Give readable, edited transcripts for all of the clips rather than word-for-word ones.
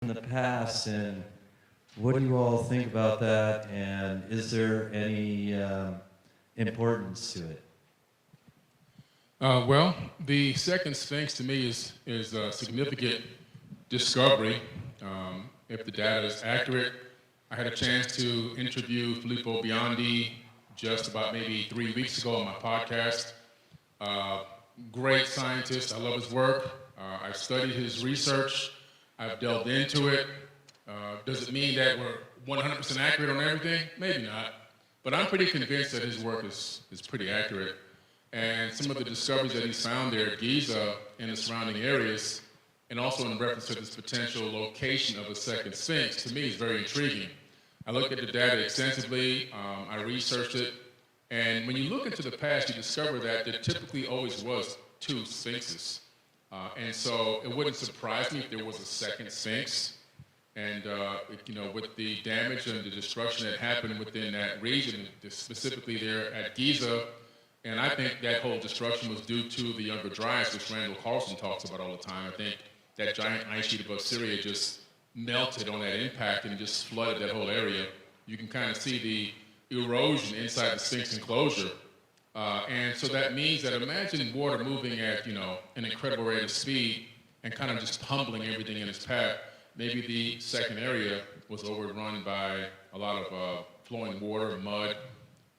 in the past, and what do you all think about that, and is there any importance to it? Well, the second Sphinx to me is a significant discovery. If the data is accurate, I had a chance to interview Filippo Biondi just about maybe 3 weeks ago on my podcast. Great scientist, I love his work. I've studied his research, I've delved into it. Does it mean that we're 100% accurate on everything? Maybe not, but I'm pretty convinced that his work is pretty accurate. And some of the discoveries that he's found there at Giza and the surrounding areas, and also in reference to this potential location of a second Sphinx, to me is very intriguing. I looked at the data extensively, I researched it, and when you look into the past, you discover that there typically always was two Sphinxes. And so it wouldn't surprise me if there was a second Sphinx. And with the damage and the destruction that happened within that region, specifically there at Giza, and I think that whole destruction was due to the Younger Dryas, which Randall Carlson talks about all the time. I think that giant ice sheet above Syria just melted on that impact and just flooded that whole area. You can kind of see the erosion inside the Sphinx enclosure. And so that means that imagine water moving at, an incredible rate of speed and kind of just pummeling everything in its path. Maybe the second area was overrun by a lot of flowing water, mud,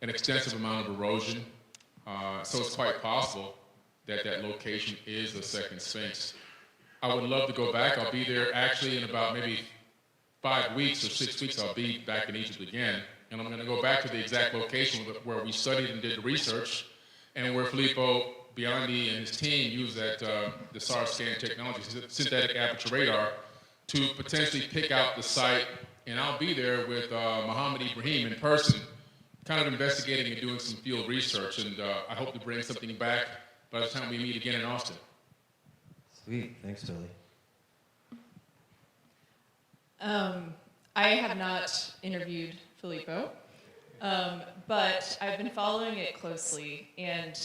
an extensive amount of erosion. So it's quite possible that that location is the second Sphinx. I would love to go back. I'll be there actually in about maybe 5 weeks or 6 weeks. I'll be back in Egypt again. And I'm going to go back to the exact location where we studied and did the research, and where Filippo Biondi and his team used the SAR scan technology, synthetic aperture radar, to potentially pick out the site. And I'll be there with Mohammed Ibrahim in person, kind of investigating and doing some field research, and I hope to bring something back by the time we meet again in Austin. Sweet, thanks, Billy. I have not interviewed Filippo, but I've been following it closely, and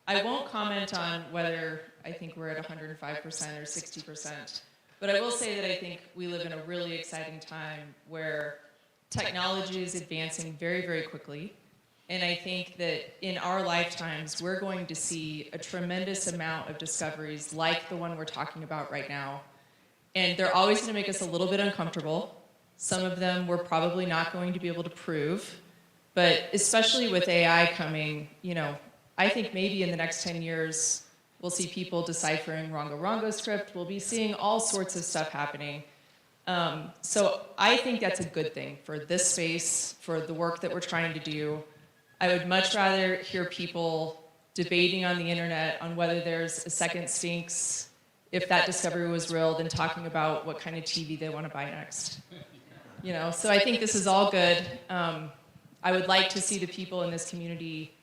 I won't comment on whether I think we're at 105% or 60%, but I will say that I think we live in a really exciting time where technology is advancing very, very quickly. And I think that in our lifetimes, we're going to see a tremendous amount of discoveries like the one we're talking about right now. And they're always going to make us a little bit uncomfortable. Some of them we're probably not going to be able to prove. But especially with AI coming, I think maybe in the next 10 years, we'll see people deciphering Rongo script. We'll be seeing all sorts of stuff happening. So I think that's a good thing for this space, for the work that we're trying to do. I would much rather hear people debating on the internet on whether there's a second Sphinx, if that discovery was real, than talking about what kind of TV they want to buy next. So I think this is all good. I would like to see the people in this community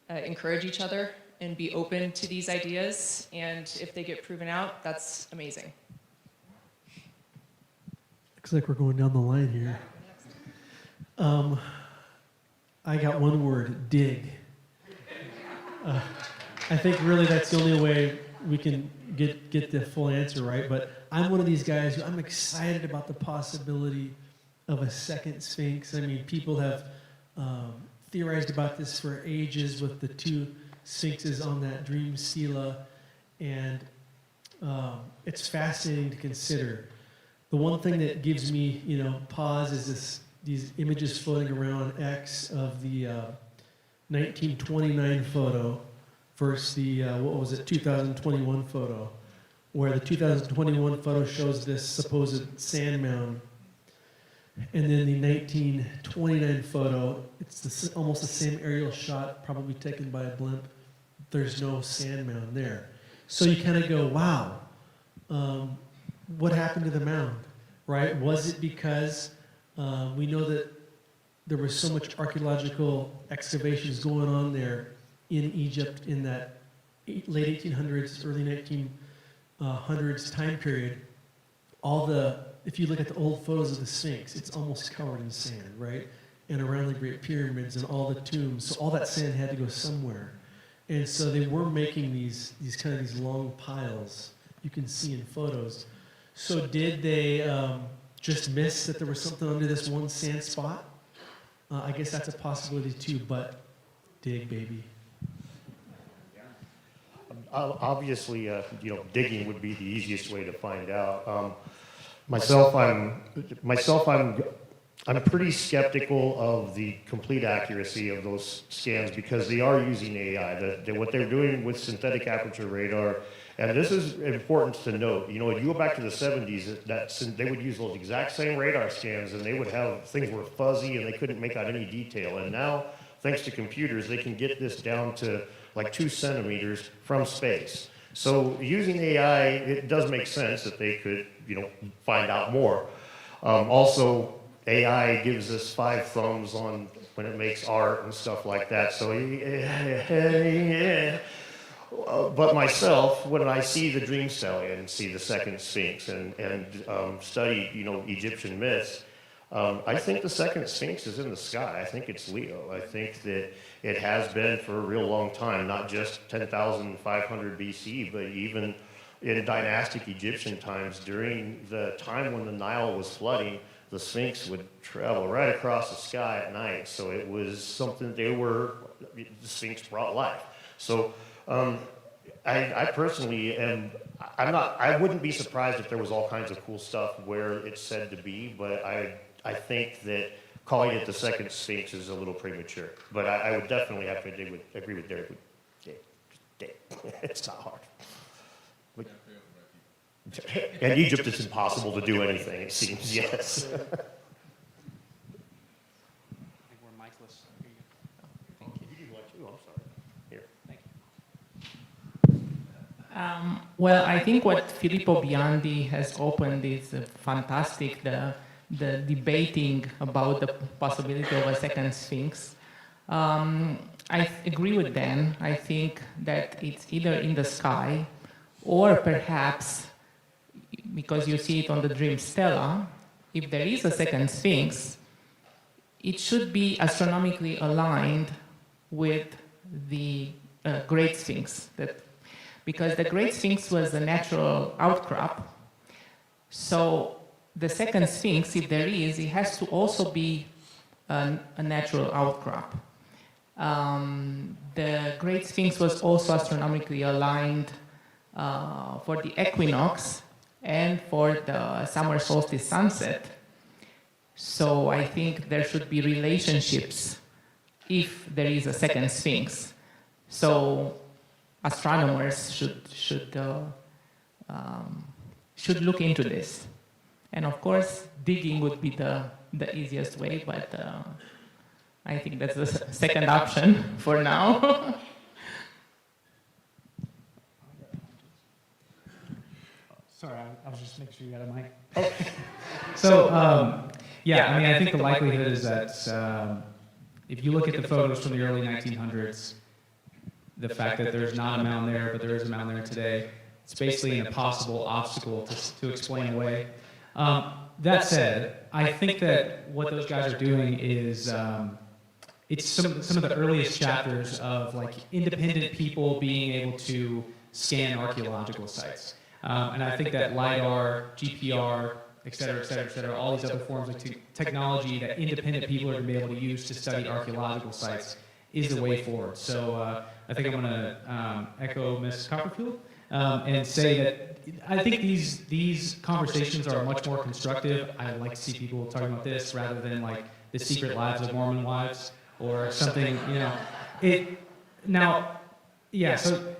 encourage each other and be open to these ideas. And if they get proven out, that's amazing. Looks like we're going down the line here. I got one word: dig. I think really that's the only way we can get the full answer right. But I'm one of these guys who I'm excited about the possibility of a second Sphinx. I mean, people have theorized about this for ages with the two Sphinxes on that dream stela, and it's fascinating to consider. The one thing that gives me, pause is these images floating around on X of the 1929 photo versus the 2021 photo, where the 2021 photo shows this supposed sand mound, and then the 1929 photo, it's almost the same aerial shot, probably taken by a blimp. There's no sand mound there, so you kind of go, wow. What happened to the mound, right? Was it because we know that there was so much archaeological excavations going on there in Egypt in that late 1800s, early 1900s time period? If you look at the old photos of the Sphinx, it's almost covered in sand, right? And around the Great Pyramids and all the tombs, so all that sand had to go somewhere. And so they were making these long piles you can see in photos. So did they just miss that there was something under this one sand spot? I guess that's a possibility too, but dig, baby. Obviously, digging would be the easiest way to find out. I'm pretty skeptical of the complete accuracy of those scans because they are using AI. What they're doing with synthetic aperture radar, and this is important to note. You go back to the 70s, they would use those exact same radar scans, and they would have things were fuzzy and they couldn't make out any detail. And now, thanks to computers, they can get this down to like 2 centimeters from space. So using AI, it does make sense that they could, find out more. Also, AI gives us 5 thumbs on when it makes art and stuff like that. So, but myself, when I see the Dream Stallion, see the second Sphinx, and study, Egyptian myths, I think the second Sphinx is in the sky. I think it's Leo. I think that it has been for a real long time, not just 10,500 BC, but even in dynastic Egyptian times, during the time when the Nile was flooding, the Sphinx would travel right across the sky at night. So it was something the Sphinx brought life. So I personally I wouldn't be surprised if there was all kinds of cool stuff where it's said to be, but I think that calling it the second Sphinx is a little premature. But I would definitely have to agree with Derek. It's not hard. In Egypt, it's impossible to do anything, it seems, yes. I think we're micless. Thank you. I'm sorry. Here. Thank you. Well, I think what Filippo Biondi has opened is fantastic, the debating about the possibility of a second Sphinx. I agree with Dan. I think that it's either in the sky or perhaps, because you see it on the Dream Stella, if there is a second Sphinx, it should be astronomically aligned with the Great Sphinx. Because the Great Sphinx was a natural outcrop, so the second Sphinx, if there is, it has to also be a natural outcrop. The Great Sphinx was also astronomically aligned for the equinox and for the summer solstice sunset. So I think there should be relationships if there is a second Sphinx. So astronomers should look into this. And of course, digging would be the easiest way, but I think that's the second option for now. Sorry, I was just making sure you got a mic. So, I think the likelihood is that if you look at the photos from the early 1900s, the fact that there's not a mound there, but there is a mound there today, it's basically an impossible obstacle to explain away. That said, I think that what those guys are doing is it's some of the earliest chapters of like independent people being able to scan archaeological sites. And I think that LiDAR, GPR, et cetera, all these other forms of technology that independent people are going to be able to use to study archaeological sites is the way forward. So I think I'm going to echo Ms. Copperfield and say that I think these conversations are much more constructive. I like to see people talking about this rather than like the secret lives of Mormon wives or something, So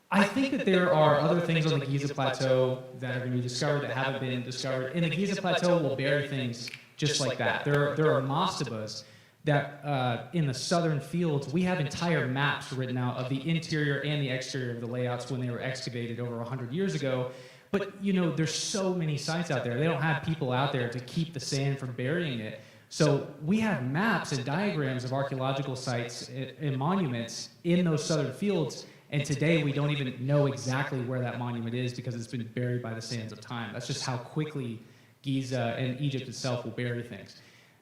I think that there are other things on the Giza Plateau that are going to be discovered that haven't been discovered. And the Giza Plateau will bury things just like that. There are mastabas that in the southern fields, we have entire maps written out of the interior and the exterior of the layouts when they were excavated over 100 years ago. But, there's so many sites out there. They don't have people out there to keep the sand from burying it. So we have maps and diagrams of archaeological sites and monuments in those southern fields. And today we don't even know exactly where that monument is because it's been buried by the sands of time. That's just how quickly Giza and Egypt itself will bury things.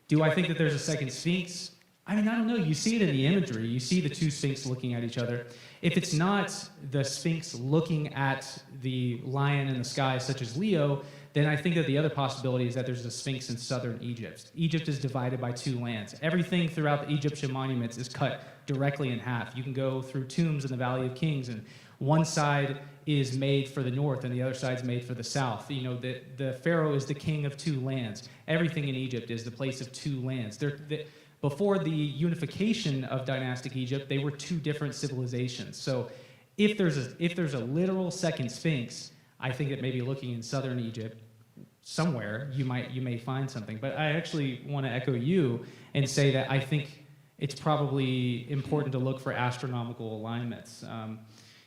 Do I think that there's a second Sphinx? I mean, I don't know. You see it in the imagery. You see the two Sphinx looking at each other. If it's not the Sphinx looking at the lion in the sky, such as Leo, then I think that the other possibility is that there's a Sphinx in southern Egypt. Egypt is divided by two lands. Everything throughout the Egyptian monuments is cut directly in half. You can go through tombs in the Valley of Kings, and one side is made for the north and the other side's made for the south. You know, the pharaoh is the king of two lands. Everything in Egypt is the place of two lands. Before the unification of dynastic Egypt, they were two different civilizations. So if there's a literal second Sphinx, I think that maybe looking in southern Egypt somewhere, you may find something. But I actually want to echo you and say that I think it's probably important to look for astronomical alignments.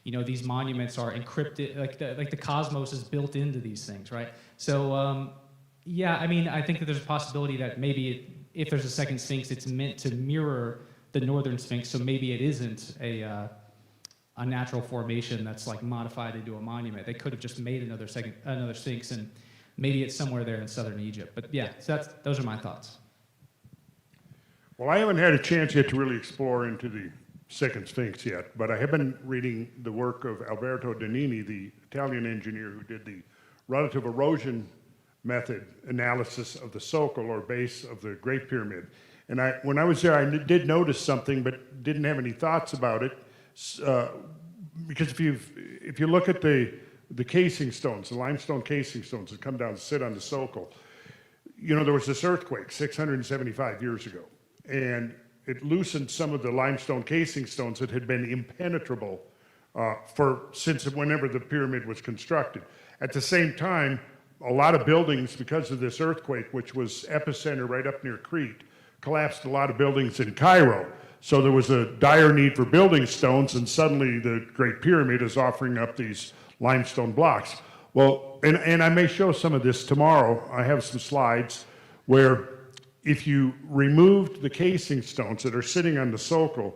You know, these monuments are encrypted, like the cosmos is built into these things, right? So, yeah, I mean, I think that there's a possibility that maybe if there's a second Sphinx, it's meant to mirror the northern Sphinx, so maybe it isn't a natural formation that's like modified into a monument. They could have just made another Sphinx, and maybe it's somewhere there in southern Egypt. But yeah, so those are my thoughts. Well, I haven't had a chance yet to really explore into the second Sphinx yet, but I have been reading the work of Alberto Danini, the Italian engineer who did the relative erosion method analysis of the sulcal or base of the Great Pyramid. And when I was there, I did notice something, but didn't have any thoughts about it, because if you look at the casing stones, the limestone casing stones that come down and sit on the sulcal, you know, there was this earthquake 675 years ago, and it loosened some of the limestone casing stones that had been impenetrable since whenever the pyramid was constructed. At the same time, a lot of buildings, because of this earthquake, which was epicenter right up near Crete, collapsed a lot of buildings in Cairo. So there was a dire need for building stones, and suddenly the Great Pyramid is offering up these limestone blocks. Well, and I may show some of this tomorrow. I have some slides where if you removed the casing stones that are sitting on the sulcal,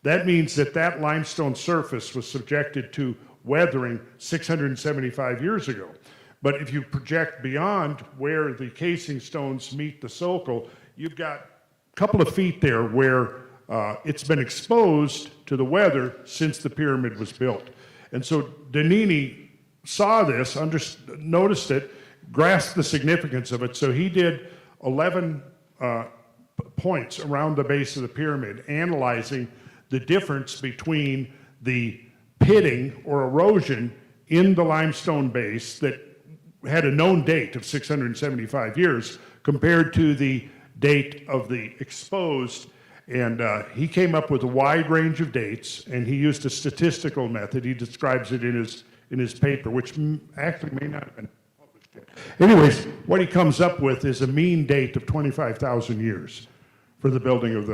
that means that limestone surface was subjected to weathering 675 years ago. But if you project beyond where the casing stones meet the sulcal, you've got a couple of feet there where it's been exposed to the weather since the pyramid was built. And so Danini saw this, noticed it, grasped the significance of it. So he did 11 points around the base of the pyramid, analyzing the difference between the pitting or erosion in the limestone base that had a known date of 675 years compared to the date of the exposed. And he came up with a wide range of dates, and he used a statistical method. He describes it in his paper, which actually may not have been published yet. Anyways, what he comes up with is a mean date of 25,000 years for the building of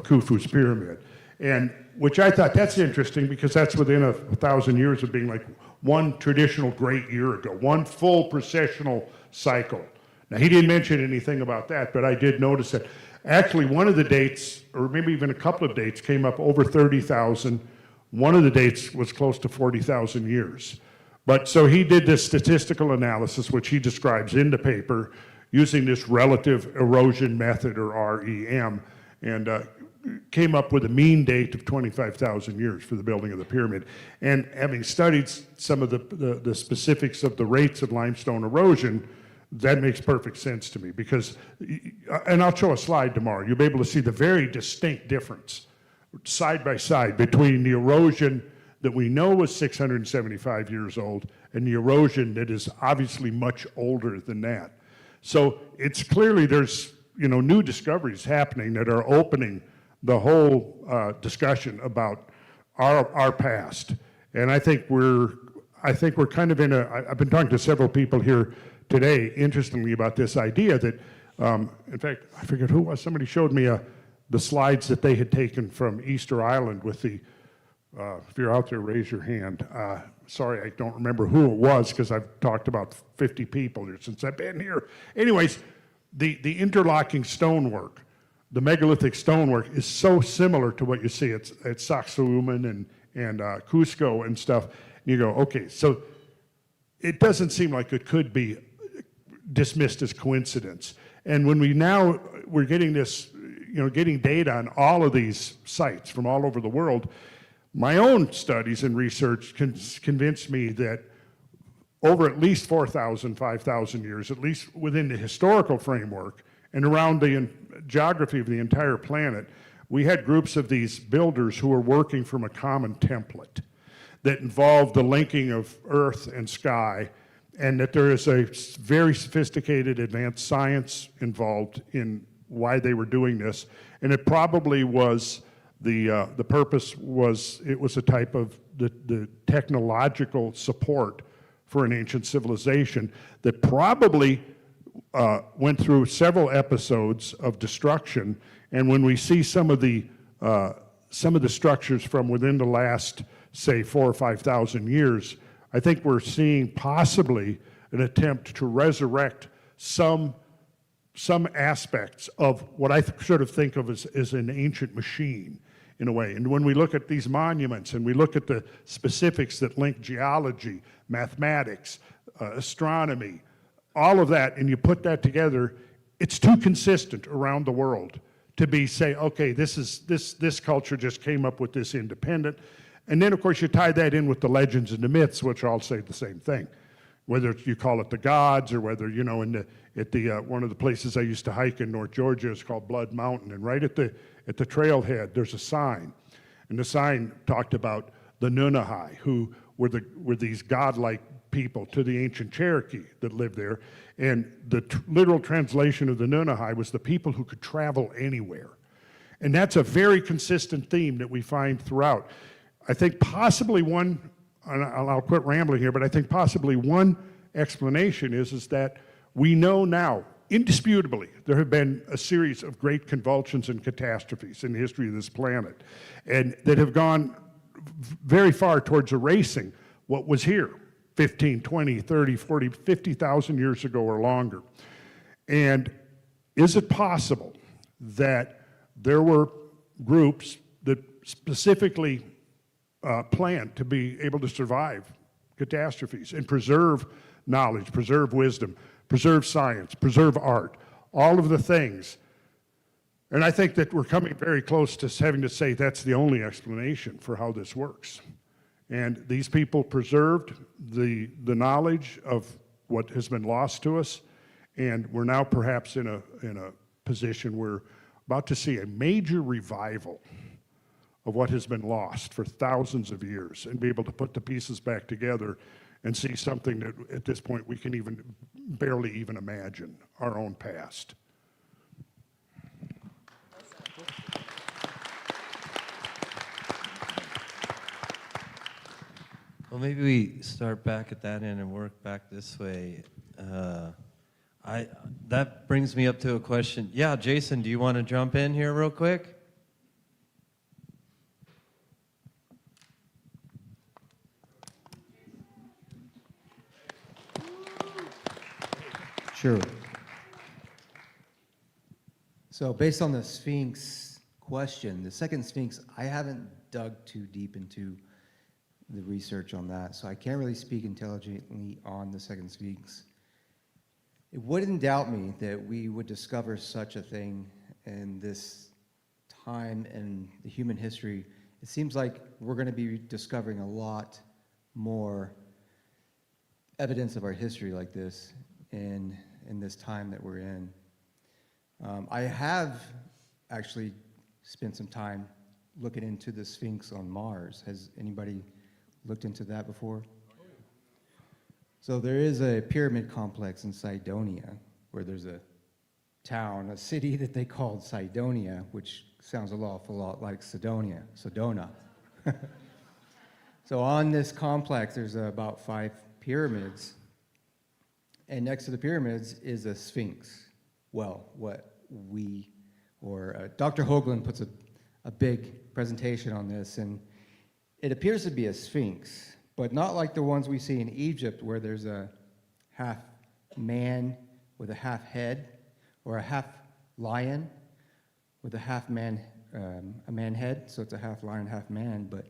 Khufu's pyramid. And which I thought, that's interesting, because that's within 1,000 years of being like one traditional great year ago, one full precessional cycle. Now, he didn't mention anything about that, but I did notice that actually one of the dates, or maybe even a couple of dates, came up over 30,000. One of the dates was close to 40,000 years. But so he did this statistical analysis, which he describes in the paper, using this relative erosion method, or REM, and came up with a mean date of 25,000 years for the building of the pyramid. And having studied some of the specifics of the rates of limestone erosion, that makes perfect sense to me, because, and I'll show a slide tomorrow, you'll be able to see the very distinct difference side by side between the erosion that we know was 675 years old and the erosion that is obviously much older than that. So it's clearly there's, you know, new discoveries happening that are opening the whole discussion about our past. And I think we're kind of in I've been talking to several people here today, interestingly, about this idea that, in fact, I forget who it was, somebody showed me the slides that they had taken from Easter Island with the, if you're out there, raise your hand. Sorry, I don't remember who it was, because I've talked about 50 people here since I've been here. Anyways, the interlocking stonework, the megalithic stonework, is so similar to what you see at Sacsayhuaman and Cusco and stuff. And you go, okay, so it doesn't seem like it could be dismissed as coincidence. And when we're getting this, you know, getting data on all of these sites from all over the world, my own studies and research convinced me that over at least 4,000, 5,000 years, at least within the historical framework and around the geography of the entire planet, we had groups of these builders who were working from a common template that involved the linking of earth and sky, and that there is a very sophisticated advanced science involved in why they were doing this. And it probably was, the purpose was, it was a type of the technological support for an ancient civilization that probably went through several episodes of destruction. And when we see some of the structures from within the last, say, 4,000 or 5,000 years, I think we're seeing possibly an attempt to resurrect some aspects of what I sort of think of as an ancient machine, in a way. And when we look at these monuments and we look at the specifics that link geology, mathematics, astronomy, all of that, and you put that together, it's too consistent around the world to be say, okay, this culture just came up with this independent. And then, of course, you tie that in with the legends and the myths, which all say the same thing. Whether you call it the gods, or whether, you know, one of the places I used to hike in North Georgia is called Blood Mountain, and right at the trailhead, there's a sign. And the sign talked about the Nunahai, who were these godlike people to the ancient Cherokee that lived there. And the literal translation of the Nunahai was the people who could travel anywhere. And that's a very consistent theme that we find throughout. I think possibly one, and I'll quit rambling here, but I think possibly one explanation is that we know now, indisputably, there have been a series of great convulsions and catastrophes in the history of this planet, and that have gone very far towards erasing what was here 15, 20, 30, 40, 50,000 years ago or longer. And is it possible that there were groups that specifically planned to be able to survive catastrophes and preserve knowledge, preserve wisdom, preserve science, preserve art, all of the things? And I think that we're coming very close to having to say that's the only explanation for how this works. And these people preserved the knowledge of what has been lost to us, and we're now perhaps in a position where we're about to see a major revival of what has been lost for thousands of years, and be able to put the pieces back together and see something that at this point we can barely even imagine, our own past. Well, maybe we start back at that end and work back this way. That brings me up to a question. Yeah, Jason, do you want to jump in here real quick? Sure. So based on the Sphinx question, the second Sphinx, I haven't dug too deep into the research on that, so I can't really speak intelligently on the second Sphinx. It wouldn't doubt me that we would discover such a thing in this time in the human history. It seems like we're going to be discovering a lot more evidence of our history like this in this time that we're in. I have actually spent some time looking into the Sphinx on Mars. Has anybody looked into that before? So there is a pyramid complex in Cydonia where there's a town, a city that they called Cydonia, which sounds an awful lot like Sedona. So on this complex, there's about 5 pyramids. And next to the pyramids is a Sphinx. Well, Dr. Hoagland puts a big presentation on this, and it appears to be a Sphinx, but not like the ones we see in Egypt where there's a half man with a half head, or a half lion with a half man, a man head, so it's a half lion, half man. But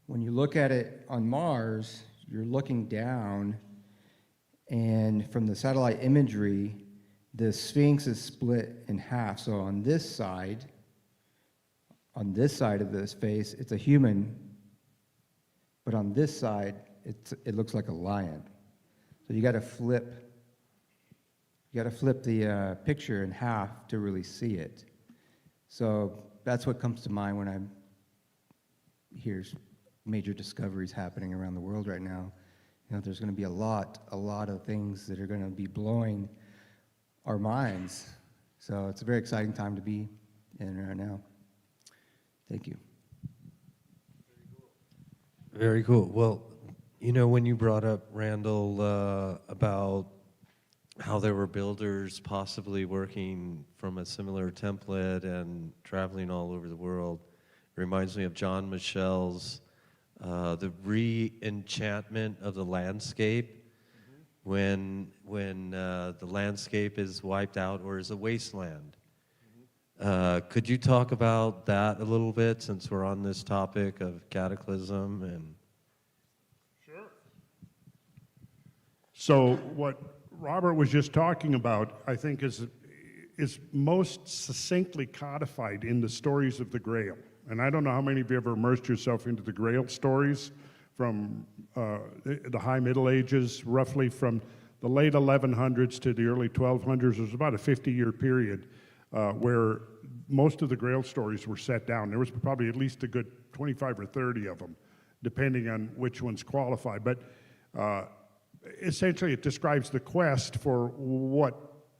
when you look at it on Mars, you're looking down, and from the satellite imagery, the Sphinx is split in half. So on this side of this face, it's a human, but on this side, it looks like a lion. So you got to flip the picture in half to really see it. So that's what comes to mind when I hear major discoveries happening around the world right now. You know, there's going to be a lot of things that are going to be blowing our minds. So it's a very exciting time to be in right now. Thank you. Very cool. Well, you know, when you brought up, Randall, about how there were builders possibly working from a similar template and traveling all over the world, it reminds me of John Michel's The Re-Enchantment of the Landscape, when the landscape is wiped out or is a wasteland. Could you talk about that a little bit, since we're on this topic of cataclysm? And Sure. So what Robert was just talking about, I think, is most succinctly codified in the stories of the Grail. And I don't know how many of you ever immersed yourself into the Grail stories from the High Middle Ages, roughly from the late 1100s to the early 1200s. It was about a 50-year period where most of the Grail stories were set down. There was probably at least a good 25 or 30 of them, depending on which ones qualified. But essentially, it describes the quest for what,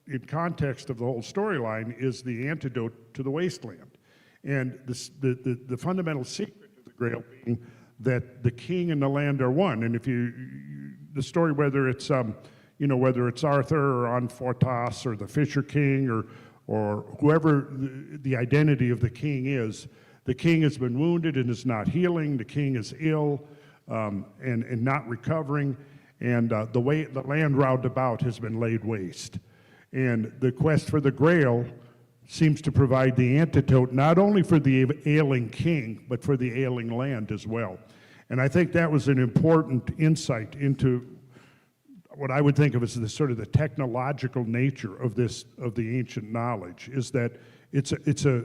in context of the whole storyline, is the antidote to the wasteland. And the fundamental secret of the Grail being that the king and the land are one. And if the story, whether it's whether it's Arthur or Anfortas or the Fisher King or whoever the identity of the king is, the king has been wounded and is not healing. The king is ill and not recovering. And the land round about has been laid waste. And the quest for the Grail seems to provide the antidote not only for the ailing king, but for the ailing land as well. And I think that was an important insight into what I would think of as the sort of the technological nature of the ancient knowledge, is that it's a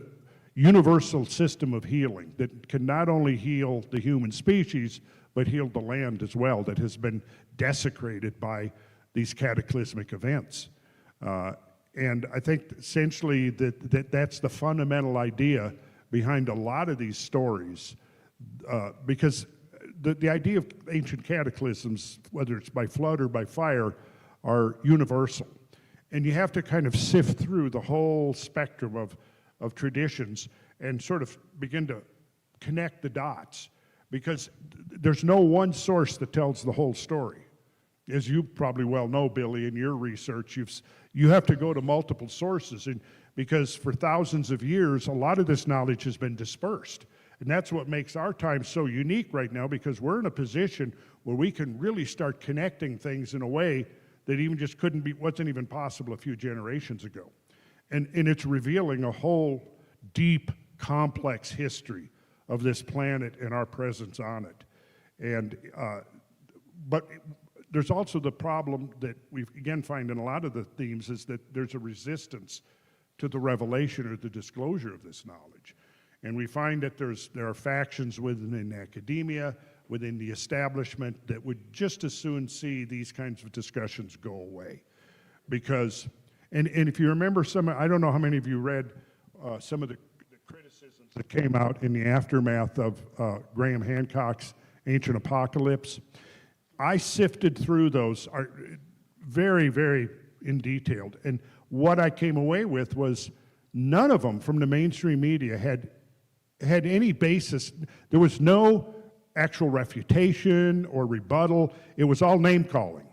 universal system of healing that can not only heal the human species, but heal the land as well, that has been desecrated by these cataclysmic events. And I think essentially that's the fundamental idea behind a lot of these stories, because the idea of ancient cataclysms, whether it's by flood or by fire, are universal. And you have to kind of sift through the whole spectrum of traditions and sort of begin to connect the dots, because there's no one source that tells the whole story. As you probably well know, Billy, in your research, you have to go to multiple sources, and because for thousands of years, a lot of this knowledge has been dispersed. And that's what makes our time so unique right now, because we're in a position where we can really start connecting things in a way that even just wasn't even possible a few generations ago. And it's revealing a whole deep, complex history of this planet and our presence on it. And, but there's also the problem that we again find in a lot of the themes, is that there's a resistance to the revelation or the disclosure of this knowledge. And we find that there are factions within academia, within the establishment, that would just as soon see these kinds of discussions go away. Because, and if you remember I don't know how many of you read some of the criticisms that came out in the aftermath of Graham Hancock's Ancient Apocalypse. I sifted through those very, very in detail. And what I came away with was none of them from the mainstream media had any basis. There was no actual refutation or rebuttal. It was all name calling.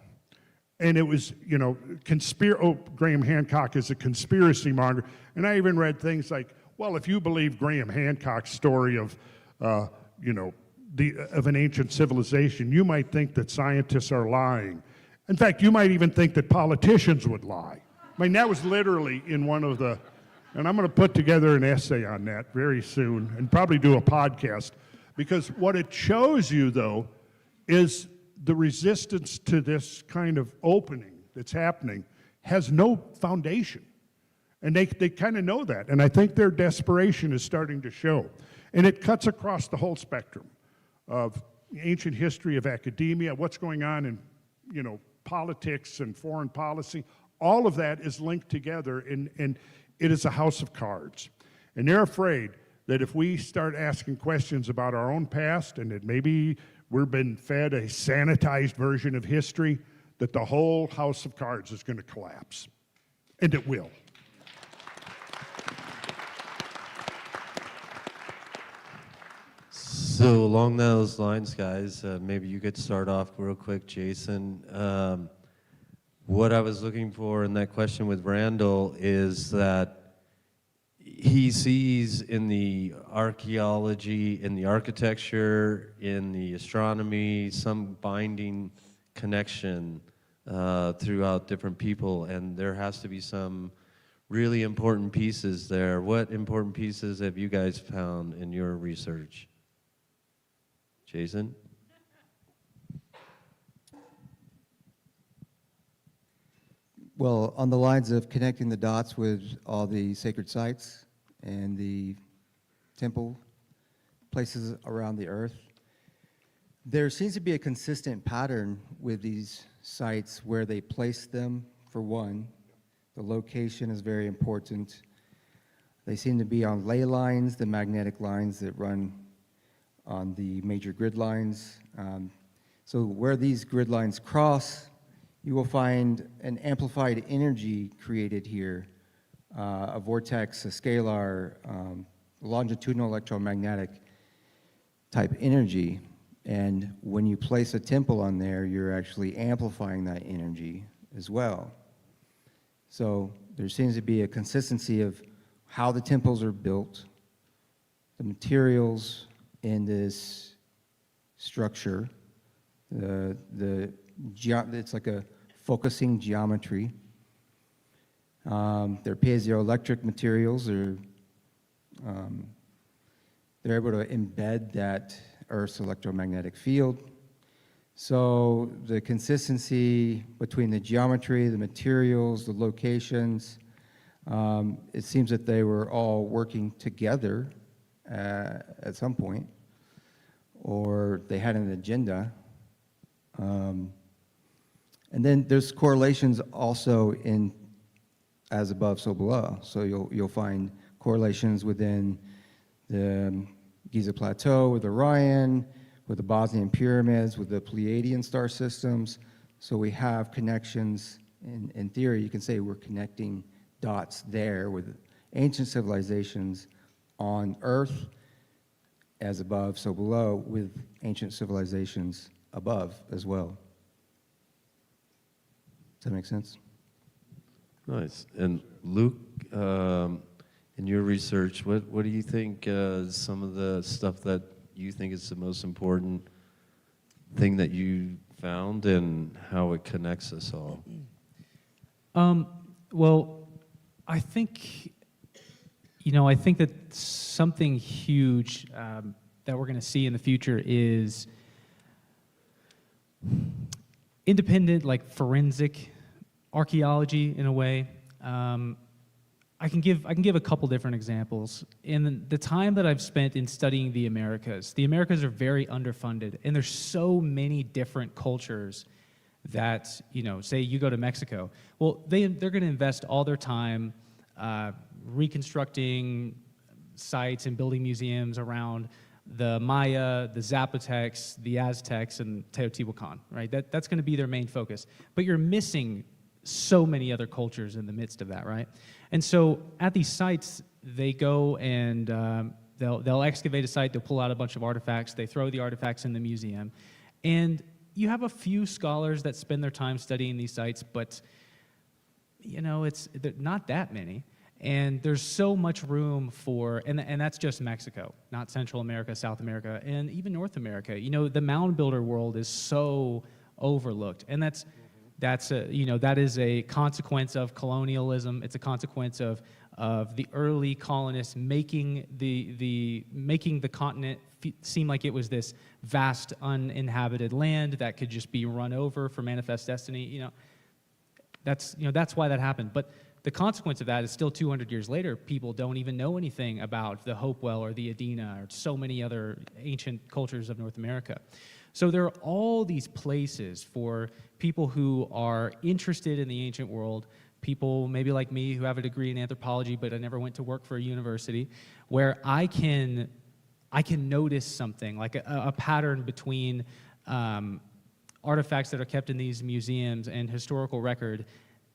And it was, Graham Hancock is a conspiracy monger. And I even read things like, well, if you believe Graham Hancock's story of, of an ancient civilization, you might think that scientists are lying. In fact, you might even think that politicians would lie. I mean, that was literally in one of the, and I'm going to put together an essay on that very soon and probably do a podcast, because what it shows you, though, is the resistance to this kind of opening that's happening has no foundation. And they kind of know that. And I think their desperation is starting to show. And it cuts across the whole spectrum of ancient history of academia, what's going on in, politics and foreign policy. All of that is linked together, and it is a house of cards. And they're afraid that if we start asking questions about our own past and that maybe we've been fed a sanitized version of history, that the whole house of cards is going to collapse. And it will. So along those lines, guys, maybe you could start off real quick, Jason. What I was looking for in that question with Randall is that he sees in the archaeology, in the architecture, in the astronomy, some binding connection throughout different people, and there has to be some really important pieces there. What important pieces have you guys found in your research? Jason? Well, on the lines of connecting the dots with all the sacred sites and the temple places around the earth, there seems to be a consistent pattern with these sites where they place them, for one. The location is very important. They seem to be on ley lines, the magnetic lines that run on the major grid lines. So where these grid lines cross, you will find an amplified energy created here, a vortex, a scalar, longitudinal electromagnetic type energy. And when you place a temple on there, you're actually amplifying that energy as well. So there seems to be a consistency of how the temples are built, the materials in this structure, it's like a focusing geometry. They're piezoelectric materials. They're able to embed that Earth's electromagnetic field. So the consistency between the geometry, the materials, the locations, it seems that they were all working together at some point, or they had an agenda. And then there's correlations also in as above, so below. So you'll find correlations within the Giza Plateau with Orion, with the Bosnian pyramids, with the Pleiadian star systems. So we have connections. In theory, you can say we're connecting dots there with ancient civilizations on Earth, as above, so below, with ancient civilizations above as well. Does that make sense? Nice. And Luke, in your research, what do you think is some of the stuff that you think is the most important thing that you found and how it connects us all? Well, I think that something huge that we're going to see in the future is independent, like forensic archaeology in a way. I can give a couple different examples. In the time that I've spent in studying the Americas are very underfunded, and there's so many different cultures that, say you go to Mexico, well, they're going to invest all their time reconstructing sites and building museums around the Maya, the Zapotecs, the Aztecs, and Teotihuacan, right? That's going to be their main focus. But you're missing so many other cultures in the midst of that, right? And so at these sites, they go and they'll excavate a site, they'll pull out a bunch of artifacts, they throw the artifacts in the museum, and you have a few scholars that spend their time studying these sites, but it's not that many. And there's so much room for, and that's just Mexico, not Central America, South America, and even North America. The mound builder world is so overlooked, and that is a consequence of colonialism. It's a consequence of the early colonists making the continent seem like it was this vast uninhabited land that could just be run over for manifest destiny. That's why that happened. But the consequence of that is still 200 years later, people don't even know anything about the Hopewell or the Adena or so many other ancient cultures of North America. So there are all these places for people who are interested in the ancient world, people maybe like me who have a degree in anthropology, but I never went to work for a university, where I can notice something, like a pattern between artifacts that are kept in these museums and historical record,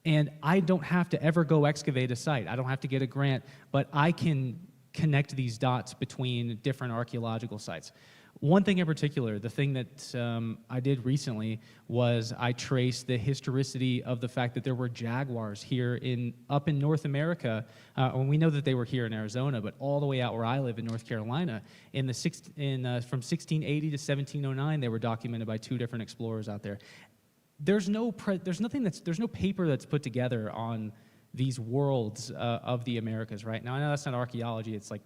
and I don't have to ever go excavate a site. I don't have to get a grant, but I can connect these dots between different archaeological sites. One thing in particular, the thing that I did recently was I traced the historicity of the fact that there were jaguars here up in North America, and we know that they were here in Arizona, but all the way out where I live in North Carolina, from 1680 to 1709, they were documented by 2 different explorers out there. There's no paper that's put together on these worlds of the Americas right now. I know that's not archaeology; it's like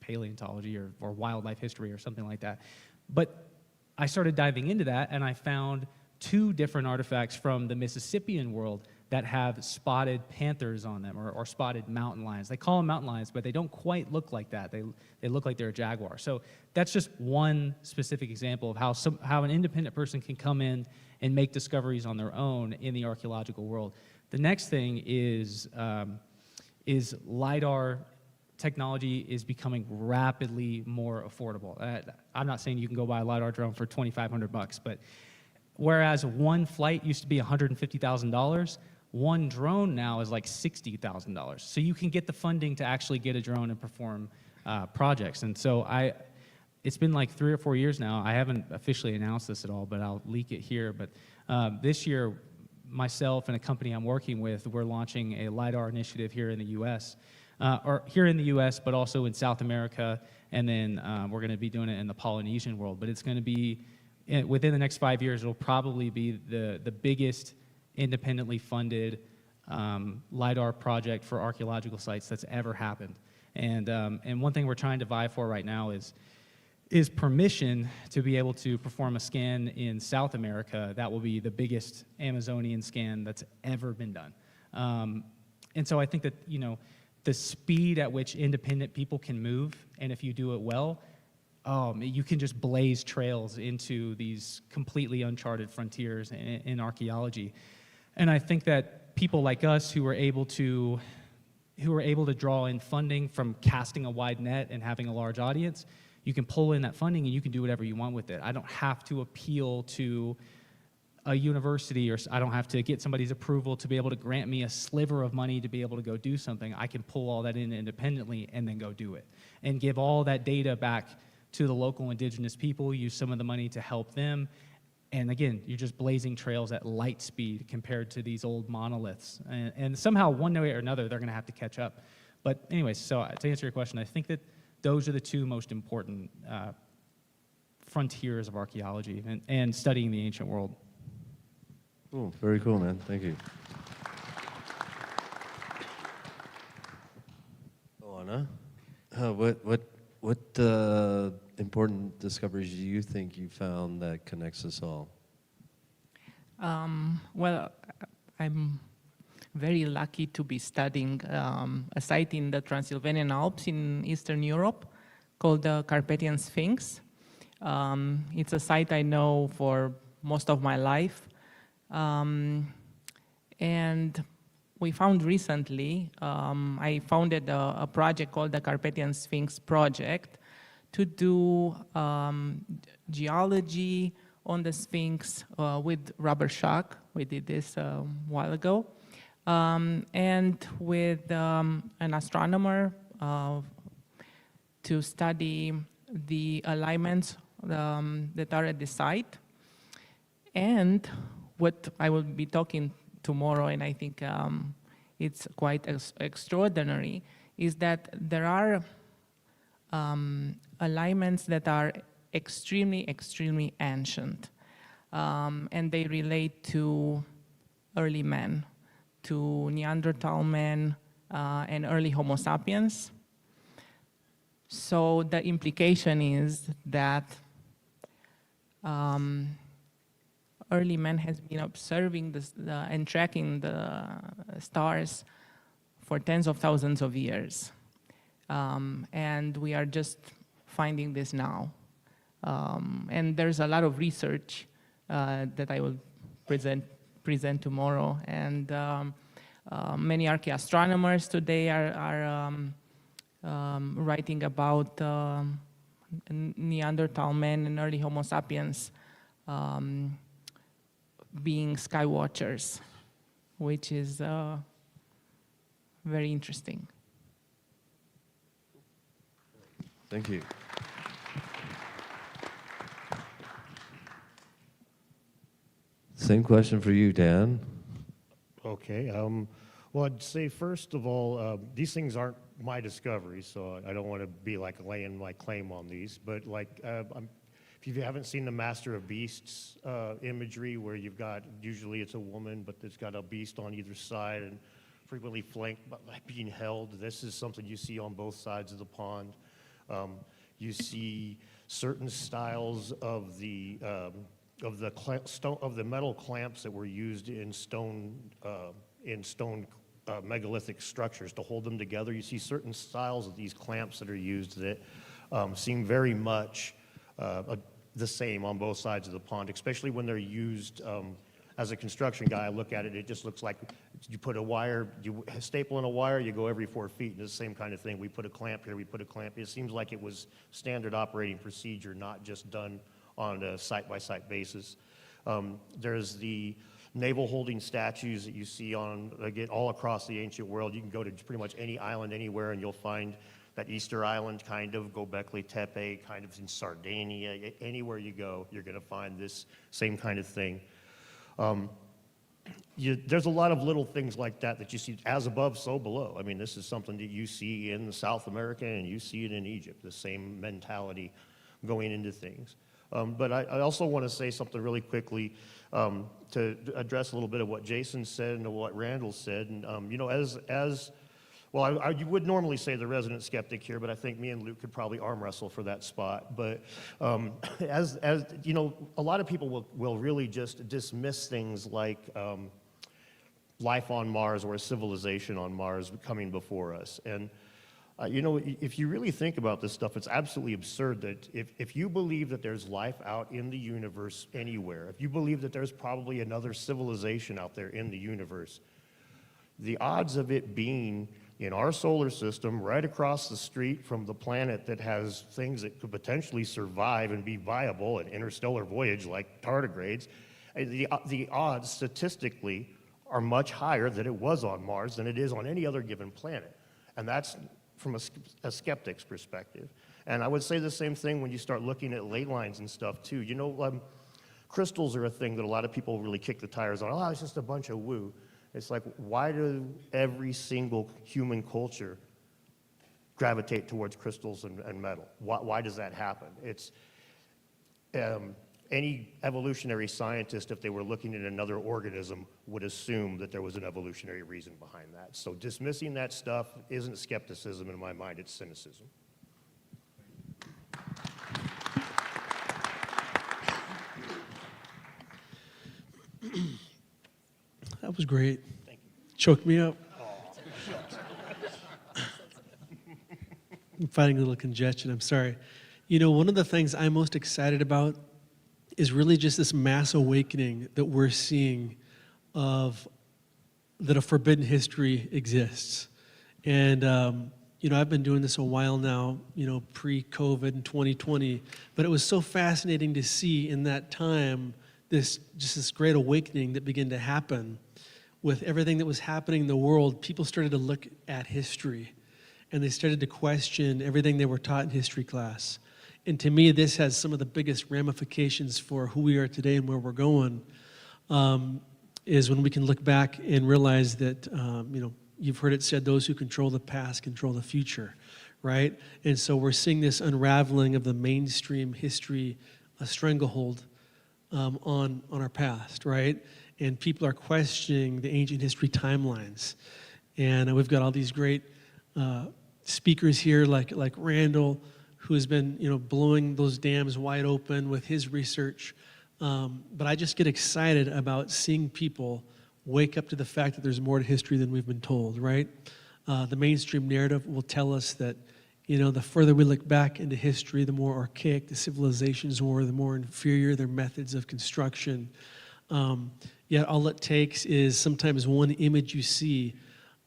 paleontology or wildlife history or something like that. But I started diving into that, and I found 2 different artifacts from the Mississippian world that have spotted panthers on them, or spotted mountain lions. They call them mountain lions, but they don't quite look like that. They look like they're a jaguar. So that's just one specific example of how an independent person can come in and make discoveries on their own in the archaeological world. The next thing is LiDAR technology is becoming rapidly more affordable. I'm not saying you can go buy a LiDAR drone for $2,500, but whereas one flight used to be $150,000, one drone now is like $60,000. So you can get the funding to actually get a drone and perform projects. And so it's been like 3 or 4 years now. I haven't officially announced this at all, but I'll leak it here. But this year, myself and a company I'm working with, we're launching a LiDAR initiative here in the U.S., but also in South America, and then we're going to be doing it in the Polynesian world. But it's going to be, within the next 5 years, it'll probably be the biggest independently funded LiDAR project for archaeological sites that's ever happened. And one thing we're trying to vie for right now is permission to be able to perform a scan in South America that will be the biggest Amazonian scan that's ever been done. And so I think that, the speed at which independent people can move, and if you do it well, you can just blaze trails into these completely uncharted frontiers in archaeology. And I think that people like us who are able to draw in funding from casting a wide net and having a large audience, you can pull in that funding and you can do whatever you want with it. I don't have to appeal to a university, or I don't have to get somebody's approval to be able to grant me a sliver of money to be able to go do something. I can pull all that in independently and then go do it. And give all that data back to the local indigenous people, use some of the money to help them. And again, you're just blazing trails at light speed compared to these old monoliths. And somehow, one way or another, they're going to have to catch up. But anyways, so to answer your question, I think that those are the 2 most important frontiers of archaeology and studying the ancient world. Cool. Very cool, man. Thank you. Anna, what important discoveries do you think you found that connects us all? Well, I'm very lucky to be studying a site in the Transylvanian Alps in Eastern Europe called the Carpathian Sphinx. It's a site I know for most of my life. And we found recently, I founded a project called the Carpathian Sphinx Project to do geology on the Sphinx with rubber shock. We did this a while ago. And with an astronomer to study the alignments that are at the site. And what I will be talking tomorrow, and I think it's quite extraordinary, is that there are alignments that are extremely, extremely ancient. And they relate to early men, to Neanderthal men, and early Homo sapiens. So the implication is that early man has been observing and tracking the stars for tens of thousands of years. And we are just finding this now. And there's a lot of research that I will present tomorrow. And many archaeoastronomers today are writing about Neanderthal men and early Homo sapiens being sky watchers, which is very interesting. Thank you. Same question for you, Dan. Okay. Well, I'd say first of all, these things aren't my discoveries, so I don't want to be like laying my claim on these. But like, if you haven't seen the Master of Beasts imagery, where you've got usually it's a woman, but it's got a beast on either side and frequently flanked by being held. This is something you see on both sides of the pond. You see certain styles of the metal clamps that were used in stone megalithic structures to hold them together. You see certain styles of these clamps that are used that seem very much the same on both sides of the pond, especially when they're used. As a construction guy, I look at it, it just looks like you put a wire, you staple in a wire, you go every 4 feet, and it's the same kind of thing. We put a clamp here, we put a clamp. It seems like it was standard operating procedure, not just done on a site-by-site basis. There's the navel holding statues that you see on, again, all across the ancient world. You can go to pretty much any island anywhere and you'll find that Easter Island kind of, Göbekli Tepe, kind of in Sardinia. Anywhere you go, you're gonna find this same kind of thing. There's a lot of little things like that that you see as above, so below. I mean, this is something that you see in South America and you see it in Egypt, the same mentality going into things. But I also want to say something really quickly to address a little bit of what Jason said and what Randall said. And, you know, I would normally say the resident skeptic here, but I think me and Luke could probably arm wrestle for that spot. But as you know, a lot of people will really just dismiss things like life on Mars or a civilization on Mars coming before us. And you know, if you really think about this stuff, it's absolutely absurd that if you believe that there's life out in the universe anywhere, if you believe that there's probably another civilization out there in the universe, the odds of it being in our solar system right across the street from the planet that has things that could potentially survive and be viable, an interstellar voyage like tardigrades, the odds statistically are much higher that it was on Mars than it is on any other given planet. And that's from a skeptic's perspective. And I would say the same thing when you start looking at ley lines and stuff too. You know, crystals are a thing that a lot of people really kick the tires on. Oh, it's just a bunch of woo. It's like, why do every single human culture gravitate towards crystals and metal? Why does that happen? It's any evolutionary scientist, if they were looking at another organism, would assume that there was an evolutionary reason behind that. So dismissing that stuff isn't skepticism in my mind, it's cynicism. That was great. Thank you. Choked me up. I'm fighting a little congestion, I'm sorry. You know, one of the things I'm most excited about is really just this mass awakening that we're seeing of that a forbidden history exists. And, you know, I've been doing this a while now, you know, pre-COVID in 2020, but it was so fascinating to see in that time this great awakening that began to happen with everything that was happening in the world. People started to look at history and they started to question everything they were taught in history class. And to me, this has some of the biggest ramifications for who we are today and where we're going, is when we can look back and realize that, you know, you've heard it said, those who control the past control the future, right? And so we're seeing this unraveling of the mainstream history, a stranglehold on our past, right? And people are questioning the ancient history timelines. And we've got all these great speakers here like Randall, who has been, you know, blowing those dams wide open with his research. But I just get excited about seeing people wake up to the fact that there's more to history than we've been told, right? The mainstream narrative will tell us that You know, the further we look back into history, the more archaic the civilizations were, the more inferior their methods of construction. Yet all it takes is sometimes one image you see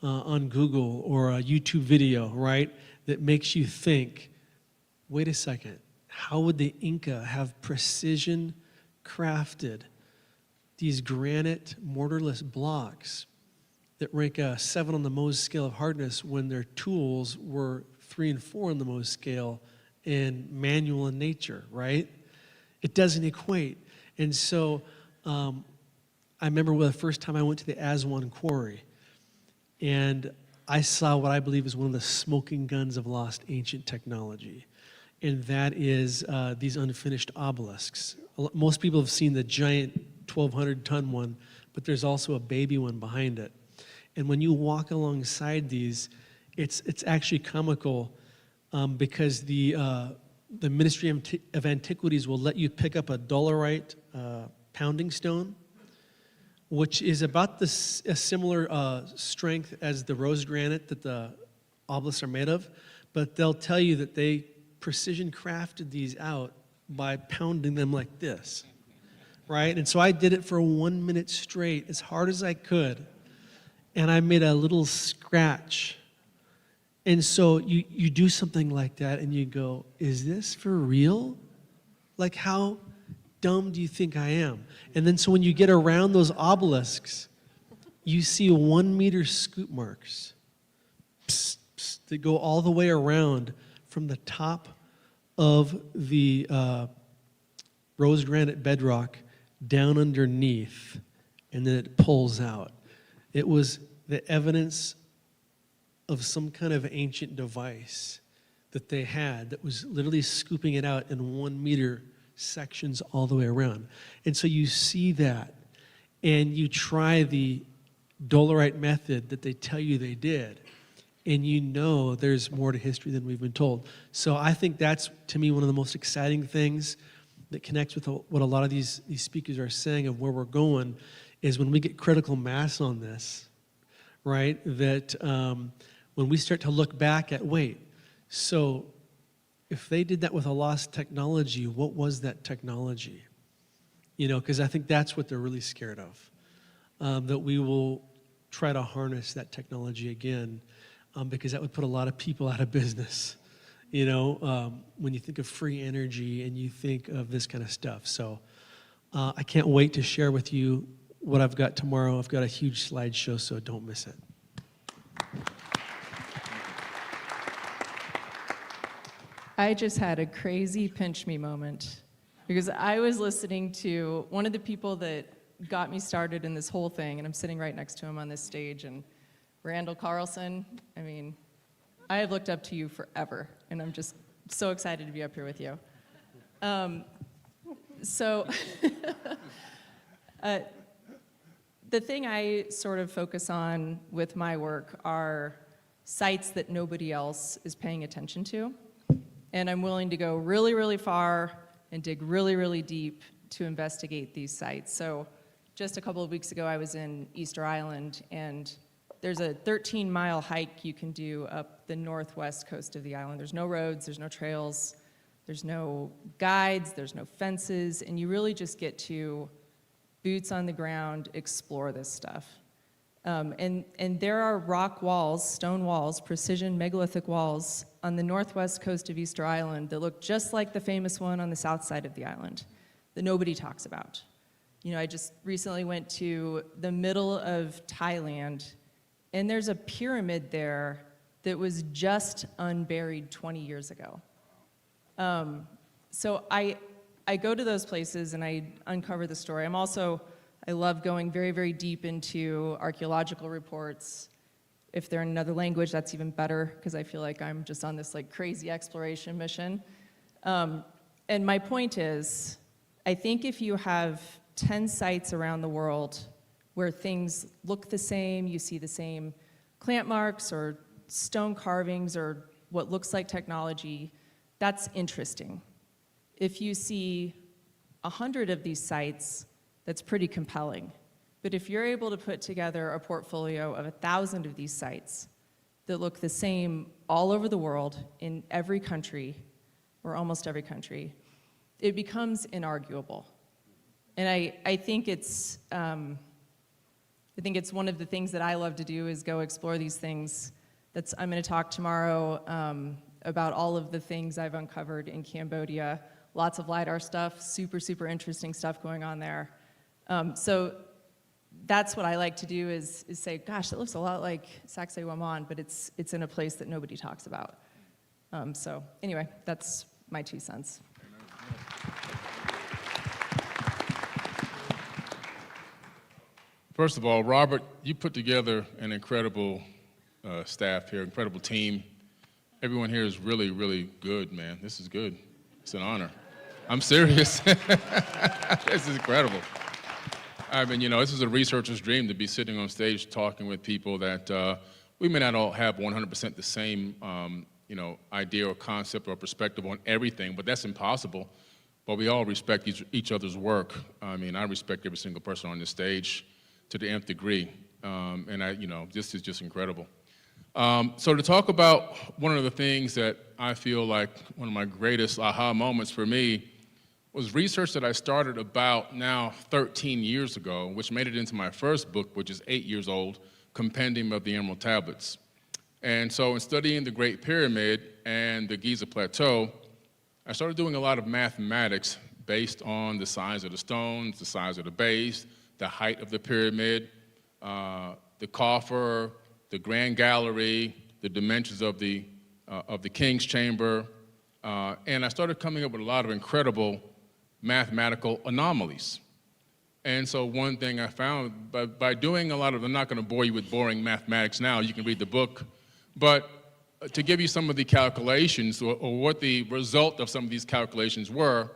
on Google or a YouTube video, right, that makes you think, wait a second, how would the Inca have precision crafted these granite mortarless blocks that rank a 7 on the Mohs scale of hardness when their tools were 3 and 4 on the Mohs scale and manual in nature, right? It doesn't equate. And so I remember the first time I went to the Aswan quarry, and I saw what I believe is one of the smoking guns of lost ancient technology, and that is these unfinished obelisks. Most people have seen the giant 1,200-ton one, but there's also a baby one behind it. And when you walk alongside these, it's actually comical because the Ministry of Antiquities will let you pick up a dolerite pounding stone, which is about a similar strength as the rose granite that the obelisks are made of, but they'll tell you that they precision crafted these out by pounding them like this, right? And so I did it for 1 minute straight, as hard as I could, and I made a little scratch. And so you do something like that and you go, is this for real? Like, how dumb do you think I am? And then so when you get around those obelisks, you see 1 meter scoop marks that go all the way around from the top of the rose granite bedrock down underneath, and then it pulls out. It was the evidence of some kind of ancient device that they had that was literally scooping it out in 1 meter sections all the way around. And so you see that, and you try the dolerite method that they tell you they did, and you know there's more to history than we've been told. So I think that's, to me, one of the most exciting things that connects with what a lot of these speakers are saying of where we're going, is when we get critical mass on this, right, that when we start to look back at, wait, so if they did that with a lost technology, what was that technology? You know, because I think that's what they're really scared of, that we will try to harness that technology again, because that would put a lot of people out of business, you know, when you think of free energy and you think of this kind of stuff. So I can't wait to share with you what I've got tomorrow. I've got a huge slideshow, so don't miss it. I just had a crazy pinch me moment because I was listening to one of the people that got me started in this whole thing, and I'm sitting right next to him on this stage, and Randall Carlson, I mean, I have looked up to you forever, and I'm just so excited to be up here with you. The thing I sort of focus on with my work are sites that nobody else is paying attention to. And I'm willing to go really, really far and dig really, really deep to investigate these sites. So just a couple of weeks ago, I was in Easter Island, and there's a 13-mile hike you can do up the northwest coast of the island. There's no roads, there's no trails, there's no guides, there's no fences, and you really just get to boots on the ground, explore this stuff. And there are rock walls, stone walls, precision megalithic walls on the northwest coast of Easter Island that look just like the famous one on the south side of the island that nobody talks about. You know, I just recently went to the middle of Thailand, and there's a pyramid there that was just unburied 20 years ago. So I go to those places and I uncover the story. I love going very, very deep into archaeological reports. If they're in another language, that's even better, because I feel like I'm just on this like crazy exploration mission. And my point is, I think if you have 10 sites around the world where things look the same, you see the same clamp marks or stone carvings or what looks like technology, that's interesting. If you see 100 of these sites, that's pretty compelling. But if you're able to put together a portfolio of 1,000 of these sites that look the same all over the world, in every country, or almost every country, it becomes inarguable. And I think it's one of the things that I love to do is go explore these things. I'm going to talk tomorrow about all of the things I've uncovered in Cambodia. Lots of LiDAR stuff, super, super interesting stuff going on there. So that's what I like to do is say, gosh, that looks a lot like Sacsayhuaman, but it's in a place that nobody talks about. So anyway, that's my 2 cents. First of all, Robert, you put together an incredible staff here, incredible team. Everyone here is really, really good, man. This is good. It's an honor. I'm serious. This is incredible. I mean, you know, this is a researcher's dream to be sitting on stage talking with people that we may not all have 100% the same, you know, idea or concept or perspective on everything, but that's impossible. But we all respect each other's work. I mean, I respect every single person on this stage to the nth degree. And you know, this is just incredible. So to talk about one of the things that I feel like one of my greatest aha moments for me was research that I started about now 13 years ago, which made it into my first book, which is 8 years old, Compendium of the Emerald Tablets. And so in studying the Great Pyramid and the Giza Plateau, I started doing a lot of mathematics based on the size of the stones, the size of the base, the height of the pyramid, the coffer, the grand gallery, the dimensions of the king's chamber, and I started coming up with a lot of incredible mathematical anomalies. And so one thing I found, by doing a lot of, I'm not going to bore you with boring mathematics now, you can read the book, but to give you some of the calculations or what the result of some of these calculations were,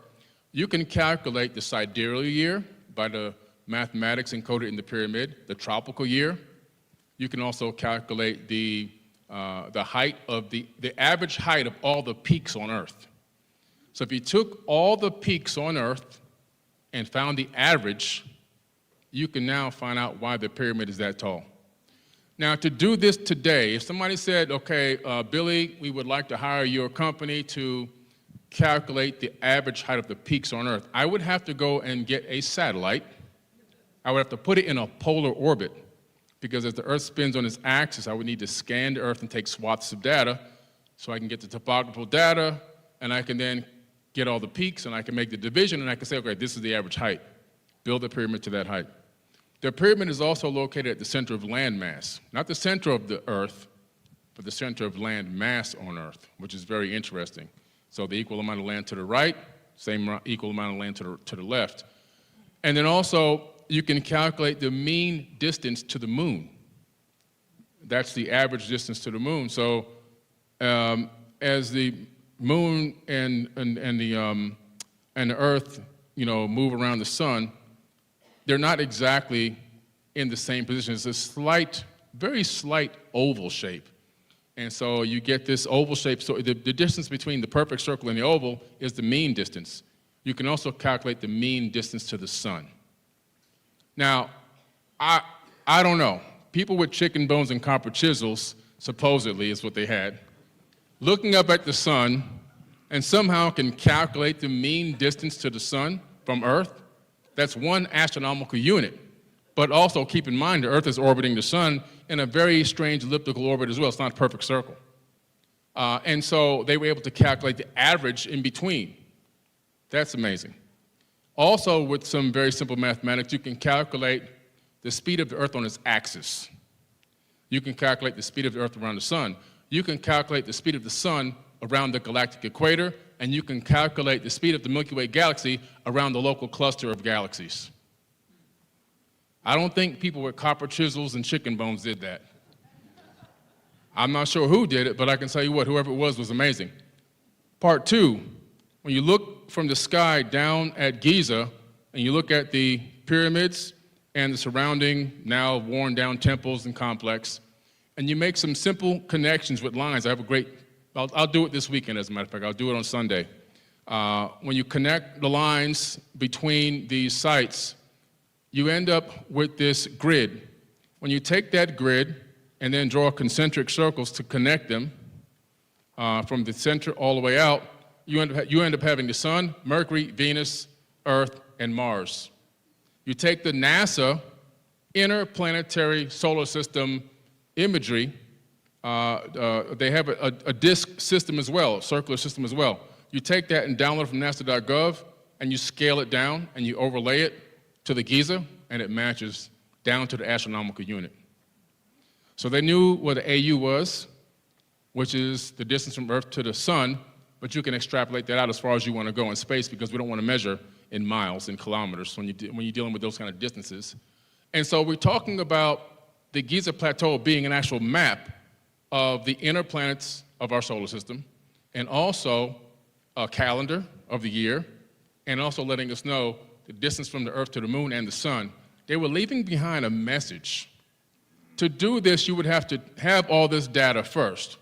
you can calculate the sidereal year by the mathematics encoded in the pyramid, the tropical year. You can also calculate the height of the average height of all the peaks on Earth. So if you took all the peaks on Earth and found the average, you can now find out why the pyramid is that tall. Now, to do this today, if somebody said, okay, Billy, we would like to hire your company to calculate the average height of the peaks on Earth, I would have to go and get a satellite. I would have to put it in a polar orbit, because as the Earth spins on its axis, I would need to scan the Earth and take swaths of data so I can get the topographical data, and I can then get all the peaks, and I can make the division, and I can say, okay, this is the average height. Build a pyramid to that height. The pyramid is also located at the center of landmass, not the center of the Earth, but the center of land mass on Earth, which is very interesting. So the equal amount of land to the right, same equal amount of land to the left. And then also, you can calculate the mean distance to the moon. That's the average distance to the moon. So as the moon and the Earth, you know, move around the sun, they're not exactly in the same position. It's a slight, very slight oval shape. And so you get this oval shape. So the distance between the perfect circle and the oval is the mean distance. You can also calculate the mean distance to the sun. Now, I don't know. People with chicken bones and copper chisels, supposedly, is what they had, looking up at the sun and somehow can calculate the mean distance to the sun from Earth. That's one astronomical unit. But also keep in mind the Earth is orbiting the sun in a very strange elliptical orbit as well. It's not a perfect circle. And so they were able to calculate the average in between. That's amazing. Also, with some very simple mathematics, you can calculate the speed of the Earth on its axis. You can calculate the speed of the Earth around the sun. You can calculate the speed of the sun around the galactic equator, and you can calculate the speed of the Milky Way galaxy around the local cluster of galaxies. I don't think people with copper chisels and chicken bones did that. I'm not sure who did it, but I can tell you what, whoever it was amazing. Part two, when you look from the sky down at Giza, and you look at the pyramids and the surrounding, now worn down temples and complex, and you make some simple connections with lines. I have a great, I'll do it this weekend, as a matter of fact. I'll do it on Sunday. When you connect the lines between these sites, you end up with this grid. When you take that grid and then draw concentric circles to connect them from the center all the way out, you end up having the Sun, Mercury, Venus, Earth, and Mars. You take the NASA interplanetary solar system imagery, they have a disk system as well, a circular system as well. You take that and download it from nasa.gov, and you scale it down, and you overlay it to the Giza, and it matches down to the astronomical unit. So they knew what the AU was, which is the distance from Earth to the Sun, but you can extrapolate that out as far as you want to go in space, because we don't want to measure in miles, in kilometers, when you're dealing with those kind of distances. And so we're talking about the Giza Plateau being an actual map of the inner planets of our solar system, and also a calendar of the year, and also letting us know the distance from the Earth to the Moon and the Sun. They were leaving behind a message. To do this, you would have to have all this data first.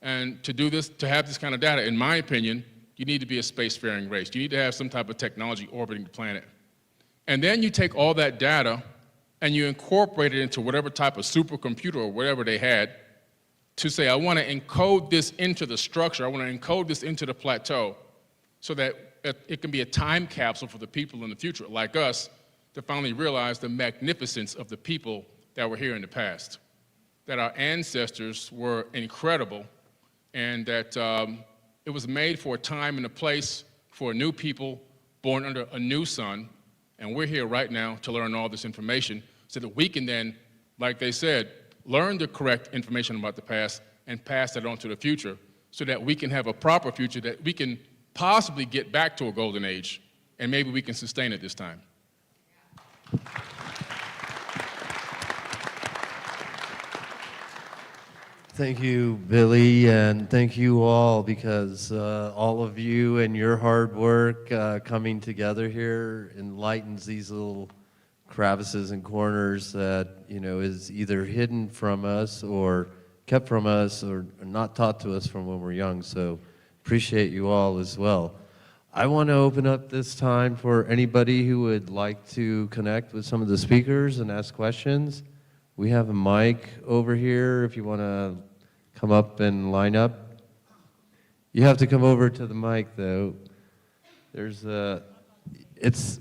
And to do this, to have this kind of data, in my opinion, you need to be a spacefaring race. You need to have some type of technology orbiting the planet. And then you take all that data and you incorporate it into whatever type of supercomputer or whatever they had to say, I want to encode this into the structure, I want to encode this into the plateau so that it can be a time capsule for the people in the future, like us, to finally realize the magnificence of the people that were here in the past, that our ancestors were incredible, and that it was made for a time and a place for a new people born under a new sun, and we're here right now to learn all this information so that we can then, like they said, learn the correct information about the past and pass that on to the future so that we can have a proper future, that we can possibly get back to a golden age, and maybe we can sustain it this time. Thank you, Billy, and thank you all, because all of you and your hard work coming together here enlightens these little crevices and corners that, you know, is either hidden from us or kept from us or not taught to us from when we're young. So appreciate you all as well. I want to open up this time for anybody who would like to connect with some of the speakers and ask questions. We have a mic over here if you want to come up and line up. You have to come over to the mic, though. There's it's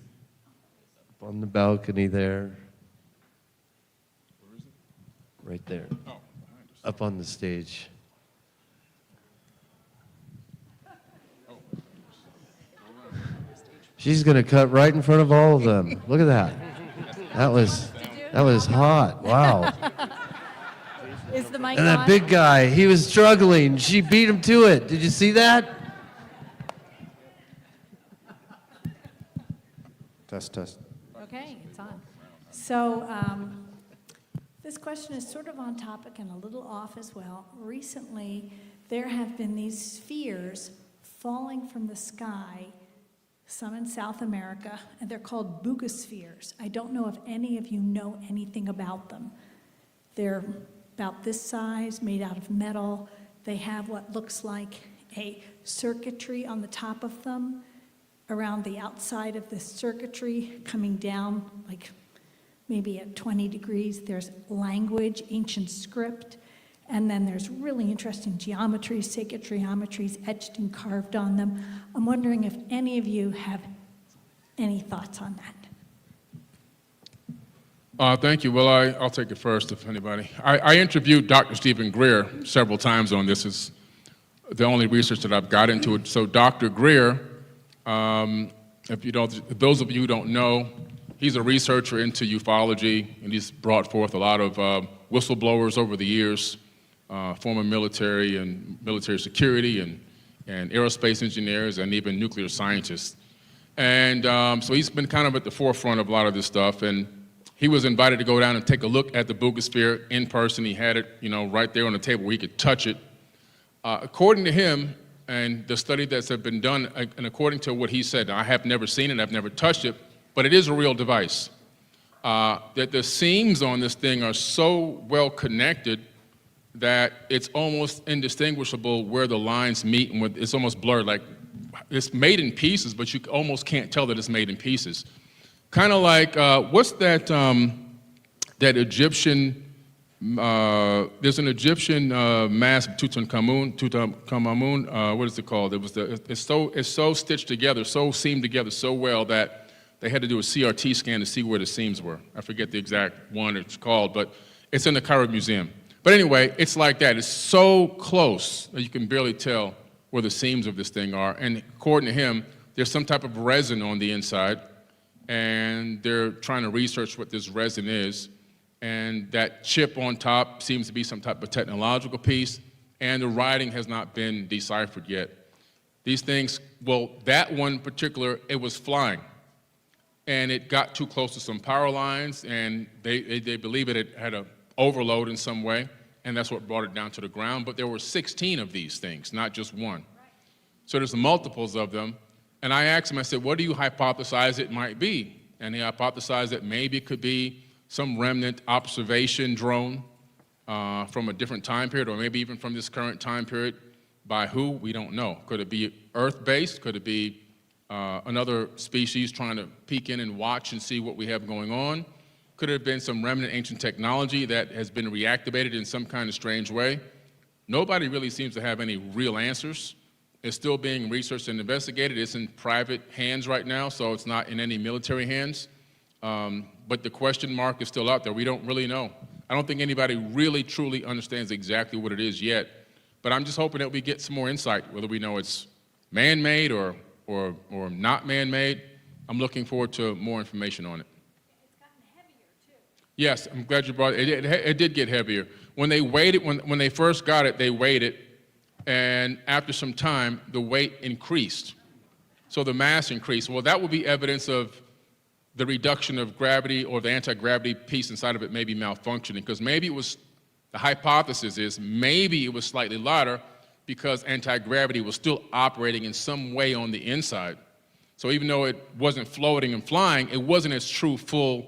up on the balcony there. Right there. Up on the stage. She's going to cut right in front of all of them. Look at that. That was hot. Wow. Is the mic And that on? big guy, he was struggling. She beat him to it. Did you see that? Test. Okay, it's on. So this question is sort of on topic and a little off as well. Recently, there have been these spheres falling from the sky, some in South America, and they're called boogospheres. I don't know if any of you know anything about them. They're about this size, made out of metal. They have what looks like a circuitry on the top of them. Around the outside of this circuitry, coming down like maybe at 20 degrees, there's language, ancient script, and then there's really interesting geometries, sacred geometries etched and carved on them. I'm wondering if any of you have any thoughts on that. Thank you. Well, I'll take it first, if anybody. I interviewed Dr. Stephen Greer several times on this. It's the only research that I've got into it. So Dr. Greer, if those of you who don't know, he's a researcher into ufology, and he's brought forth a lot of whistleblowers over the years, former military and military security and aerospace engineers and even nuclear scientists. And so he's been kind of at the forefront of a lot of this stuff. And he was invited to go down and take a look at the boogosphere in person. He had it, right there on the table where he could touch it. According to him, and the study that's been done, and according to what he said, I have never seen it, I've never touched it, but it is a real device. That the seams on this thing are so well connected that it's almost indistinguishable where the lines meet, and it's almost blurred. Like, it's made in pieces, but you almost can't tell that it's made in pieces. Kind of like, what's that Egyptian There's an Egyptian mask of Tutankhamun. What is it called? It's so stitched together, so seamed together so well that they had to do a CRT scan to see where the seams were. I forget the exact one it's called, but it's in the Cairo Museum. But anyway, it's like that. It's so close that you can barely tell where the seams of this thing are. And according to him, there's some type of resin on the inside, and they're trying to research what this resin is. And that chip on top seems to be some type of technological piece, and the writing has not been deciphered yet. These things, well, that one particular, it was flying, and it got too close to some power lines, and they believe it had an overload in some way, and that's what brought it down to the ground. But there were 16 of these things, not just one. So there's multiples of them, and I asked him, I said, what do you hypothesize it might be? And he hypothesized that maybe it could be some remnant observation drone from a different time period, or maybe even from this current time period. By who? We don't know. Could it be Earth-based? Could it be another species trying to peek in and watch and see what we have going on? Could it have been some remnant ancient technology that has been reactivated in some kind of strange way? Nobody really seems to have any real answers. It's still being researched and investigated. It's in private hands right now, so it's not in any military hands. But the question mark is still out there. We don't really know. I don't think anybody really, truly understands exactly what it is yet. But I'm just hoping that we get some more insight, whether we know it's man-made or not man-made. I'm looking forward to more information on it. It's gotten heavier, too. Yes, I'm glad you brought it. It did get heavier. When they weighed it, when they first got it, they weighed it. And after some time, the weight increased. So the mass increased. Well, that would be evidence of the reduction of gravity, or the anti-gravity piece inside of it may be malfunctioning, because maybe it was, the hypothesis is maybe it was slightly lighter because anti-gravity was still operating in some way on the inside. So even though it wasn't floating and flying, it wasn't its true full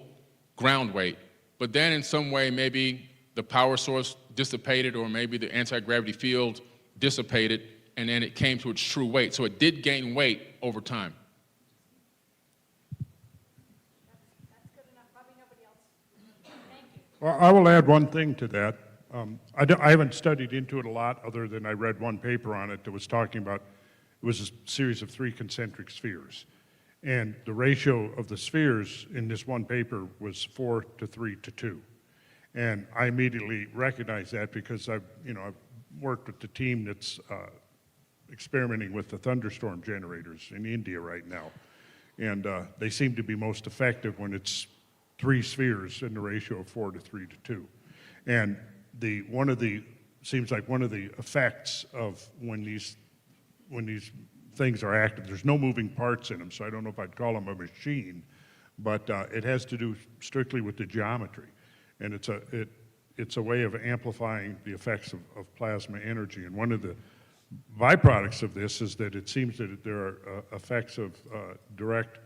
ground weight. But then in some way, maybe the power source dissipated, or maybe the anti-gravity field dissipated, and then it came to its true weight. So it did gain weight over time. Well, I will add one thing to that. I haven't studied into it a lot, other than I read one paper on it that was talking about, it was a series of 3 concentric spheres. And the ratio of the spheres in this one paper was 4 to 3 to 2. And I immediately recognized that because I've worked with the team that's experimenting with the thunderstorm generators in India right now. And they seem to be most effective when it's 3 spheres in the ratio of 4 to 3 to 2. And seems like one of the effects of when these things are active, there's no moving parts in them, so I don't know if I'd call them a machine, but it has to do strictly with the geometry. And it's a way of amplifying the effects of plasma energy. And one of the byproducts of this is that it seems that there are effects of direct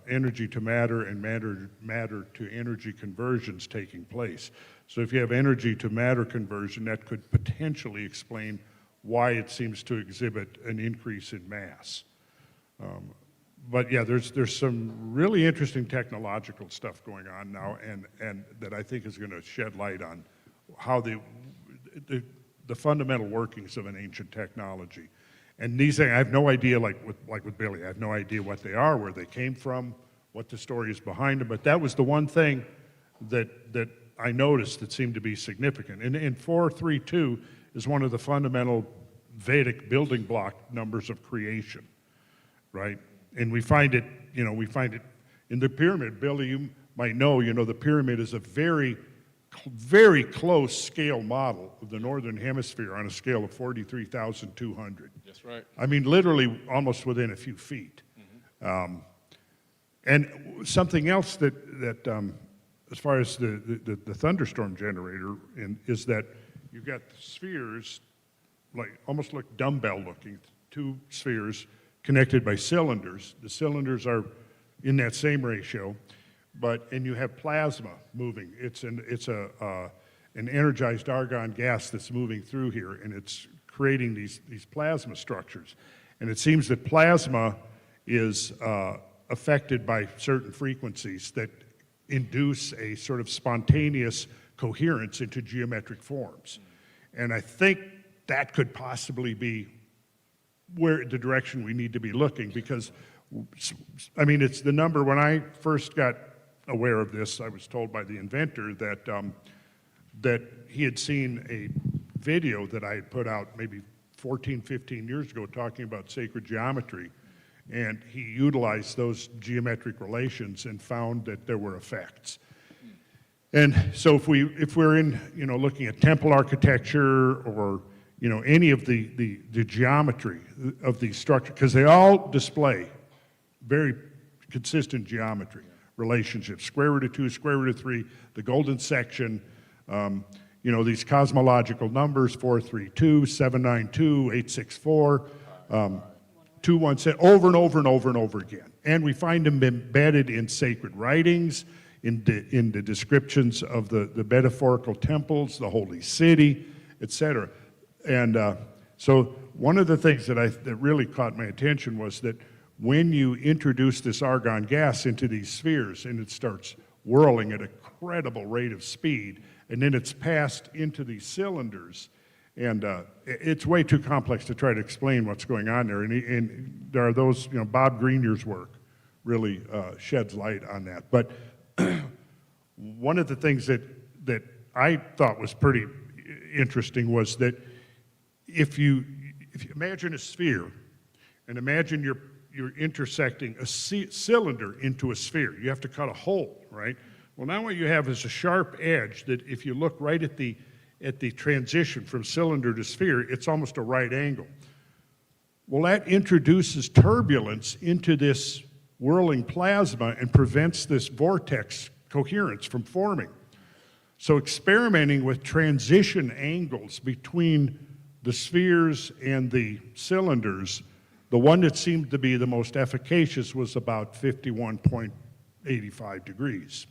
energy to matter and matter to energy conversions taking place. So if you have energy to matter conversion, that could potentially explain why it seems to exhibit an increase in mass. But yeah, there's some really interesting technological stuff going on now, and that I think is going to shed light on how the fundamental workings of an ancient technology. And these things, I have no idea, like with Billy, I have no idea what they are, where they came from, what the story is behind them, but that was the one thing that I noticed that seemed to be significant. And 432 is one of the fundamental Vedic building block numbers of creation, right? And we find it in the pyramid. Billy, you might know, the pyramid is a very, very close scale model of the northern hemisphere on a scale of 43,200. That's right. I mean, literally almost within a few feet. Mm-hmm. And something else that as far as the thunderstorm generator is that you've got spheres, almost like dumbbell looking, 2 spheres connected by cylinders. The cylinders are in that same ratio, and you have plasma moving. It's an energized argon gas that's moving through here, and it's creating these plasma structures. And it seems that plasma is affected by certain frequencies that induce a sort of spontaneous coherence into geometric forms. And I think that could possibly be where the direction we need to be looking, because, I mean, it's the number. When I first got aware of this, I was told by the inventor that, that he had seen a video that I had put out maybe 14, 15 years ago talking about sacred geometry, and he utilized those geometric relations and found that there were effects. And so if we're in, you know, looking at temple architecture or, you know, any of the geometry of these structures, because they all display very consistent geometry relationships, square root of 2, square root of 3, the golden section, you know, these cosmological numbers, 432, 792, 864, 217, over and over and over and over again. And we find them embedded in sacred writings, in the descriptions of the metaphorical temples, the holy city, etc. And so one of the things that really caught my attention was that when you introduce this argon gas into these spheres and it starts whirling at a credible rate of speed, and then it's passed into these cylinders, and it's way too complex to try to explain what's going on there. And there are those, you know, Bob Greenier's work really sheds light on that. But one of the things that I thought was pretty interesting was that if you imagine a sphere, and imagine you're intersecting a cylinder into a sphere. You have to cut a hole, right? Well, now what you have is a sharp edge that if you look right at the transition from cylinder to sphere, it's almost a right angle. Well, that introduces turbulence into this whirling plasma and prevents this vortex coherence from forming. So experimenting with transition angles between the spheres and the cylinders, the one that seemed to be the most efficacious was about 51.85 degrees.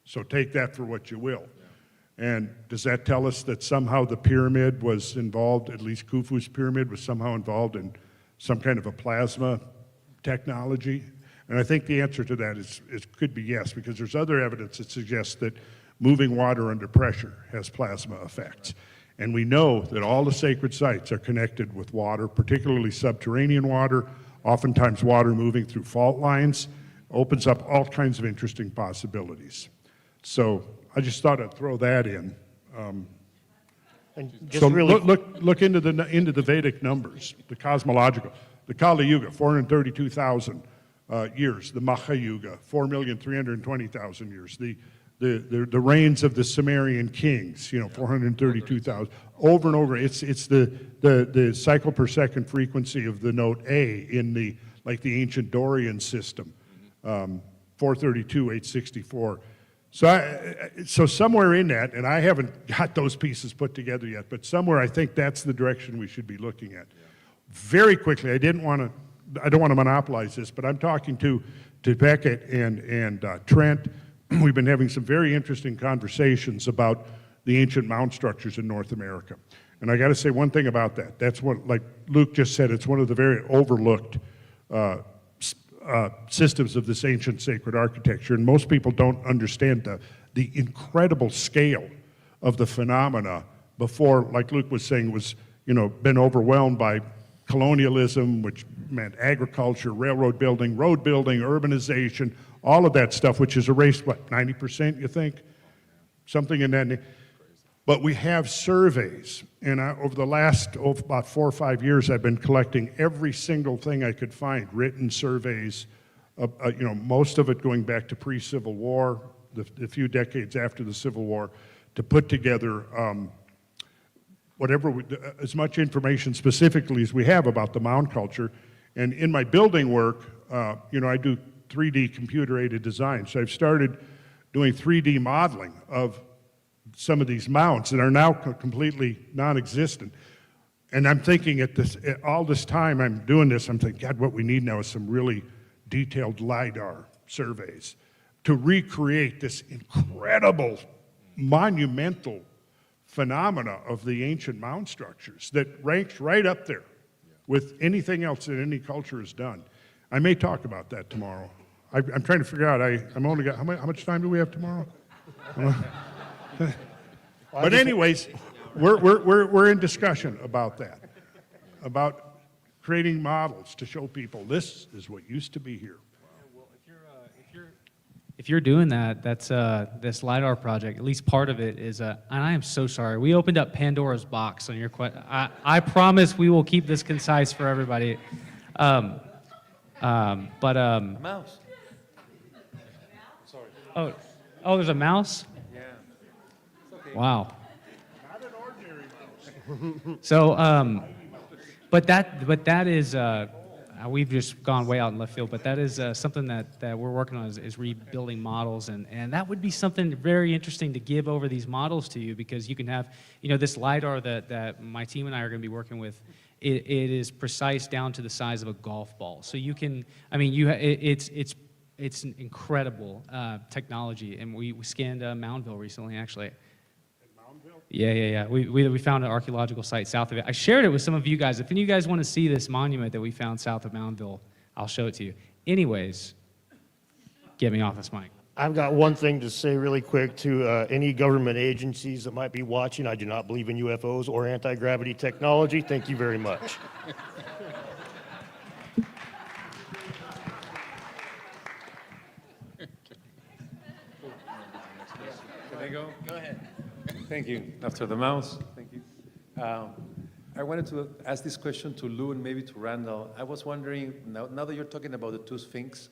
So take that for what you will. And does that tell us that somehow the pyramid was involved, at least Khufu's pyramid was somehow involved in some kind of a plasma technology? And I think the answer to that could be yes, because there's other evidence that suggests that moving water under pressure has plasma effects. And we know that all the sacred sites are connected with water, particularly subterranean water, oftentimes water moving through fault lines, opens up all kinds of interesting possibilities. So I just thought I'd throw that in. And just So really, look into the Vedic numbers, the cosmological, the Kali Yuga, 432,000 years, the Maha Yuga, 4,320,000 years, the reigns of the Sumerian kings, 432,000, over and over. It's the cycle per second frequency of the note A in the ancient Dorian system, 432, 864. So somewhere in that, and I haven't got those pieces put together yet, but somewhere I think that's the direction we should be looking at. Very quickly, I don't want to monopolize this, but I'm talking to Beckett and Trent. We've been having some very interesting conversations about the ancient mound structures in North America. And I got to say one thing about that. That's what, like Luke just said, it's one of the very overlooked systems of this ancient sacred architecture. And most people don't understand the incredible scale of the phenomena before, like Luke was saying, was been overwhelmed by colonialism, which meant agriculture, railroad building, road building, urbanization, all of that stuff, which has erased, what, 90%, you think? Something in that. But we have surveys, and over the last about 4 or 5 years, I've been collecting every single thing I could find, written surveys, most of it going back to pre-Civil War, the few decades after the Civil War, to put together as much information specifically as we have about the mound culture. And in my building work, I do 3D computer-aided design. So I've started doing 3D modeling of some of these mounds that are now completely non-existent. And I'm thinking all this time I'm doing this, I'm thinking, God, what we need now is some really detailed LiDAR surveys to recreate this incredible, monumental phenomena of the ancient mound structures that ranks right up there with anything else that any culture has done. I may talk about that tomorrow. I'm trying to figure out, I'm only got, how much time do we have tomorrow? But anyways, we're in discussion about that, about creating models to show people this is what used to be here. If you're doing that, that's this LiDAR project, at least part of it is, and I am so sorry, we opened up Pandora's box on your question. I promise we will keep this concise for everybody. Mouse. Oh, there's a mouse? Yeah. It's okay. Wow. Not an ordinary mouse. So, but that is, we've just gone way out in left field, but that is something that we're working on is rebuilding models, and that would be something very interesting to give over these models to you, because you can have, this LiDAR that my team and I are going to be working with, it is precise down to the size of a golf ball. So you can, it's an incredible technology, and we scanned Moundville recently, actually. Yeah. We found an archaeological site south of it. I shared it with some of you guys. If any of you guys want to see this monument that we found south of Moundville, I'll show it to you. Anyways, get me off this mic. I've got one thing to say really quick to any government agencies that might be watching. I do not believe in UFOs or anti-gravity technology. Thank you very much. Can I go? Go ahead. Thank you. After the mouse, thank you. I wanted to ask this question to Lou and maybe to Randall. I was wondering, now that you're talking about the two Sphinx,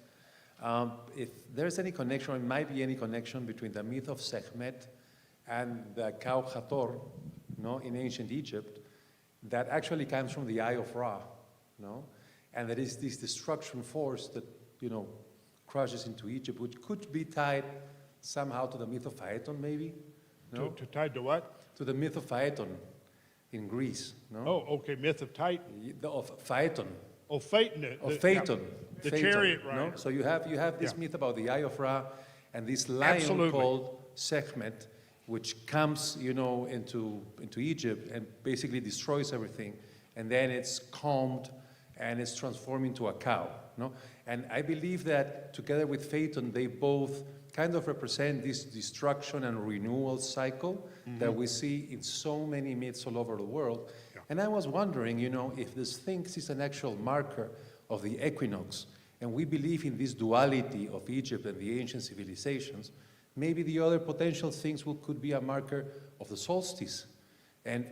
if there's any connection, or might be any connection between the myth of Sekhmet and the cow Hathor, in ancient Egypt, that actually comes from the Eye of Ra, and there is this destruction force that, crushes into Egypt, which could be tied somehow to the myth of Phaeton, maybe? No? To tied to what? To the myth of Phaeton in Greece. No? Oh, okay, myth of Titan. Of Phaeton. Oh, Phaeton. Of Phaeton. The Phaeton, chariot rider. No? So you have this myth about the Eye of Ra and this lion Absolutely. called Sekhmet, which comes, into Egypt and basically destroys everything. And then it's calmed and it's transformed into a cow. No? And I believe that together with Phaeton, they both kind of represent this destruction and renewal cycle that we see in so many myths all over the world. Yeah. And I was wondering, if the Sphinx is an actual marker of the equinox, and we believe in this duality of Egypt and the ancient civilizations, maybe the other potential things could be a marker of the solstice. And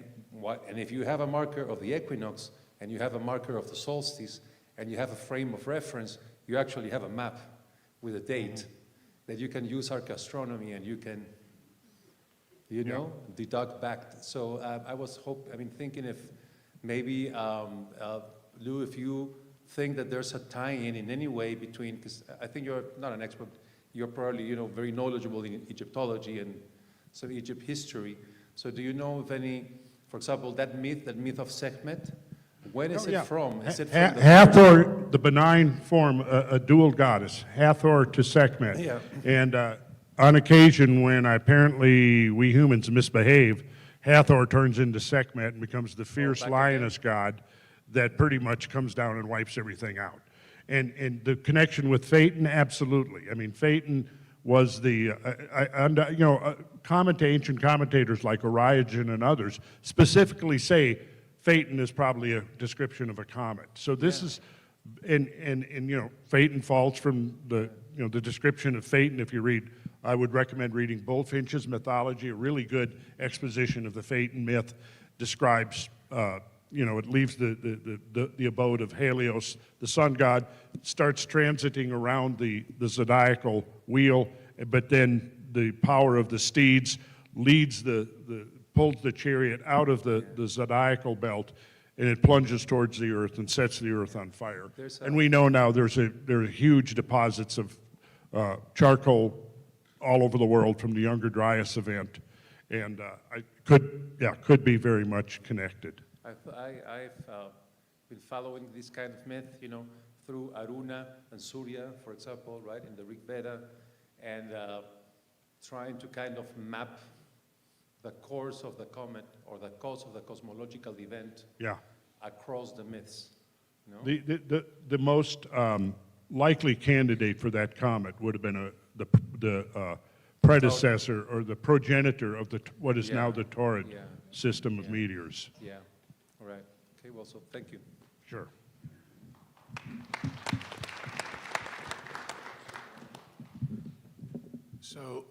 if you have a marker of the equinox, and you have a marker of the solstice, and you have a frame of reference, you actually have a map with a date that you can use archaeastronomy, and you can, deduct back. So I was thinking if maybe, Lou, if you think that there's a tie-in in any way between, because I think you're not an expert, you're probably, very knowledgeable in Egyptology and some Egypt history. So do you know of any, for example, that myth of Sekhmet? When is it from? Is it from Hathor, the benign form, a dual goddess, Hathor to Sekhmet. Yeah. And on occasion, when apparently we humans misbehave, Hathor turns into Sekhmet and becomes the fierce lioness god that pretty much comes down and wipes everything out. And the connection with Phaeton, absolutely. Phaeton was the, ancient commentators like Origen and others specifically say Phaeton is probably a description of a comet. So this is, and Phaeton falls from the description of Phaeton. If you read, I would recommend reading Bullfinch's Mythology, a really good exposition of the Phaeton myth. Describes, it leaves the abode of Helios, the sun god, starts transiting around the zodiacal wheel, but then the power of the steeds leads pulls the chariot out of the zodiacal belt, and it plunges towards the earth and sets the earth on fire. And we know now there are huge deposits of charcoal all over the world from the Younger Dryas event, and could be very much connected. I've been following this kind of myth, through Aruna and Surya, for example, right, in the Rig Veda, and trying to kind of map the course of the comet or the cause of the cosmological event across the myths. The most likely candidate for that comet would have been the predecessor or the progenitor of what is now Yeah. the Taurid Yeah. system of Yeah. meteors. Yeah, all right. Okay, well, so thank you. Sure. So,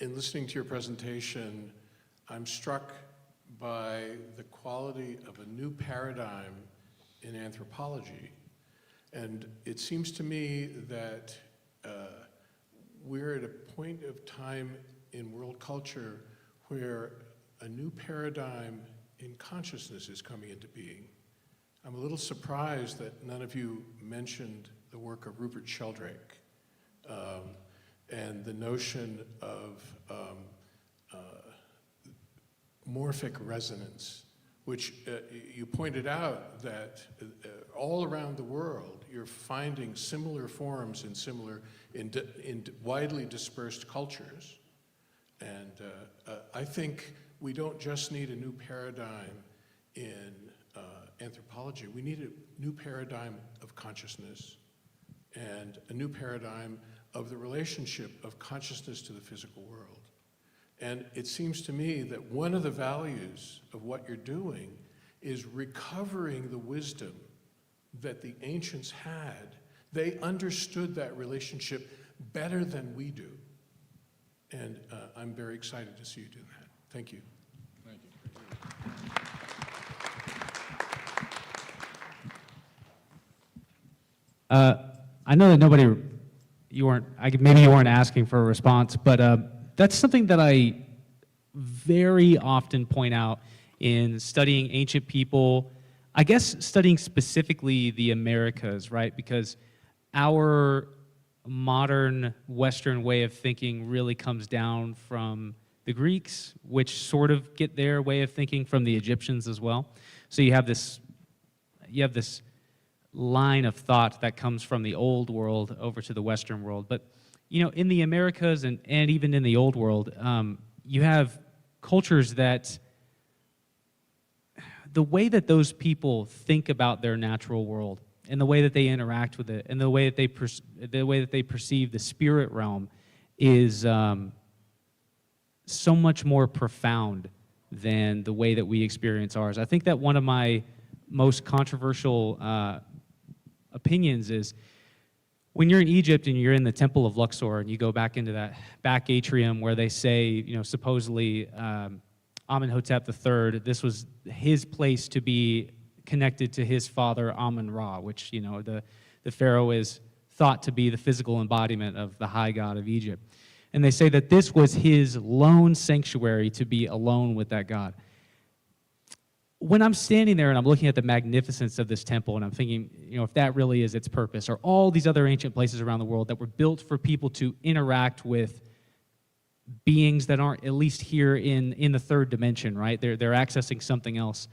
in listening to your presentation, I'm struck by the quality of a new paradigm in anthropology. And it seems to me that we're at a point of time in world culture where a new paradigm in consciousness is coming into being. I'm a little surprised that none of you mentioned the work of Rupert Sheldrake and the notion of morphic resonance, which you pointed out that all around the world you're finding similar forms in widely dispersed cultures. And I think we don't just need a new paradigm in anthropology. We need a new paradigm of consciousness and a new paradigm of the relationship of consciousness to the physical world. And it seems to me that one of the values of what you're doing is recovering the wisdom that the ancients had. They understood that relationship better than we do. And I'm very excited to see you do that. Thank you. Thank you. I know that maybe you weren't asking for a response, but that's something that I very often point out in studying ancient people, I guess studying specifically the Americas, right? Because our modern Western way of thinking really comes down from the Greeks, which sort of get their way of thinking from the Egyptians as well. So you have this line of thought that comes from the old world over to the Western world. But in the Americas and even in the old world, you have cultures that the way that those people think about their natural world and the way that they interact with it and the way that they perceive the spirit realm is so much more profound than the way that we experience ours. I think that one of my most controversial opinions is when you're in Egypt and you're in the Temple of Luxor and you go back into that back atrium where they say, supposedly Amenhotep III, this was his place to be connected to his father Amun-Ra, which, the pharaoh is thought to be the physical embodiment of the high god of Egypt. And they say that this was his lone sanctuary to be alone with that god. When I'm standing there and I'm looking at the magnificence of this temple and I'm thinking, if that really is its purpose, or all these other ancient places around the world that were built for people to interact with beings that aren't at least here in the third dimension, right? They're accessing something else.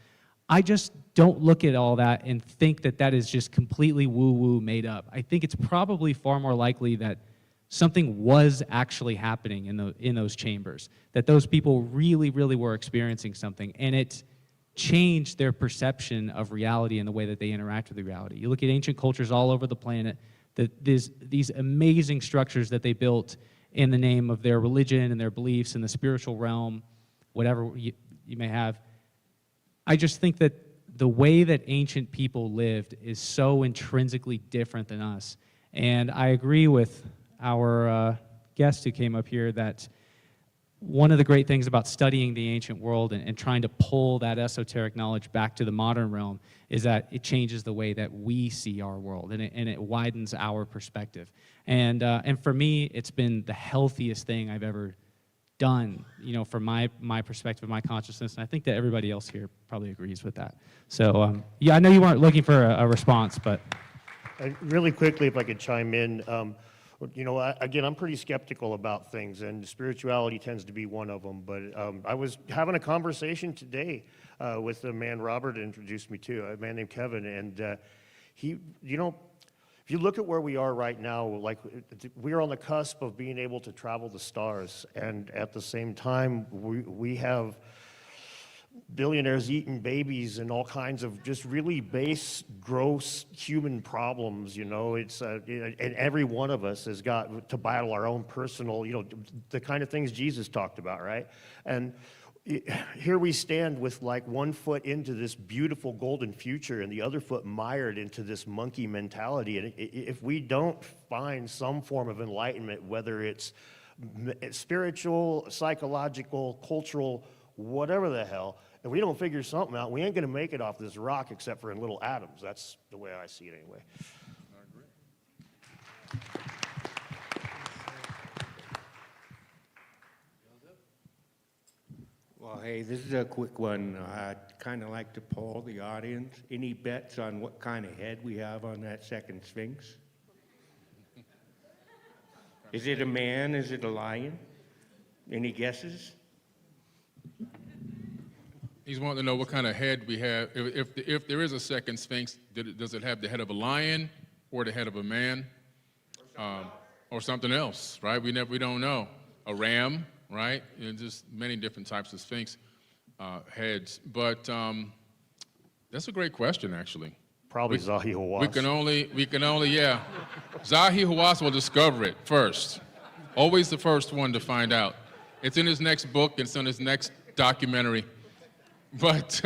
I just don't look at all that and think that that is just completely woo-woo made up. I think it's probably far more likely that something was actually happening in those chambers, that those people really, really were experiencing something, and it changed their perception of reality and the way that they interact with the reality. You look at ancient cultures all over the planet, these amazing structures that they built in the name of their religion and their beliefs in the spiritual realm, whatever you may have. I just think that the way that ancient people lived is so intrinsically different than us. And I agree with our guest who came up here that one of the great things about studying the ancient world and trying to pull that esoteric knowledge back to the modern realm is that it changes the way that we see our world, and it widens our perspective. And for me, it's been the healthiest thing I've ever done, from my perspective, my consciousness, and I think that everybody else here probably agrees with that. So, yeah, I know you weren't looking for a response, but... Really quickly, if I could chime in, again, I'm pretty skeptical about things, and spirituality tends to be one of them. But I was having a conversation today with a man Robert introduced me to, a man named Kevin, and he, if you look at where we are right now, like we're on the cusp of being able to travel the stars, and at the same time, we have billionaires eating babies and all kinds of just really base, gross human problems, you know. It's and every one of us has got to battle our own personal, you know, the kind of things Jesus talked about, right? And here we stand with like one foot into this beautiful golden future and the other foot mired into this monkey mentality. And if we don't find some form of enlightenment, whether it's spiritual, psychological, cultural, whatever the hell, if we don't figure something out, we ain't going to make it off this rock except for in little atoms. That's the way I see it anyway. Well, hey, this is a quick one. I'd kind of like to poll the audience. Any bets on what kind of head we have on that second Sphinx? Is it a man? Is it a lion? Any guesses? He's wanting to know what kind of head we have. If there is a second Sphinx, does it have the head of a lion or the head of a man? Or something else, right? We don't know. A ram, right? You know, just many different types of Sphinx heads. But that's a great question, actually. Probably Zahi Hawass. We can only, yeah. Zahi Hawass will discover it first. Always the first one to find out. It's in his next book, it's in his next documentary. But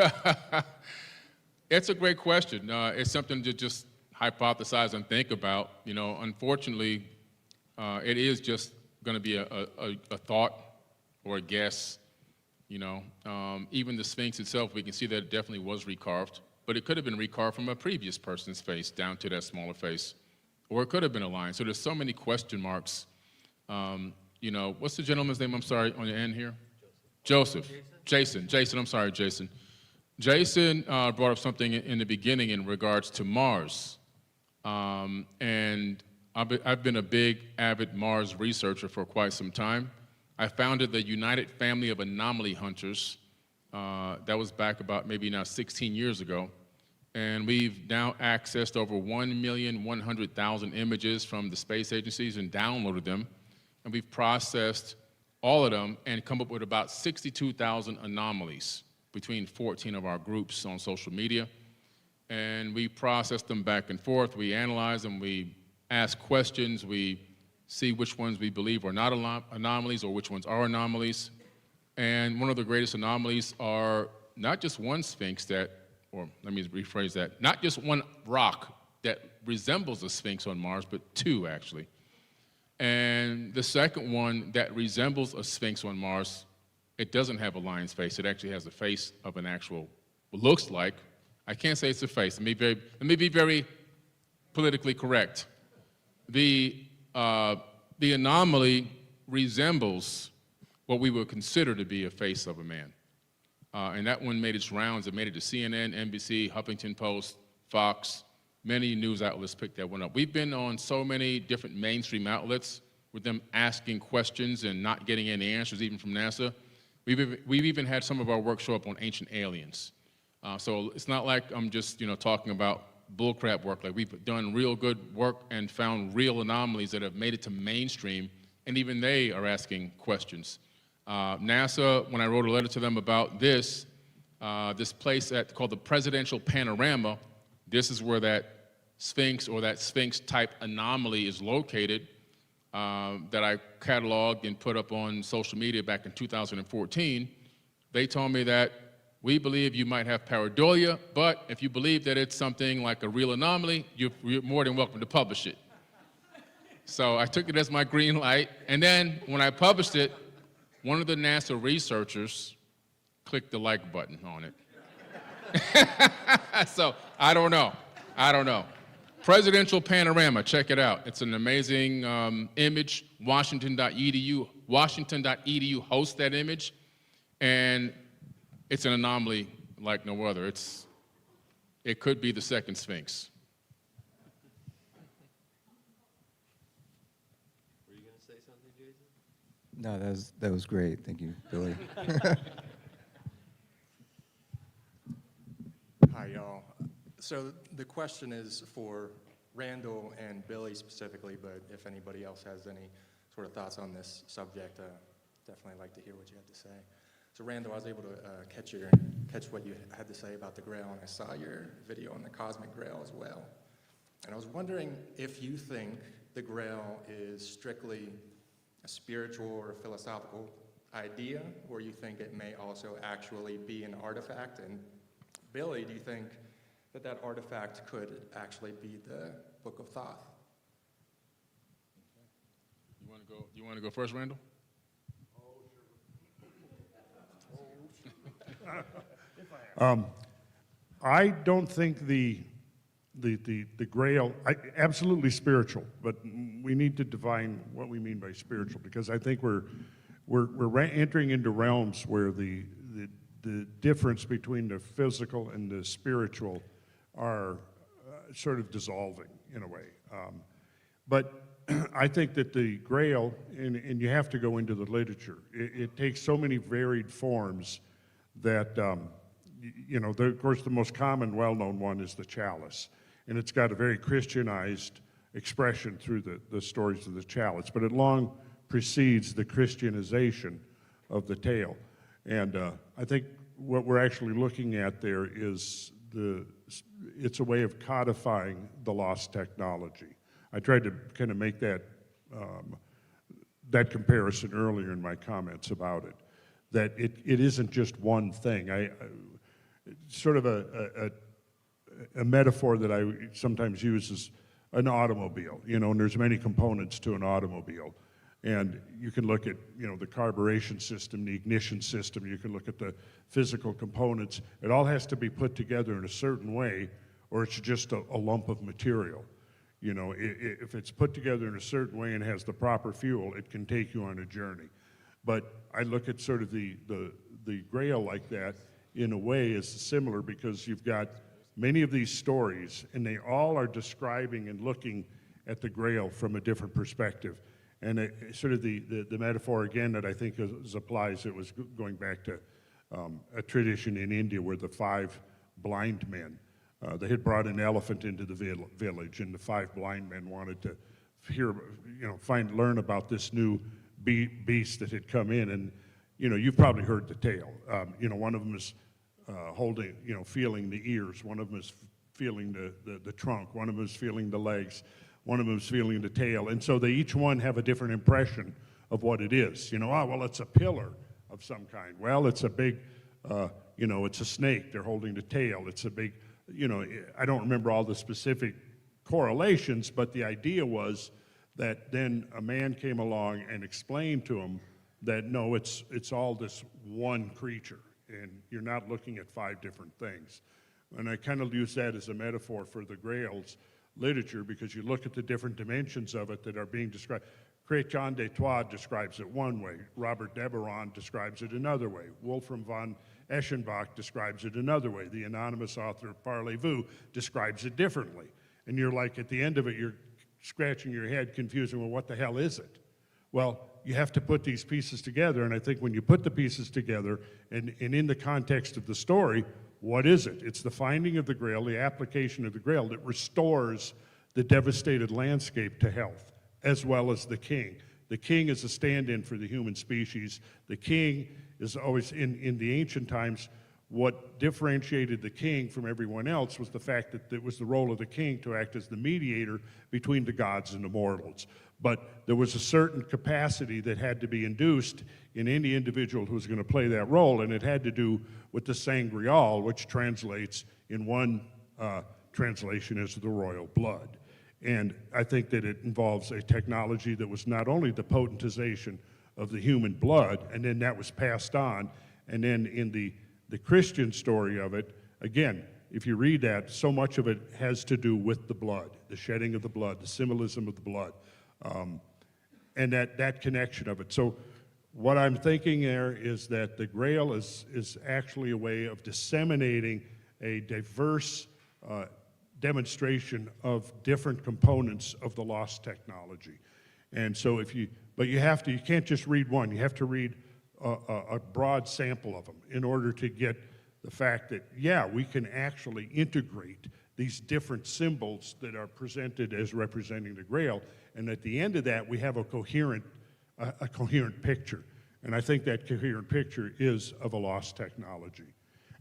it's a great question. It's something to just hypothesize and think about. You know, unfortunately, it is just going to be a thought or a guess. You know, even the Sphinx itself, we can see that it definitely was recarved, but it could have been recarved from a previous person's face down to that smaller face, or it could have been a lion. So there's so many question marks. You know, what's the gentleman's name? I'm sorry, on the end here. Joseph. Jason, I'm sorry, Jason. Jason brought up something in the beginning in regards to Mars. And I've been a big, avid Mars researcher for quite some time. I founded the United Family of Anomaly Hunters. That was back about maybe now 16 years ago. And we've now accessed over 1,100,000 images from the space agencies and downloaded them. And we've processed all of them and come up with about 62,000 anomalies between 14 of our groups on social media. And we process them back and forth. We analyze them. We ask questions. We see which ones we believe are not anomalies or which ones are anomalies. And one of the greatest anomalies are not just one Sphinx or let me rephrase that, not just one rock that resembles a Sphinx on Mars, but two actually. And the second one that resembles a Sphinx on Mars, it doesn't have a lion's face. It actually has the face of an actual, looks like, I can't say it's a face. Let me be very politically correct. The anomaly resembles what we would consider to be a face of a man. And that one made its rounds. It made it to CNN, NBC, Huffington Post, Fox. Many news outlets picked that one up. We've been on so many different mainstream outlets with them asking questions and not getting any answers, even from NASA. We've even had some of our work show up on ancient aliens. So it's not like I'm just talking about bullcrap work. Like we've done real good work and found real anomalies that have made it to mainstream, and even they are asking questions. NASA, when I wrote a letter to them about this place called the Presidential Panorama, this is where that Sphinx or that Sphinx-type anomaly is located that I cataloged and put up on social media back in 2014. They told me that we believe you might have pareidolia, but if you believe that it's something like a real anomaly, you're more than welcome to publish it. So I took it as my green light, and then when I published it, one of the NASA researchers clicked the like button on it. So I don't know. Presidential Panorama, check it out. It's an amazing image. Washington.edu hosts that image, and it's an anomaly like no other. It could be the second Sphinx. Were you going to say something, Jason? No, that was great. Thank you, Billy. Hi, y'all. So the question is for Randall and Billy specifically, but if anybody else has any sort of thoughts on this subject, definitely like to hear what you have to say. So Randall, I was able to catch what you had to say about the Grail, and I saw your video on the Cosmic Grail as well. And I was wondering if you think the Grail is strictly a spiritual or philosophical idea, or you think it may also actually be an artifact. And Billy, do you think that that artifact could actually be the Book of Thoth? You want to go first, Randall? I don't think the Grail, absolutely spiritual, but we need to define what we mean by spiritual, because I think we're entering into realms where the difference between the physical and the spiritual are sort of dissolving in a way. But I think that the Grail, and you have to go into the literature, it takes so many varied forms that, of course, the most common, well-known one is the chalice. And it's got a very Christianized expression through the stories of the chalice, but it long precedes the Christianization of the tale. And I think what we're actually looking at there is it's a way of codifying the lost technology. I tried to kind of make that comparison earlier in my comments about it, that it isn't just one thing. Sort of a metaphor that I sometimes use is an automobile, and there's many components to an automobile. And you can look at, the carburation system, the ignition system, you can look at the physical components. It all has to be put together in a certain way, or it's just a lump of material. If it's put together in a certain way and has the proper fuel, it can take you on a journey. But I look at sort of the Grail like that in a way is similar, because you've got many of these stories, and they all are describing and looking at the Grail from a different perspective. And sort of the metaphor, again, that I think applies, it was going back to a tradition in India where the 5 blind men, they had brought an elephant into the village, and the 5 blind men wanted to learn about this new beast that had come in. And, you've probably heard the tale. One of them is holding, feeling the ears. One of them is feeling the trunk. One of them is feeling the legs. One of them is feeling the tail. And so they each one have a different impression of what it is. Well, it's a pillar of some kind. Well, it's a big, it's a snake. They're holding the tail. It's a big, I don't remember all the specific correlations, but the idea was that then a man came along and explained to him that, no, it's all this one creature, and you're not looking at 5 different things. And I kind of use that as a metaphor for the Grail's literature, because you look at the different dimensions of it that are being described. Chrétien de Troyes describes it one way. Robert Deberon describes it another way. Wolfram von Eschenbach describes it another way. The anonymous author of Parlez-Vous describes it differently. And you're like, at the end of it, you're scratching your head, confusing, well, what the hell is it? Well, you have to put these pieces together, and I think when you put the pieces together, and in the context of the story, what is it? It's the finding of the Grail, the application of the Grail that restores the devastated landscape to health, as well as the king. The king is a stand-in for the human species. The king is always, in the ancient times, what differentiated the king from everyone else was the fact that it was the role of the king to act as the mediator between the gods and the mortals. But there was a certain capacity that had to be induced in any individual who was going to play that role, and it had to do with the sangreal, which translates in one translation as the royal blood. And I think that it involves a technology that was not only the potentization of the human blood, and then that was passed on, and then in the Christian story of it, again, if you read that, so much of it has to do with the blood, the shedding of the blood, the symbolism of the blood, and that connection of it. So what I'm thinking there is that the Grail is actually a way of disseminating a diverse demonstration of different components of the lost technology. And so you can't just read one, you have to read a broad sample of them in order to get the fact that, yeah, we can actually integrate these different symbols that are presented as representing the Grail, and at the end of that, we have a coherent picture. And I think that coherent picture is of a lost technology.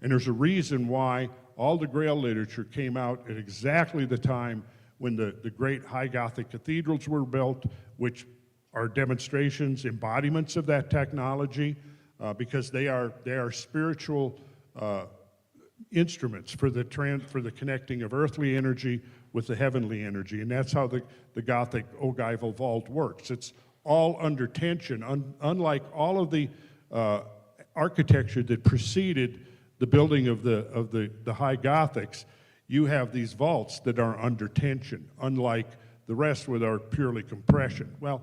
And there's a reason why all the Grail literature came out at exactly the time when the great high Gothic cathedrals were built, which are demonstrations, embodiments of that technology, because they are spiritual instruments for the connecting of earthly energy with the heavenly energy. And that's how the Gothic ogival vault works. It's all under tension, unlike all of the architecture that preceded the building of the high Gothics. You have these vaults that are under tension, unlike the rest with our purely compression. Well,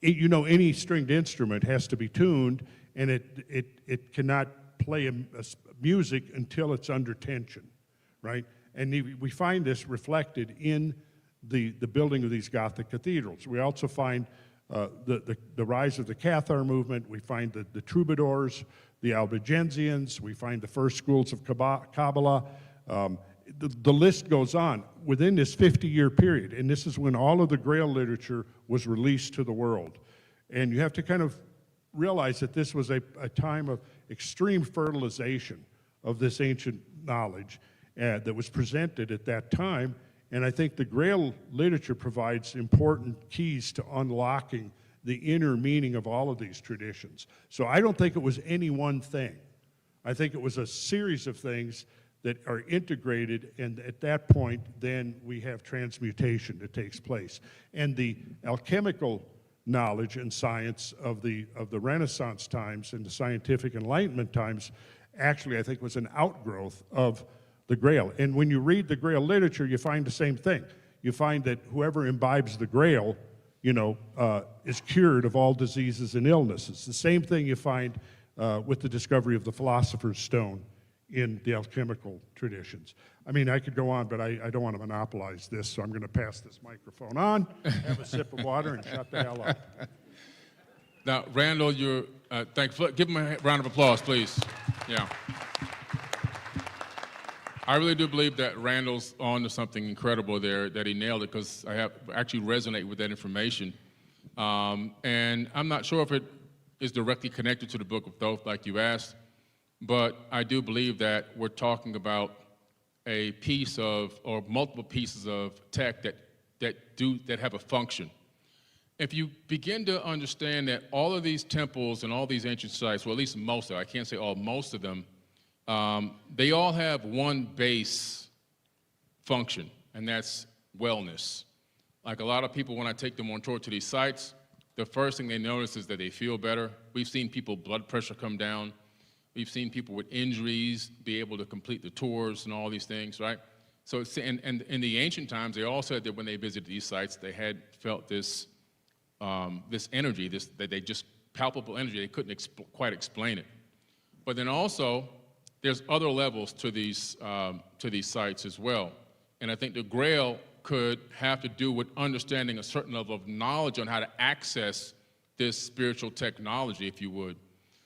any stringed instrument has to be tuned, and it cannot play music until it's under tension, right? And we find this reflected in the building of these Gothic cathedrals. We also find the rise of the Cathar movement. We find the troubadours, the Albigensians. We find the first schools of Kabbalah. The list goes on within this 50-year period, and this is when all of the Grail literature was released to the world. And you have to kind of realize that this was a time of extreme fertilization of this ancient knowledge that was presented at that time. And I think the Grail literature provides important keys to unlocking the inner meaning of all of these traditions. So I don't think it was any one thing. I think it was a series of things that are integrated, and at that point, then we have transmutation that takes place. And the alchemical knowledge and science of the Renaissance times and the scientific Enlightenment times actually, I think, was an outgrowth of the Grail. And when you read the Grail literature, you find the same thing. You find that whoever imbibes the Grail, is cured of all diseases and illnesses. The same thing you find with the discovery of the Philosopher's Stone in the alchemical traditions. I mean, I could go on, but I don't want to monopolize this, so I'm going to pass this microphone on, have a sip of water, and shut the hell up. Now, Randall, give him a round of applause, please. Yeah. I really do believe that Randall's on to something incredible there, that he nailed it, because I actually resonate with that information. And I'm not sure if it is directly connected to the Book of Thoth, like you asked, but I do believe that we're talking about a piece of, or multiple pieces of tech that have a function. If you begin to understand that all of these temples and all these ancient sites, well, at least most of them, I can't say all, most of them, they all have one base function, and that's wellness. Like a lot of people, when I take them on tour to these sites, the first thing they notice is that they feel better. We've seen people blood pressure come down. We've seen people with injuries be able to complete the tours and all these things, right? So, and in the ancient times, they all said that when they visited these sites, they had felt this energy, that they just palpable energy. They couldn't quite explain it. But then also, there's other levels to these sites as well. And I think the Grail could have to do with understanding a certain level of knowledge on how to access this spiritual technology, if you would.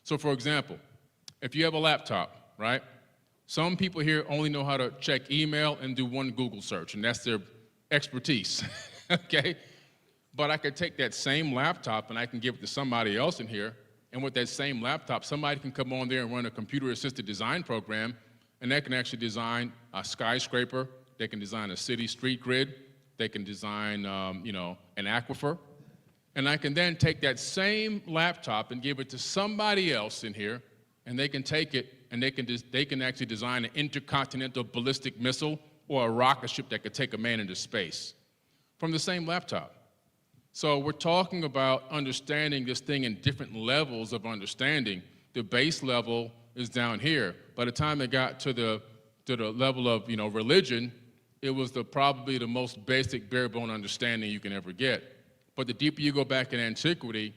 So for example, if you have a laptop, right? Some people here only know how to check email and do one Google search, and that's their expertise, okay? But I could take that same laptop and I can give it to somebody else in here, and with that same laptop, somebody can come on there and run a computer-assisted design program, and they can actually design a skyscraper, they can design a city street grid, they can design, an aquifer, and I can then take that same laptop and give it to somebody else in here, and they can take it and they can actually design an intercontinental ballistic missile or a rocket ship that could take a man into space from the same laptop. So we're talking about understanding this thing in different levels of understanding. The base level is down here. By the time it got to the level of religion, it was probably the most basic bare bone understanding you can ever get. But the deeper you go back in antiquity,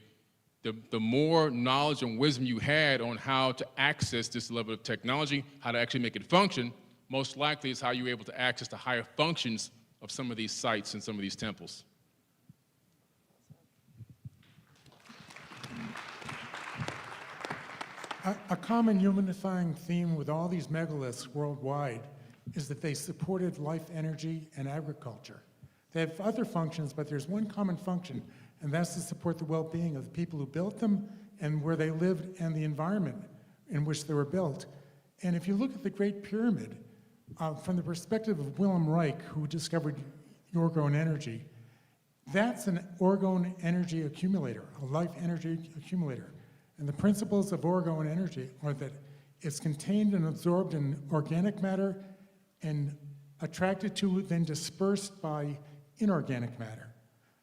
the more knowledge and wisdom you had on how to access this level of technology, how to actually make it function, most likely is how you were able to access the higher functions of some of these sites and some of these temples. A common unifying theme with all these megaliths worldwide is that they supported life energy and agriculture. They have other functions, but there's one common function, and that's to support the well-being of the people who built them and where they lived and the environment in which they were built. And if you look at the Great Pyramid, from the perspective of Wilhelm Reich, who discovered orgone energy, that's an orgone energy accumulator, a life energy accumulator. And the principles of orgone energy are that it's contained and absorbed in organic matter and attracted to, then dispersed by inorganic matter.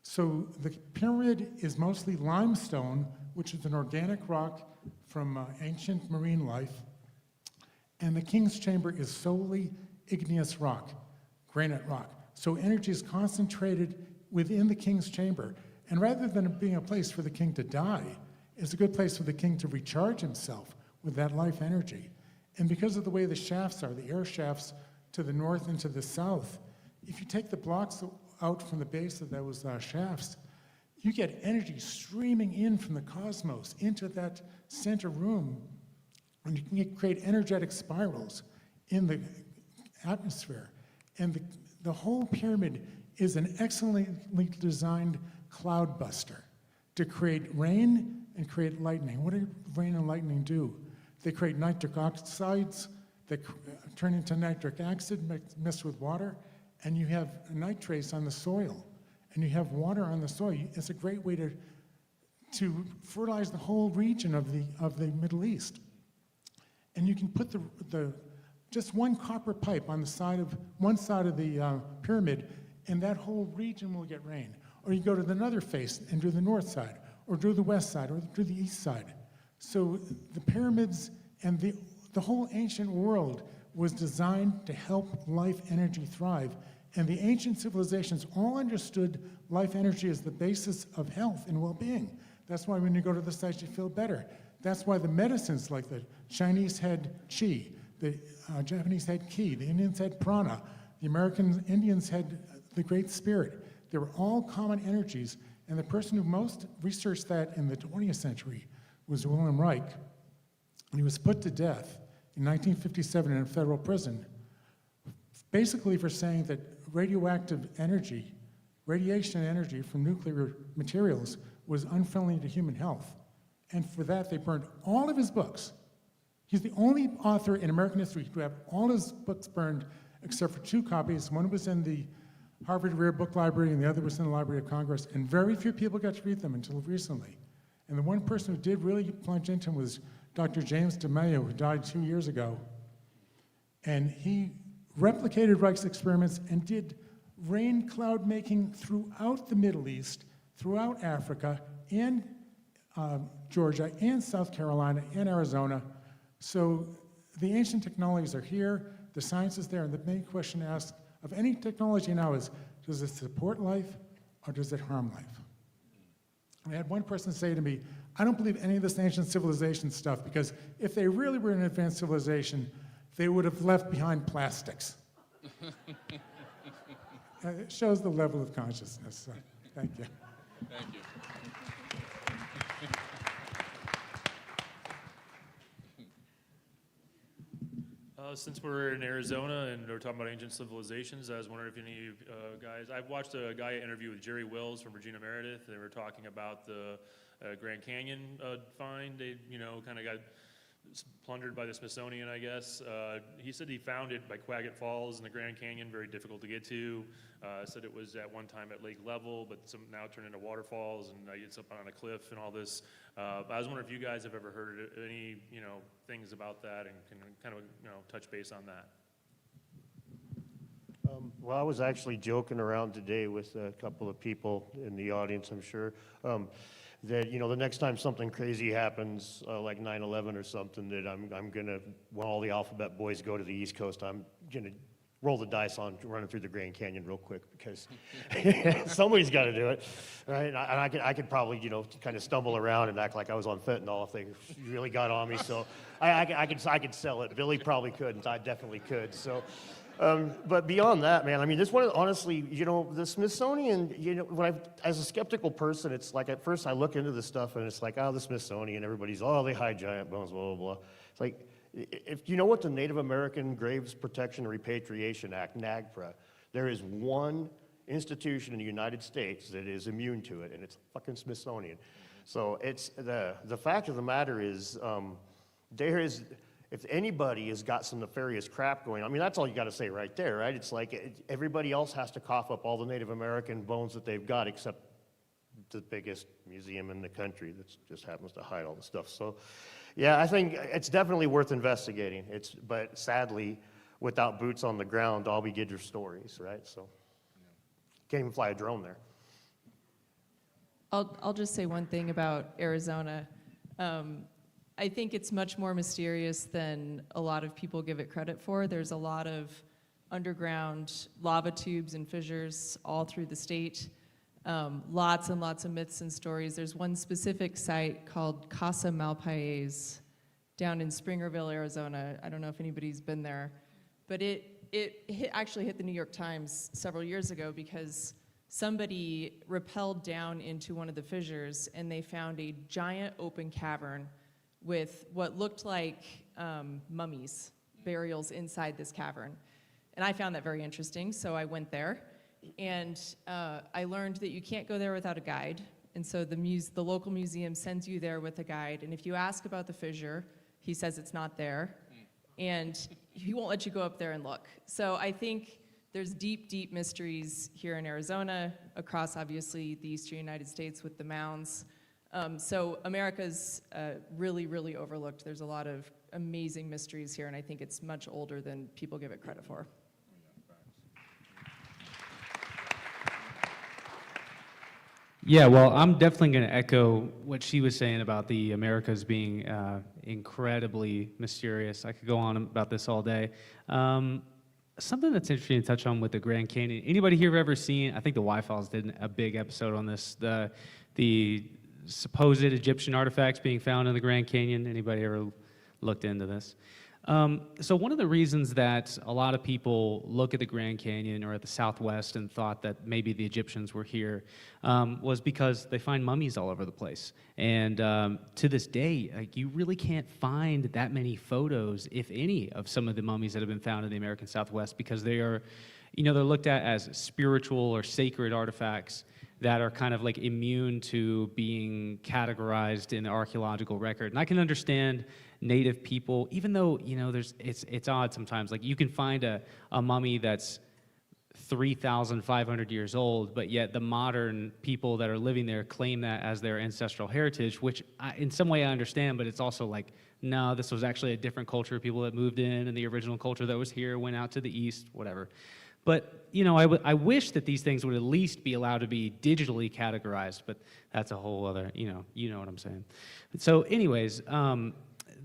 So the pyramid is mostly limestone, which is an organic rock from ancient marine life. And the king's chamber is solely igneous rock, granite rock. So energy is concentrated within the king's chamber. And rather than it being a place for the king to die, it's a good place for the king to recharge himself with that life energy. And because of the way the shafts are, the air shafts to the north and to the south, if you take the blocks out from the base of those shafts, you get energy streaming in from the cosmos into that center room, and you can create energetic spirals in the atmosphere. And the whole pyramid is an excellently designed cloud buster to create rain and create lightning. What do rain and lightning do? They create nitric oxides that turn into nitric acid mixed with water, and you have nitrates on the soil, and you have water on the soil. It's a great way to fertilize the whole region of the Middle East. And you can put just one copper pipe on one side of the pyramid, and that whole region will get rain. Or you go to another face and do the north side, or do the west side, or do the east side. So the pyramids and the whole ancient world was designed to help life energy thrive. And the ancient civilizations all understood life energy as the basis of health and well-being. That's why when you go to the sites, you feel better. That's why the medicines, like the Chinese had qi, the Japanese had ki, the Indians had prana, the American Indians had the Great Spirit. They were all common energies, and the person who most researched that in the 20th century was Wilhelm Reich. And he was put to death in 1957 in a federal prison, basically for saying that radioactive energy, radiation energy from nuclear materials, was unfriendly to human health. And for that, they burned all of his books. He's the only author in American history to have all his books burned except for 2 copies. One was in the Harvard Rare Book Library, and the other was in the Library of Congress, and very few people got to read them until recently. And the one person who did really plunge into them was Dr. James DeMayo, who died 2 years ago. And he replicated Reich's experiments and did rain cloud making throughout the Middle East, throughout Africa, and Georgia, and South Carolina, and Arizona. So the ancient technologies are here, the science is there, and the main question asked of any technology now is, does it support life or does it harm life? And I had one person say to me, I don't believe any of this ancient civilization stuff, because if they really were an advanced civilization, they would have left behind plastics. It shows the level of consciousness. So, thank you. Thank you. Since we're in Arizona and we're talking about ancient civilizations, I was wondering if any of you guys, I've watched a guy interview with Jerry Wills from Regina Meredith. They were talking about the Grand Canyon find. They, kind of got plundered by the Smithsonian, I guess. He said he found it by Quagget Falls in the Grand Canyon, very difficult to get to. Said it was at one time at lake level, but now turned into waterfalls, and it's up on a cliff and all this. I was wondering if you guys have ever heard any, things about that and can kind of, touch base on that. Well, I was actually joking around today with a couple of people in the audience, I'm sure, that, the next time something crazy happens, like 9/11 or something, that I'm going to, when all the alphabet boys go to the East Coast, I'm going to roll the dice on running through the Grand Canyon real quick, because somebody's got to do it, right? And I could probably, kind of stumble around and act like I was on fentanyl if they really got on me. So I could sell it. Billy probably couldn't. I definitely could. So, but beyond that, man, this one, honestly, the Smithsonian, as a skeptical person, it's like at first I look into this stuff and it's like, the Smithsonian, everybody's, they hide giant bones, blah, blah, blah. It's like, if you know what the Native American Graves Protection and Repatriation Act, NAGPRA, there is one institution in the United States that is immune to it, and it's fucking Smithsonian. So it's the fact of the matter is, there is, if anybody has got some nefarious crap going on, I mean, that's all you got to say right there, right? It's like everybody else has to cough up all the Native American bones that they've got, except the biggest museum in the country that just happens to hide all the stuff. So, yeah, I think it's definitely worth investigating. But sadly, without boots on the ground, all we get are stories, right? So, can't even fly a drone there. I'll just say one thing about Arizona. I think it's much more mysterious than a lot of people give it credit for. There's a lot of underground lava tubes and fissures all through the state. Lots and lots of myths and stories. There's one specific site called Casa Malpais down in Springerville, Arizona. I don't know if anybody's been there, but it actually hit the New York Times several years ago because somebody rappelled down into one of the fissures and they found a giant open cavern with what looked like mummies, burials inside this cavern. And I found that very interesting, so I went there. And I learned that you can't go there without a guide. And so the local museum sends you there with a guide. And if you ask about the fissure, he says it's not there. And he won't let you go up there and look. So I think there's deep, deep mysteries here in Arizona, across obviously the eastern United States with the mounds. So America's really, really overlooked. There's a lot of amazing mysteries here, and I think it's much older than people give it credit for. Yeah, well, I'm definitely going to echo what she was saying about the Americas being incredibly mysterious. I could go on about this all day. Something that's interesting to touch on with the Grand Canyon. Anybody here ever seen? I think the Y-Files did a big episode on this. The supposed Egyptian artifacts being found in the Grand Canyon. Anybody ever looked into this? So one of the reasons that a lot of people look at the Grand Canyon or at the Southwest and thought that maybe the Egyptians were here was because they find mummies all over the place. And to this day, you really can't find that many photos, if any, of some of the mummies that have been found in the American Southwest because they are, they're looked at as spiritual or sacred artifacts that are kind of like immune to being categorized in the archaeological record. And I can understand Native people, even though, it's odd sometimes. Like you can find a mummy that's 3,500 years old, but yet the modern people that are living there claim that as their ancestral heritage, which in some way I understand, but it's also like, no, this was actually a different culture of people that moved in, and the original culture that was here went out to the east, whatever. But, I wish that these things would at least be allowed to be digitally categorized, but that's a whole other, you know what I'm saying. So anyways,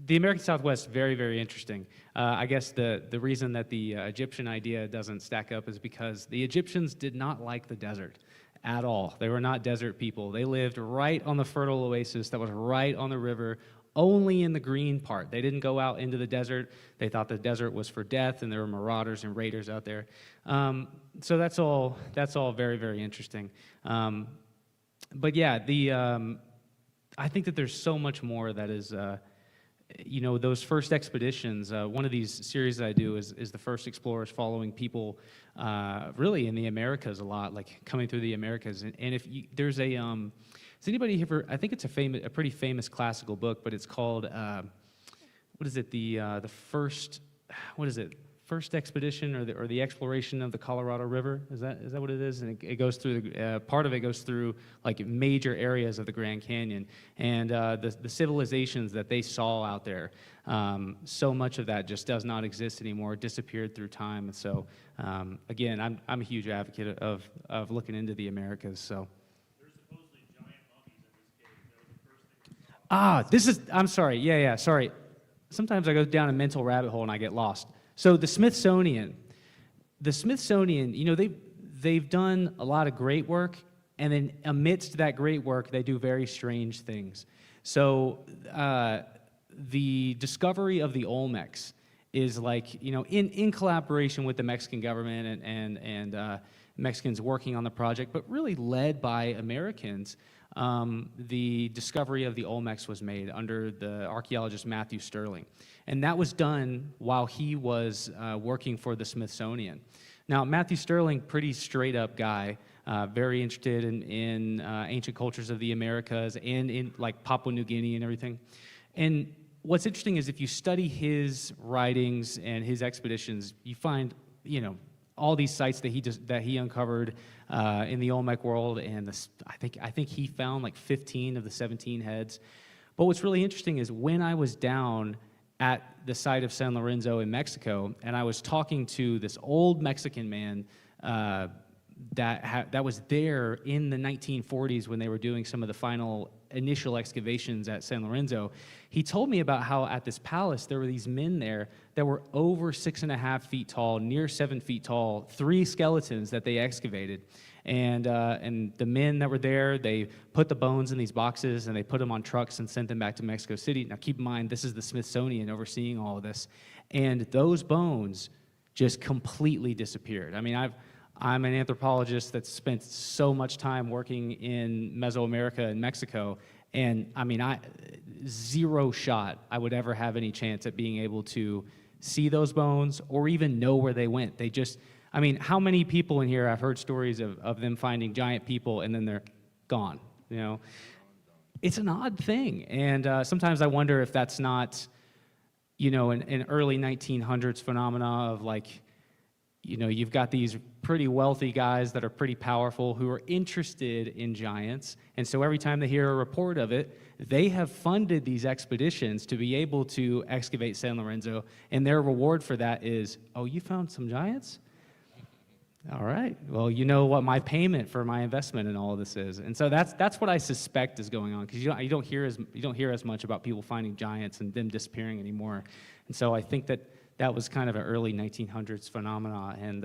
the American Southwest, very, very interesting. I guess the reason that the Egyptian idea doesn't stack up is because the Egyptians did not like the desert at all. They were not desert people. They lived right on the fertile oasis that was right on the river, only in the green part. They didn't go out into the desert. They thought the desert was for death, and there were marauders and raiders out there. So that's all very, very interesting. But yeah, I think that there's so much more that is, those first expeditions. One of these series that I do is the first explorers following people really in the Americas a lot, like coming through the Americas. And if there's a has anybody ever? I think it's a pretty famous classical book, but it's called what is it? The first, what is it? First expedition or the exploration of the Colorado River? Is that what it is? And it goes through part of it goes through like major areas of the Grand Canyon and the civilizations that they saw out there. So much of that just does not exist anymore. It disappeared through time. And so again, I'm a huge advocate of looking into the Americas. So. I'm sorry. Yeah, sorry. Sometimes I go down a mental rabbit hole and I get lost. So the Smithsonian, they've done a lot of great work, and then amidst that great work, they do very strange things. So the discovery of the Olmecs is like, in collaboration with the Mexican government and Mexicans working on the project, but really led by Americans. The discovery of the Olmecs was made under the archaeologist Matthew Sterling. And that was done while he was working for the Smithsonian. Now, Matthew Sterling, pretty straight up guy, very interested in ancient cultures of the Americas and in like Papua New Guinea and everything. And what's interesting is if you study his writings and his expeditions, you find, all these sites that he uncovered in the Olmec world, and I think he found like 15 of the 17 heads. But what's really interesting is when I was down at the site of San Lorenzo in Mexico, and I was talking to this old Mexican man that was there in the 1940s when they were doing some of the final initial excavations at San Lorenzo. He told me about how at this palace there were these men there that were over 6.5 feet tall, near 7 feet tall, 3 skeletons that they excavated. And the men that were there, they put the bones in these boxes and they put them on trucks and sent them back to Mexico City. Now keep in mind, this is the Smithsonian overseeing all of this. And those bones just completely disappeared. I mean, I'm an anthropologist that's spent so much time working in Mesoamerica and Mexico, and I mean, zero shot I would ever have any chance at being able to see those bones or even know where they went. They just, I mean, how many people in here have heard stories of them finding giant people and then they're gone, It's an odd thing, and sometimes I wonder if that's not, an early 1900s phenomena of like, you've got these pretty wealthy guys that are pretty powerful who are interested in giants. And so every time they hear a report of it, they have funded these expeditions to be able to excavate San Lorenzo. And their reward for that is, oh, you found some giants? All right. Well, you know what my payment for my investment in all of this is. And so that's what I suspect is going on, because you don't hear as much about people finding giants and them disappearing anymore. And so I think that was kind of an early 1900s phenomena, and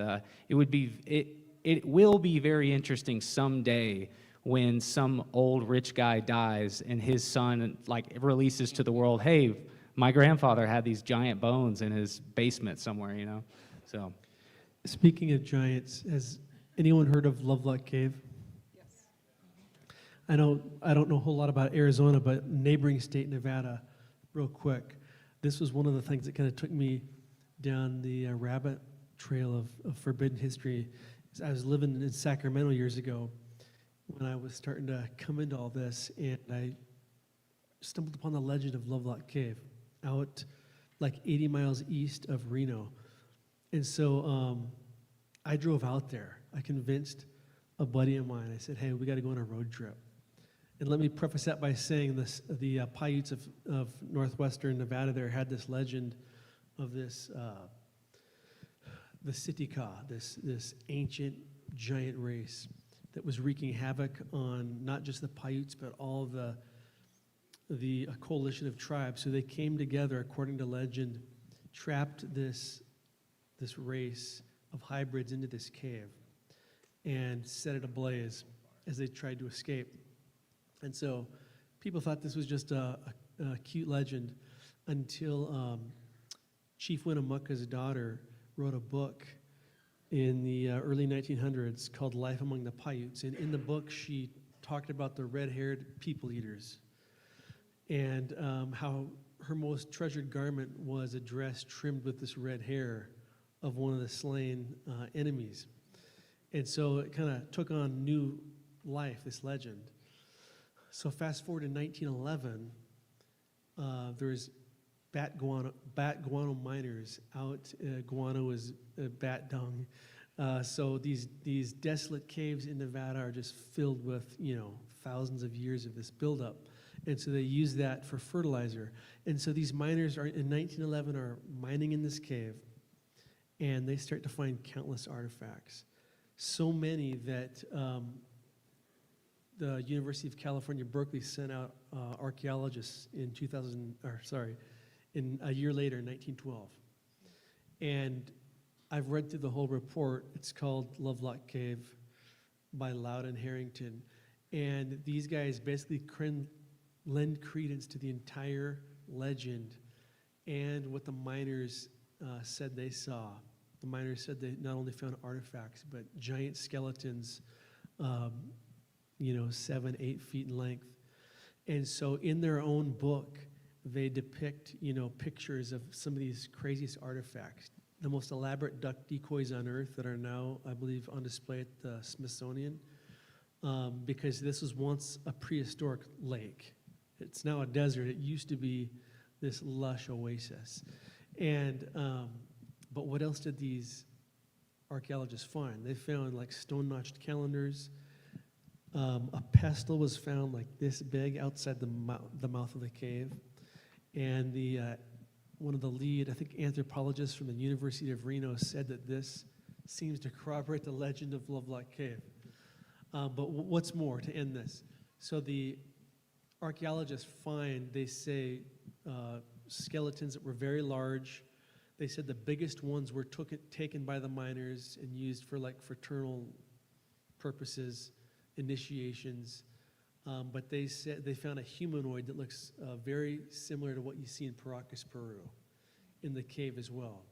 it will be very interesting someday when some old rich guy dies and his son like releases to the world, hey, my grandfather had these giant bones in his basement somewhere, So, Speaking of giants, has anyone heard of Lovelock Cave? Yes. I don't know a whole lot about Arizona, but neighboring state Nevada, real quick. This was one of the things that kind of took me down the rabbit trail of forbidden history. I was living in Sacramento years ago when I was starting to come into all this, and I stumbled upon the legend of Lovelock Cave out like 80 miles east of Reno. And so I drove out there. I convinced a buddy of mine. I said, hey, we got to go on a road trip. And let me preface that by saying this: the Paiutes of northwestern Nevada there had this legend of this, the Sitka, this ancient giant race that was wreaking havoc on not just the Paiutes, but all the coalition of tribes. So they came together, according to legend, trapped this race of hybrids into this cave and set it ablaze as they tried to escape. And so people thought this was just a cute legend until Chief Winnemucca's daughter wrote a book in the early 1900s called Life Among the Paiutes. And in the book, she talked about the red-haired people eaters and how her most treasured garment was a dress trimmed with this red hair of one of the slain enemies. And so it kind of took on new life, this legend. So fast forward to 1911, there's bat guano miners out. Guano is bat dung. So these desolate caves in Nevada are just filled with, thousands of years of this buildup. And so they use that for fertilizer. And so these miners in 1911 are mining in this cave, and they start to find countless artifacts. So many that the University of California, Berkeley sent out archaeologists in a year later, in 1912. And I've read through the whole report. It's called Lovelock Cave by Loudon Harrington. And these guys basically lend credence to the entire legend and what the miners said they saw. The miners said they not only found artifacts, but giant skeletons, 7-8 feet in length. And so in their own book, they depict, pictures of some of these craziest artifacts. the most elaborate duck decoys on Earth that are now, I believe, on display at the Smithsonian, because this was once a prehistoric lake. It's now a desert. It used to be this lush oasis. And, but what else did these archaeologists find? They found like stone-notched calendars. A pestle was found like this big outside the mouth of the cave. And one of the lead, I think, anthropologists from the University of Reno said that this seems to corroborate the legend of Lovelock Cave. But what's more, to end this? So the archaeologists they say, skeletons that were very large. They said the biggest ones were taken by the miners and used for like fraternal purposes, initiations. But they said they found a humanoid that looks very similar to what you see in Paracas, Peru, in the cave as well.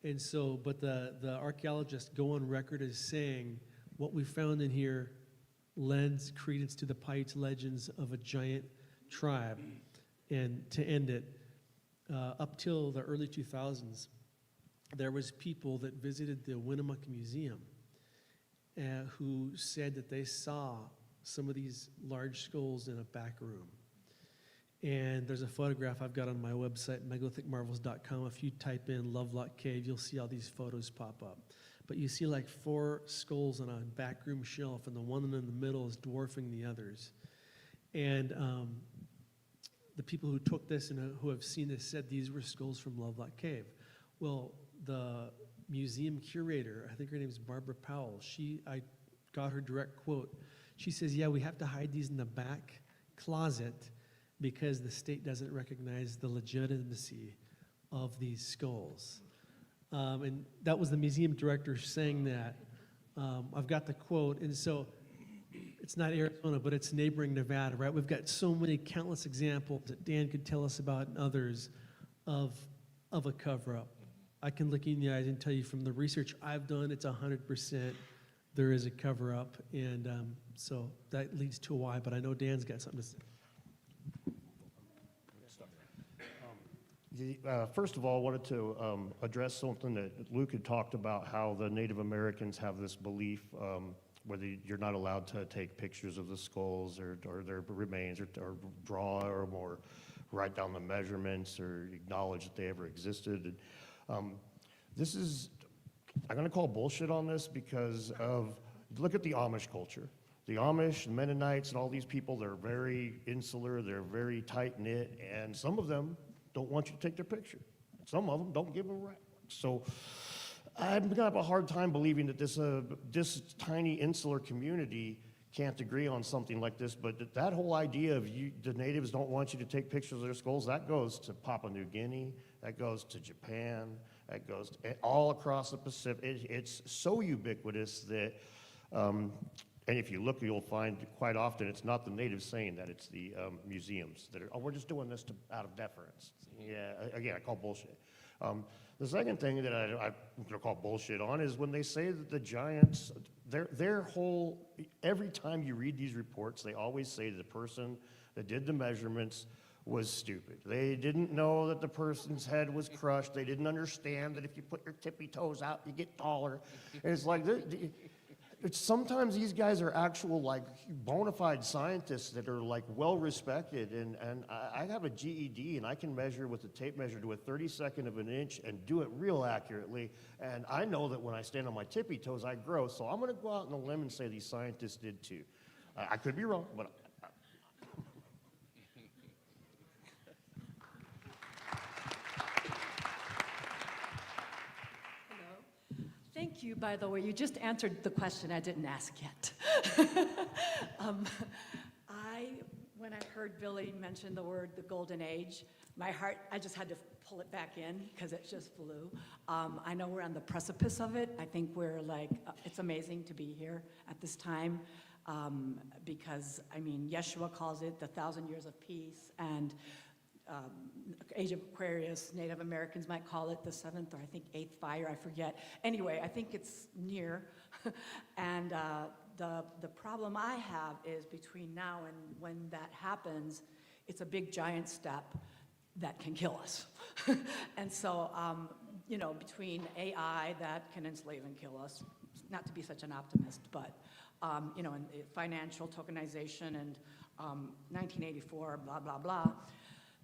And so, but the archaeologists go on record as saying what we found in here lends credence to the Paiute legends of a giant tribe. And to end it, up till the early 2000s, there was people that visited the Winnemucca Museum who said that they saw some of these large skulls in a back room. And there's a photograph I've got on my website, megalithic-marvels.com. If you type in Lovelock Cave, you'll see all these photos pop up. But you see like 4 skulls on a backroom shelf, and the one in the middle is dwarfing the others. And the people who took this and who have seen this said these were skulls from Lovelock Cave. Well, the museum curator, I think her name is Barbara Powell, I got her direct quote. She says, yeah, we have to hide these in the back closet because the state doesn't recognize the legitimacy of these skulls. And that was the museum director saying that. I've got the quote, and so it's not Arizona, but it's neighboring Nevada, right? We've got so many countless examples that Dan could tell us about and others of a cover-up. I can look you in the eyes and tell you from the research I've done, it's 100% there is a cover-up, and so that leads to a why, but I know Dan's got something to say. First of all, I wanted to address something that Luke had talked about, how the Native Americans have this belief where you're not allowed to take pictures of the skulls or their remains or draw or write down the measurements or acknowledge that they ever existed. This is, I'm going to call bullshit on this because look at the Amish culture. The Amish, Mennonites, and all these people, they're very insular, they're very tight-knit, and some of them don't want you to take their picture. Some of them don't give a rap. So I'm going to have a hard time believing that this tiny insular community can't agree on something like this, but that whole idea of the natives don't want you to take pictures of their skulls, that goes to Papua New Guinea, that goes to Japan, that goes all across the Pacific. It's so ubiquitous that, and if you look, you'll find quite often it's not the natives saying that, it's the museums that are, oh, we're just doing this out of deference. Yeah, again, I call bullshit. The second thing that I'm going to call bullshit on is when they say that the giants, their whole, every time you read these reports, they always say the person that did the measurements was stupid. They didn't know that the person's head was crushed. They didn't understand that if you put your tippy toes out, you get taller. And it's like, sometimes these guys are actual like bona fide scientists that are like well respected, and I have a GED and I can measure with a tape measure to a 32nd of an inch and do it real accurately, and I know that when I stand on my tippy toes I grow, so I'm going to go out on a limb and say these scientists did too. I could be wrong, but Thank you, by the way. You just answered the question I didn't ask yet. When I heard Billy mention the word the golden age, my heart, I just had to pull it back in because it just flew. I know we're on the precipice of it. I think we're like, it's amazing to be here at this time because, I mean, Yeshua calls it the 1,000 years of peace, and Age of Aquarius, Native Americans might call it the 7th or I think 8th fire, I forget. Anyway, I think it's near. And the problem I have is between now and when that happens, it's a big giant step that can kill us. And so you know, between AI that can enslave and kill us, not to be such an optimist, but, you know, and financial tokenization and 1984, blah, blah, blah.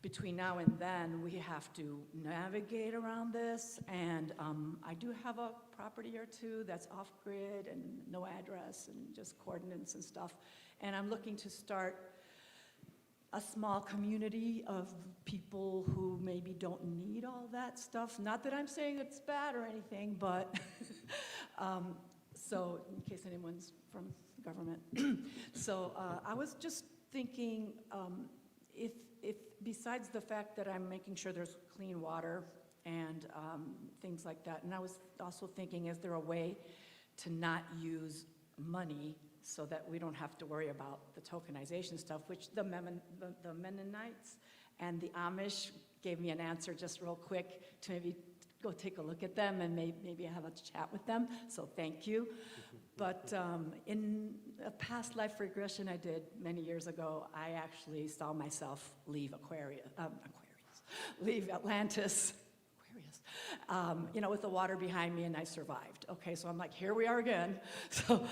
Between now and then, we have to navigate around this, and I do have a property or two that's off-grid and no address and just coordinates and stuff, and I'm looking to start a small community of people who maybe don't need all that stuff. Not that I'm saying it's bad or anything, but so in case anyone's from government. So I was just thinking, if besides the fact that I'm making sure there's clean water and things like that, and I was also thinking, is there a way to not use money so that we don't have to worry about the tokenization stuff, which the Mennonites and the Amish gave me an answer just real quick to maybe go take a look at them and maybe have a chat with them, so thank you. But in a past life regression I did many years ago, I actually saw myself leave leave Atlantis, you know, with the water behind me, and I survived. Okay, so I'm like, here we are again. So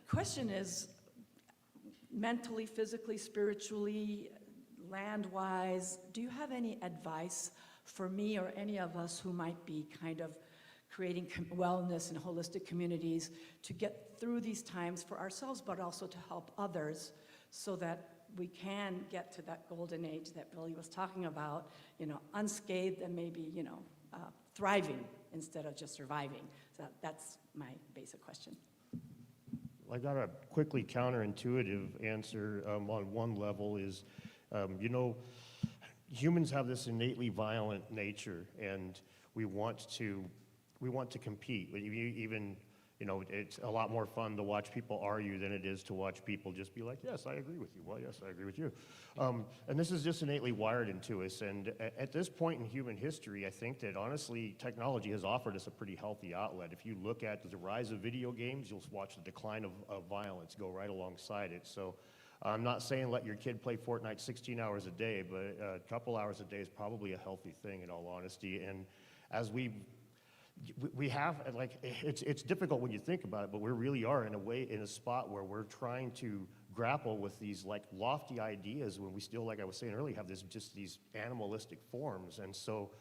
question is, mentally, physically, spiritually, land-wise, do you have any advice for me or any of us who might be kind of creating wellness and holistic communities to get through these times for ourselves, but also to help others so that we can get to that golden age that Billy was talking about, you know, unscathed and maybe, you know, thriving instead of just surviving? So that's my basic question. I got a quickly counterintuitive answer on one level is, you know, humans have this innately violent nature, and we want to compete. Even, you know, it's a lot more fun to watch people argue than it is to watch people just be like, yes, I agree with you. Well, yes, I agree with you. And this is just innately wired into us. And at this point in human history, I think that honestly, technology has offered us a pretty healthy outlet. If you look at the rise of video games, you'll watch the decline of violence go right alongside it. So I'm not saying let your kid play Fortnite 16 hours a day, but a couple hours a day is probably a healthy thing in all honesty. And as we have, like, it's difficult when you think about it, but we really are in a spot where we're trying to grapple with these like lofty ideas when we still, like I was saying earlier, have just these animalistic forms. And so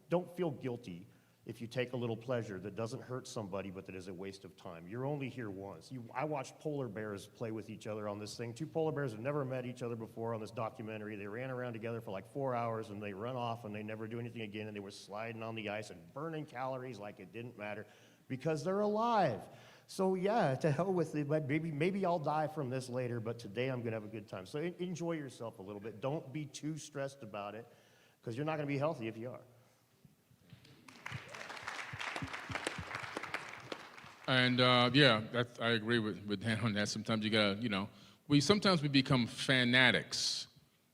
don't feel guilty if you take a little pleasure that doesn't hurt somebody but that is a waste of time. You're only here once. I watched polar bears play with each other on this thing. Two polar bears have never met each other before on this documentary. They ran around together for like 4 hours and they run off and they never do anything again, and they were sliding on the ice and burning calories like it didn't matter because they're alive. So yeah, to hell with it, but maybe I'll die from this later, but today I'm gonna have a good time. So enjoy yourself a little bit. Don't be too stressed about it because you're not gonna be healthy if you are. And yeah, I agree with Dan on that. Sometimes you gotta, you know, sometimes we become fanatics,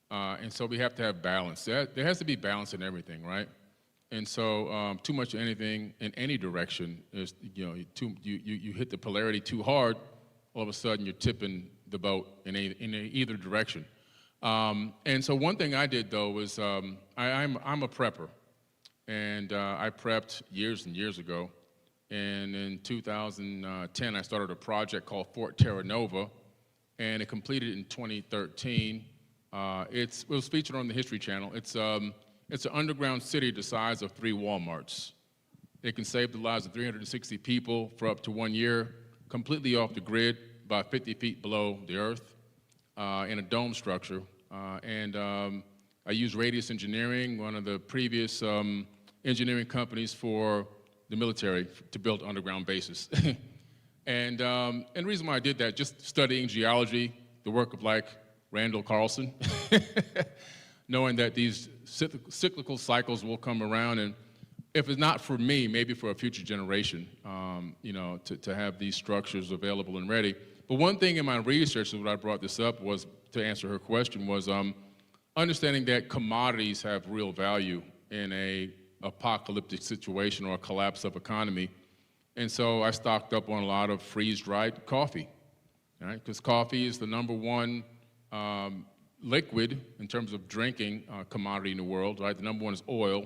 and so we have to have balance. There has to be balance in everything, right? And so too much of anything in any direction is, you know, you hit the polarity too hard, all of a sudden you're tipping the boat in either direction. And so one thing I did though was I'm a prepper, and I prepped years and years ago. And in 2010, I started a project called Fort Terra Nova, and it completed in 2013. It was featured on the History Channel. It's an underground city the size of 3 Walmarts. It can save the lives of 360 people for up to 1 year, completely off the grid, about 50 feet below the earth, in a dome structure. I used Radius Engineering, one of the previous engineering companies for the military, to build underground bases. And the reason why I did that, just studying geology, the work of like Randall Carlson, knowing that these cyclical cycles will come around, and if it's not for me, maybe for a future generation, you know, to have these structures available and ready. But one thing in my research, when I brought this up, was to answer her question, was understanding that commodities have real value in a apocalyptic situation or a collapse of economy. And so I stocked up on a lot of freeze-dried coffee, right? Because coffee is the #1 liquid in terms of drinking commodity in the world, right? The number one is oil,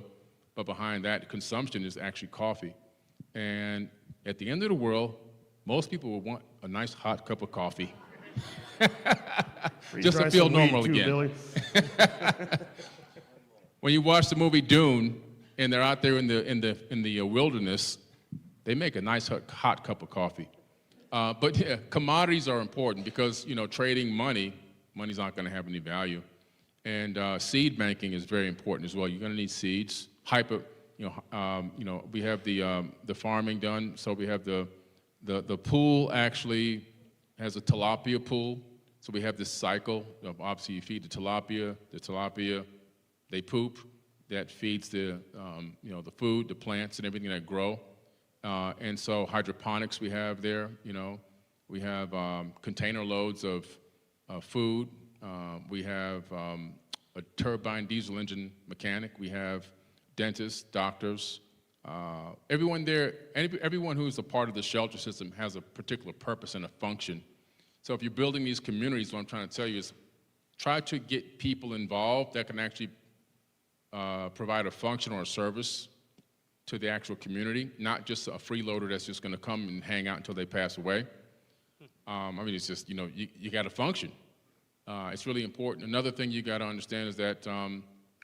but behind that consumption is actually coffee. And at the end of the world, most people will want a nice hot cup of coffee. Just to feel normal again. When you watch the movie Dune and they're out there in the wilderness, they make a nice hot cup of coffee. But yeah, commodities are important because, you know, trading money's not going to have any value. And seed banking is very important as well. You're going to need seeds. We have the farming done. So we have the pool actually has a tilapia pool. So we have this cycle of obviously you feed the tilapia, they poop. That feeds the food, the plants and everything that grow. And so hydroponics we have there, you know. We have container loads of food. We have a turbine diesel engine mechanic. We have dentists, doctors. Everyone there, everyone who's a part of the shelter system has a particular purpose and a function. So if you're building these communities, what I'm trying to tell you is try to get people involved that can actually provide a function or a service to the actual community, not just a freeloader that's just going to come and hang out until they pass away. It's just, you know, you got to function. It's really important. Another thing you got to understand is that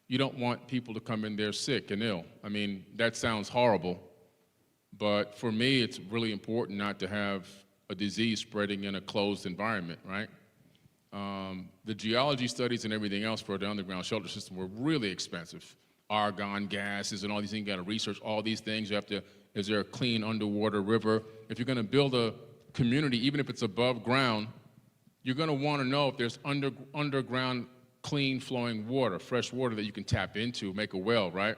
you don't want people to come in there sick and ill. I mean, that sounds horrible, but for me, it's really important not to have a disease spreading in a closed environment, right? The geology studies and everything else for the underground shelter system were really expensive. Argon gases and all these things, you gotta research all these things. You have to, is there a clean underwater river? If you're gonna build a community, even if it's above ground, you're gonna wanna know if there's underground clean flowing water, fresh water that you can tap into, make a well, right?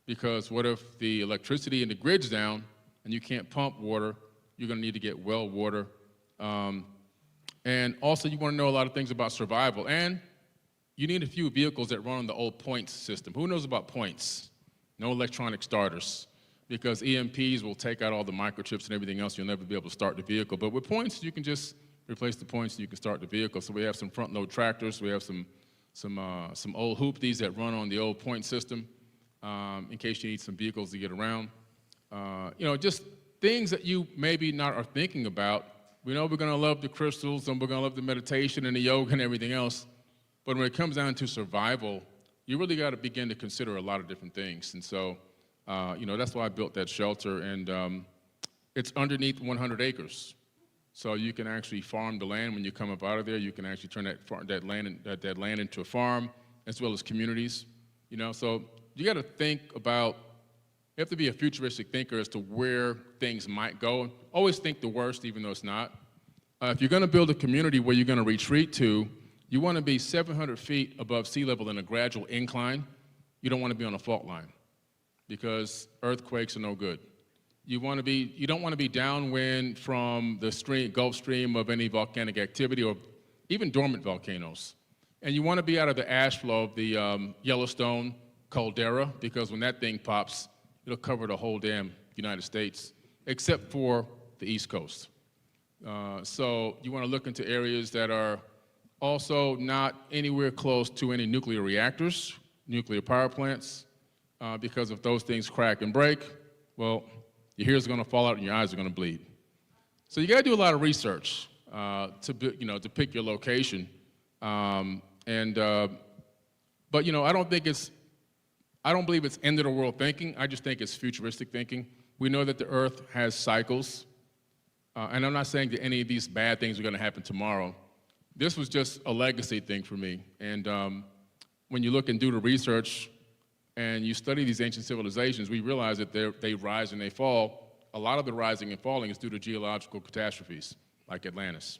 Because what if the electricity in the grid's down and you can't pump water, you're gonna need to get well water. And also you wanna know a lot of things about survival. And you need a few vehicles that run on the old points system. Who knows about points? No electronic starters, because EMPs will take out all the microchips and everything else. You'll never be able to start the vehicle. But with points, you can just replace the points and you can start the vehicle. So we have some front load tractors. We have some old hoopties that run on the old point system in case you need some vehicles to get around. Just things that you maybe not are thinking about. We know we're gonna love the crystals and we're gonna love the meditation and the yoga and everything else. But when it comes down to survival, you really got to begin to consider a lot of different things. And so, that's why I built that shelter. And it's underneath 100 acres. So you can actually farm the land when you come up out of there. You can actually turn that land into a farm, as well as communities. So you got to think about, you have to be a futuristic thinker as to where things might go. Always think the worst, even though it's not. If you're going to build a community where you're going to retreat to, you want to be 700 feet above sea level in a gradual incline. You don't want to be on a fault line because earthquakes are no good. You don't want to be downwind from the Gulf Stream of any volcanic activity or even dormant volcanoes. And you want to be out of the ash flow of the Yellowstone caldera, because when that thing pops, it'll cover the whole damn United States, except for the East Coast. So you want to look into areas that are also not anywhere close to any nuclear reactors, nuclear power plants, because if those things crack and break, well, your hair's going to fall out and your eyes are going to bleed. So you got to do a lot of research to pick your location. But I don't believe it's end of the world thinking. I just think it's futuristic thinking. We know that the Earth has cycles, and I'm not saying that any of these bad things are going to happen tomorrow. This was just a legacy thing for me. And when you look and do the research and you study these ancient civilizations, we realize that they rise and they fall. A lot of the rising and falling is due to geological catastrophes, like Atlantis.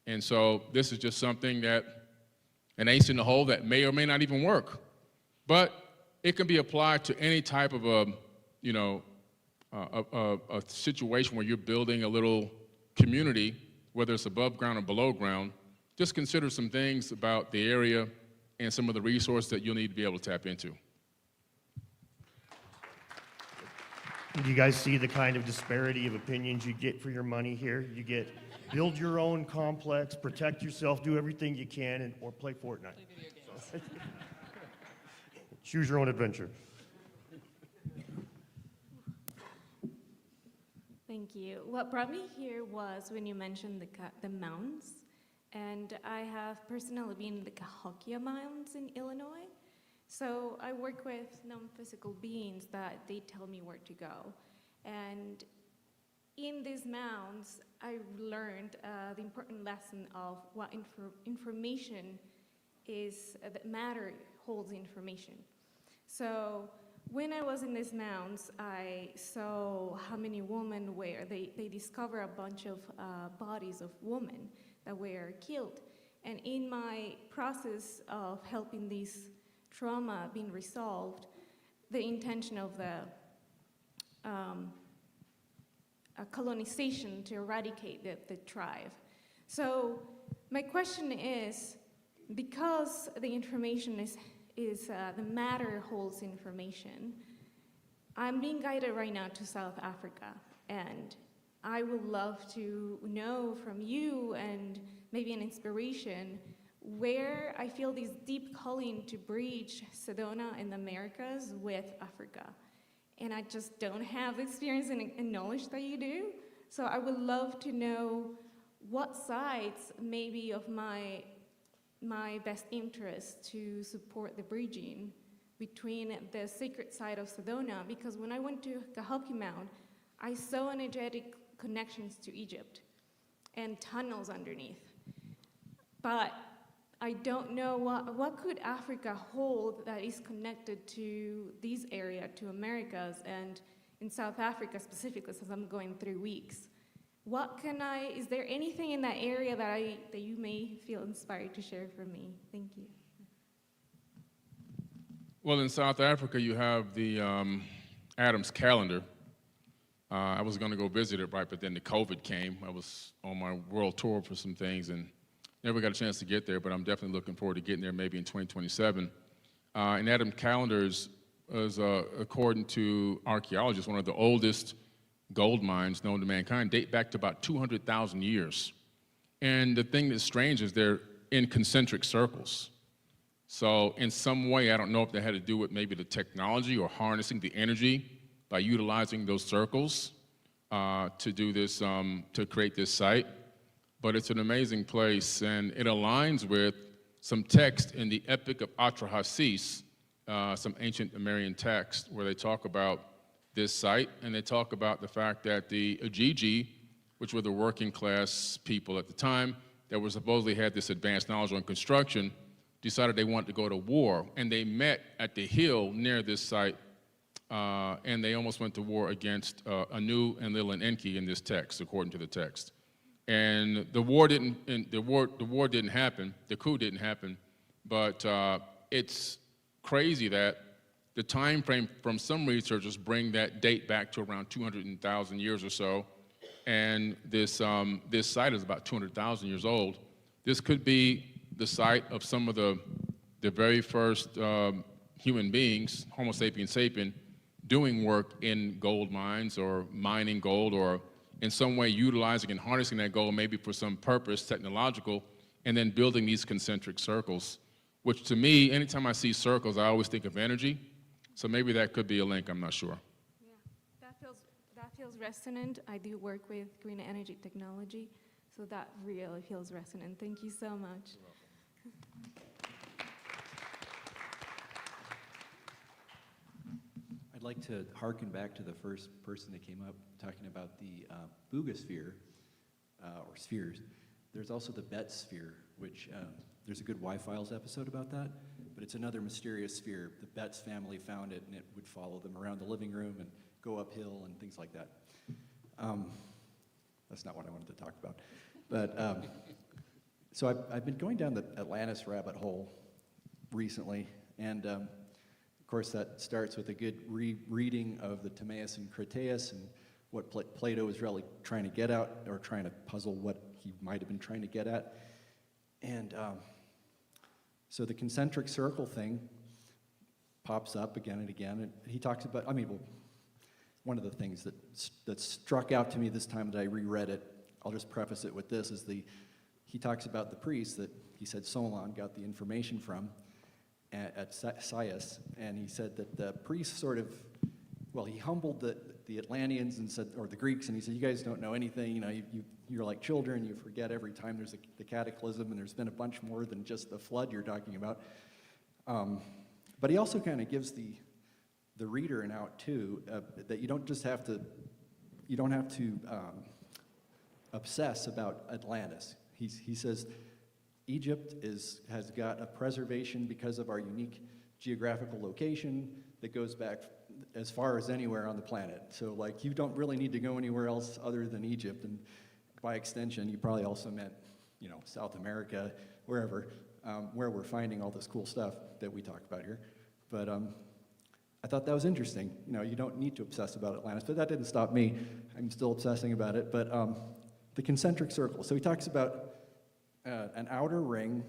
And so this is just something that, an ace in the hole that may or may not even work. But it can be applied to any type of a situation where you're building a little community, whether it's above ground or below ground. Just consider some things about the area and some of the resources that you'll need to be able to tap into. Do you guys see the kind of disparity of opinions you get for your money here? You get build your own complex, protect yourself, do everything you can, or play Fortnite. Play video games. Choose your own adventure. Thank you. What brought me here was when you mentioned the mounds, and I have personally been in the Cahokia Mounds in Illinois. So I work with non-physical beings that they tell me where to go. And in these mounds, I learned the important lesson of what information is, that matter holds information. So when I was in these mounds, I saw how many women were, they discovered a bunch of bodies of women that were killed. And in my process of helping these trauma being resolved, the intention of the colonization to eradicate the tribe. So my question is, because the information is the matter holds information, I'm being guided right now to South Africa, and I would love to know from you and maybe an inspiration where I feel this deep calling to bridge Sedona and the Americas with Africa. And I just don't have experience and knowledge that you do. So I would love to know what sides maybe of my best interest to support the bridging between the sacred side of Sedona, because when I went to Cahokia Mound, I saw energetic connections to Egypt and tunnels underneath. But I don't know what could Africa hold that is connected to this area, to Americas, and in South Africa specifically, since I'm going 3 weeks. Is there anything in that area that you may feel inspired to share for me? Thank you. Well, in South Africa, you have the Adam's calendar. I was going to go visit it, right, but then the COVID came. I was on my world tour for some things and never got a chance to get there, but I'm definitely looking forward to getting there maybe in 2027. And Adam's calendar is according to archaeologists, one of the oldest gold mines known to mankind, date back to about 200,000 years. And the thing that's strange is they're in concentric circles. So in some way, I don't know if that had to do with maybe the technology or harnessing the energy by utilizing those circles to do this, to create this site. But it's an amazing place, and it aligns with some text in the Epic of Atrahasis, some ancient Sumerian text where they talk about this site, and they talk about the fact that the Ajiji, which were the working class people at the time that were supposedly had this advanced knowledge on construction, decided they wanted to go to war, and they met at the hill near this site, and they almost went to war against Anu and Lil and Enki in this text, according to the text. And the war didn't happen, the coup didn't happen, but it's crazy that the time frame from some researchers bring that date back to around 200,000 years or so, and this site is about 200,000 years old. This could be the site of some of the very first human beings, Homo sapiens sapien, doing work in gold mines or mining gold or in some way utilizing and harnessing that gold maybe for some purpose, technological, and then building these concentric circles, which to me, anytime I see circles, I always think of energy. So maybe that could be a link, I'm not sure. Yeah, that feels resonant. I do work with green energy technology, so that really feels resonant. Thank you so much. I'd like to harken back to the first person that came up talking about the Boogosphere, or spheres. There's also the Bet sphere, which there's a good Y-Files episode about that, but it's another mysterious sphere. The Betts family found it, and it would follow them around the living room and go uphill and things like that. That's not what I wanted to talk about. But so I've been going down the Atlantis rabbit hole recently, and of course that starts with a good reading of the Timaeus and Critias and what Plato was really trying to get at, or trying to puzzle what he might have been trying to get at. And so the concentric circle thing pops up again and again, and he talks about, one of the things that struck out to me this time that I reread it, I'll just preface it with this, is he talks about the priest that he said Solon got the information from at Sais, and he said that the priest sort of, well, he humbled the Atlanteans and said, or the Greeks, and he said, you guys don't know anything, you know, you're like children, you forget every time there's the cataclysm, and there's been a bunch more than just the flood you're talking about. But he also kind of gives the reader an out too, that you don't just have to, obsess about Atlantis. He says Egypt has got a preservation because of our unique geographical location that goes back as far as anywhere on the planet. So like you don't really need to go anywhere else other than Egypt, and by extension you probably also meant, you know, South America, wherever, where we're finding all this cool stuff that we talk about here. But I thought that was interesting. You know, you don't need to obsess about Atlantis, but that didn't stop me. I'm still obsessing about it. But the concentric circle. So he talks about an outer ring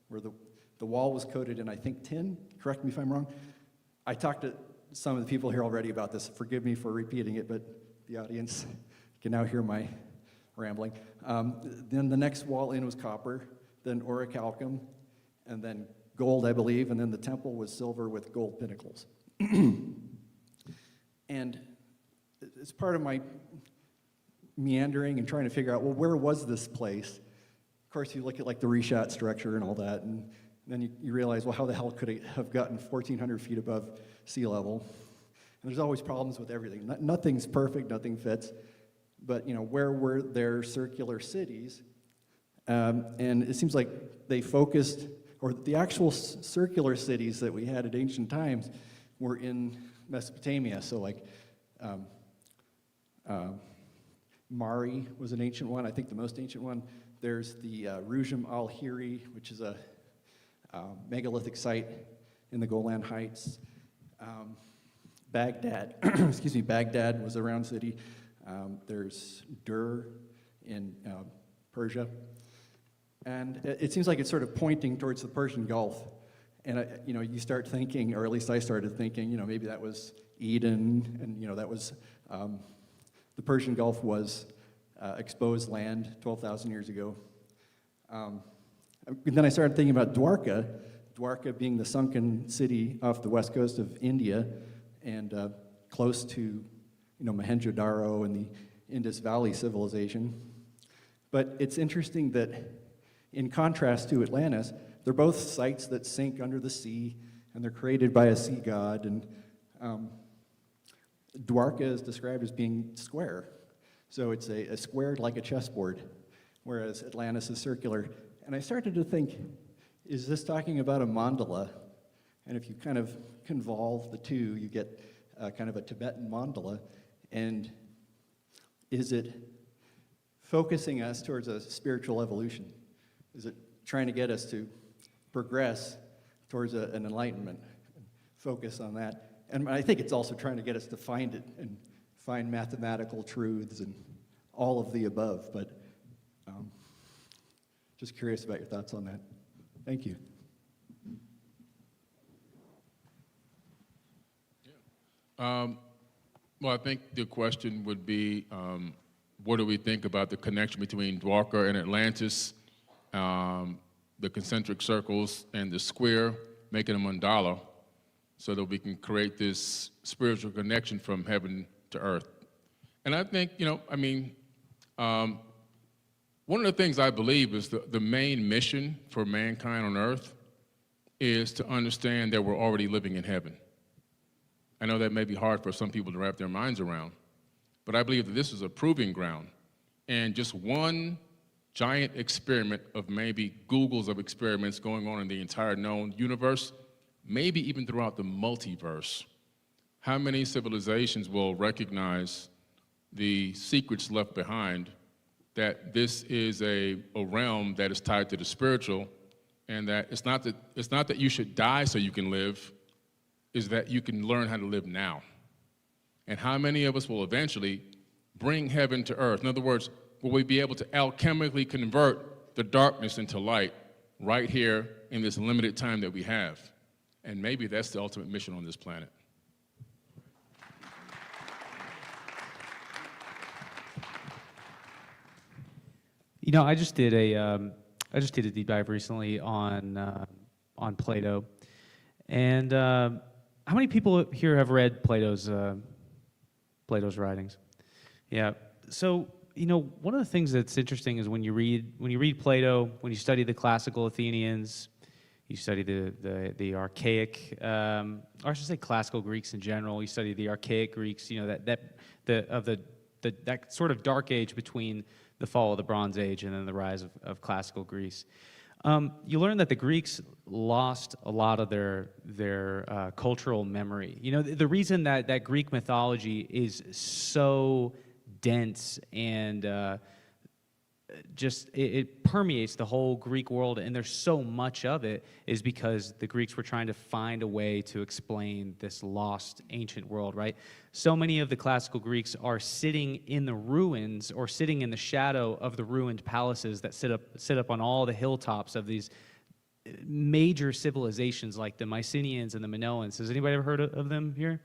where the wall was coated in, I think, tin. Correct me if I'm wrong. I talked to some of the people here already about this. Forgive me for repeating it, but the audience can now hear my rambling. Then the next wall in was copper, then orichalcum, and then gold, I believe, and then the temple was silver with gold pinnacles. And it's part of my meandering and trying to figure out, well, where was this place? Of course, you look at like the reshot structure and all that, and then you realize, well, how the hell could it have gotten 1,400 feet above sea level? And there's always problems with everything. Nothing's perfect, nothing fits. But, you know, where were there circular cities? And it seems like they focused, or the actual circular cities that we had at ancient times were in Mesopotamia. So like Mari was an ancient one, I think the most ancient one. There's the Rujum al-Hiri, which is a megalithic site in the Golan Heights. Baghdad, excuse me, Baghdad was a round city. There's Dur in Persia. And it seems like it's sort of pointing towards the Persian Gulf. And, you know, you start thinking, or at least I started thinking, you know, maybe that was Eden, and, you know, that was, the Persian Gulf was exposed land 12,000 years ago. And then I started thinking about Dwarka being the sunken city off the west coast of India and close to, you know, Mohenjo-Daro and the Indus Valley civilization. But it's interesting that in contrast to Atlantis, they're both sites that sink under the sea, and they're created by a sea god. And Dwarka is described as being square. So it's a squared like a chessboard, whereas Atlantis is circular. And I started to think, is this talking about a mandala? And if you kind of convolve the two, you get kind of a Tibetan mandala. And is it focusing us towards a spiritual evolution? Is it trying to get us to progress towards an enlightenment, focus on that? And I think it's also trying to get us to find it and find mathematical truths and all of the above. But just curious about your thoughts on that. Thank you. Well, I think the question would be, what do we think about the connection between Dwarka and Atlantis, the concentric circles and the square, making a mandala, so that we can create this spiritual connection from heaven to earth. And I think, you know, I mean, one of the things I believe is the main mission for mankind on earth is to understand that we're already living in heaven. I know that may be hard for some people to wrap their minds around, but I believe that this is a proving ground. And just one giant experiment of maybe Googles of experiments going on in the entire known universe, maybe even throughout the multiverse. How many civilizations will recognize the secrets left behind, that this is a realm that is tied to the spiritual, and that it's not that you should die so you can live, is that you can learn how to live now. And how many of us will eventually bring heaven to earth? In other words, will we be able to alchemically convert the darkness into light right here in this limited time that we have? And maybe that's the ultimate mission on this planet. You know, I just did a deep dive recently on Plato, and how many people here have read Plato's writings? Yeah. So, you know, one of the things that's interesting is when you read Plato, when you study the classical Athenians, you study the archaic, or I should say classical Greeks in general. You study the archaic Greeks. You know, that sort of dark age between the fall of the Bronze Age and then the rise of classical Greece. You learn that the Greeks lost a lot of their cultural memory. You know, the reason that Greek mythology is so dense and it permeates the whole Greek world, and there's so much of it, is because the Greeks were trying to find a way to explain this lost ancient world, right? So many of the classical Greeks are sitting in the ruins or sitting in the shadow of the ruined palaces that sit up on all the hilltops of these major civilizations like the Mycenaeans and the Minoans. Has anybody ever heard of them here?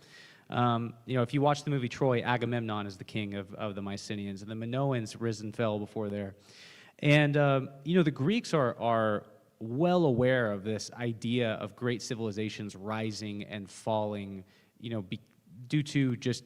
You know, if you watch the movie Troy, Agamemnon is the king of the Mycenaeans, and the Minoans rose and fell before there. And, you know, the Greeks are well aware of this idea of great civilizations rising and falling, you know, due to just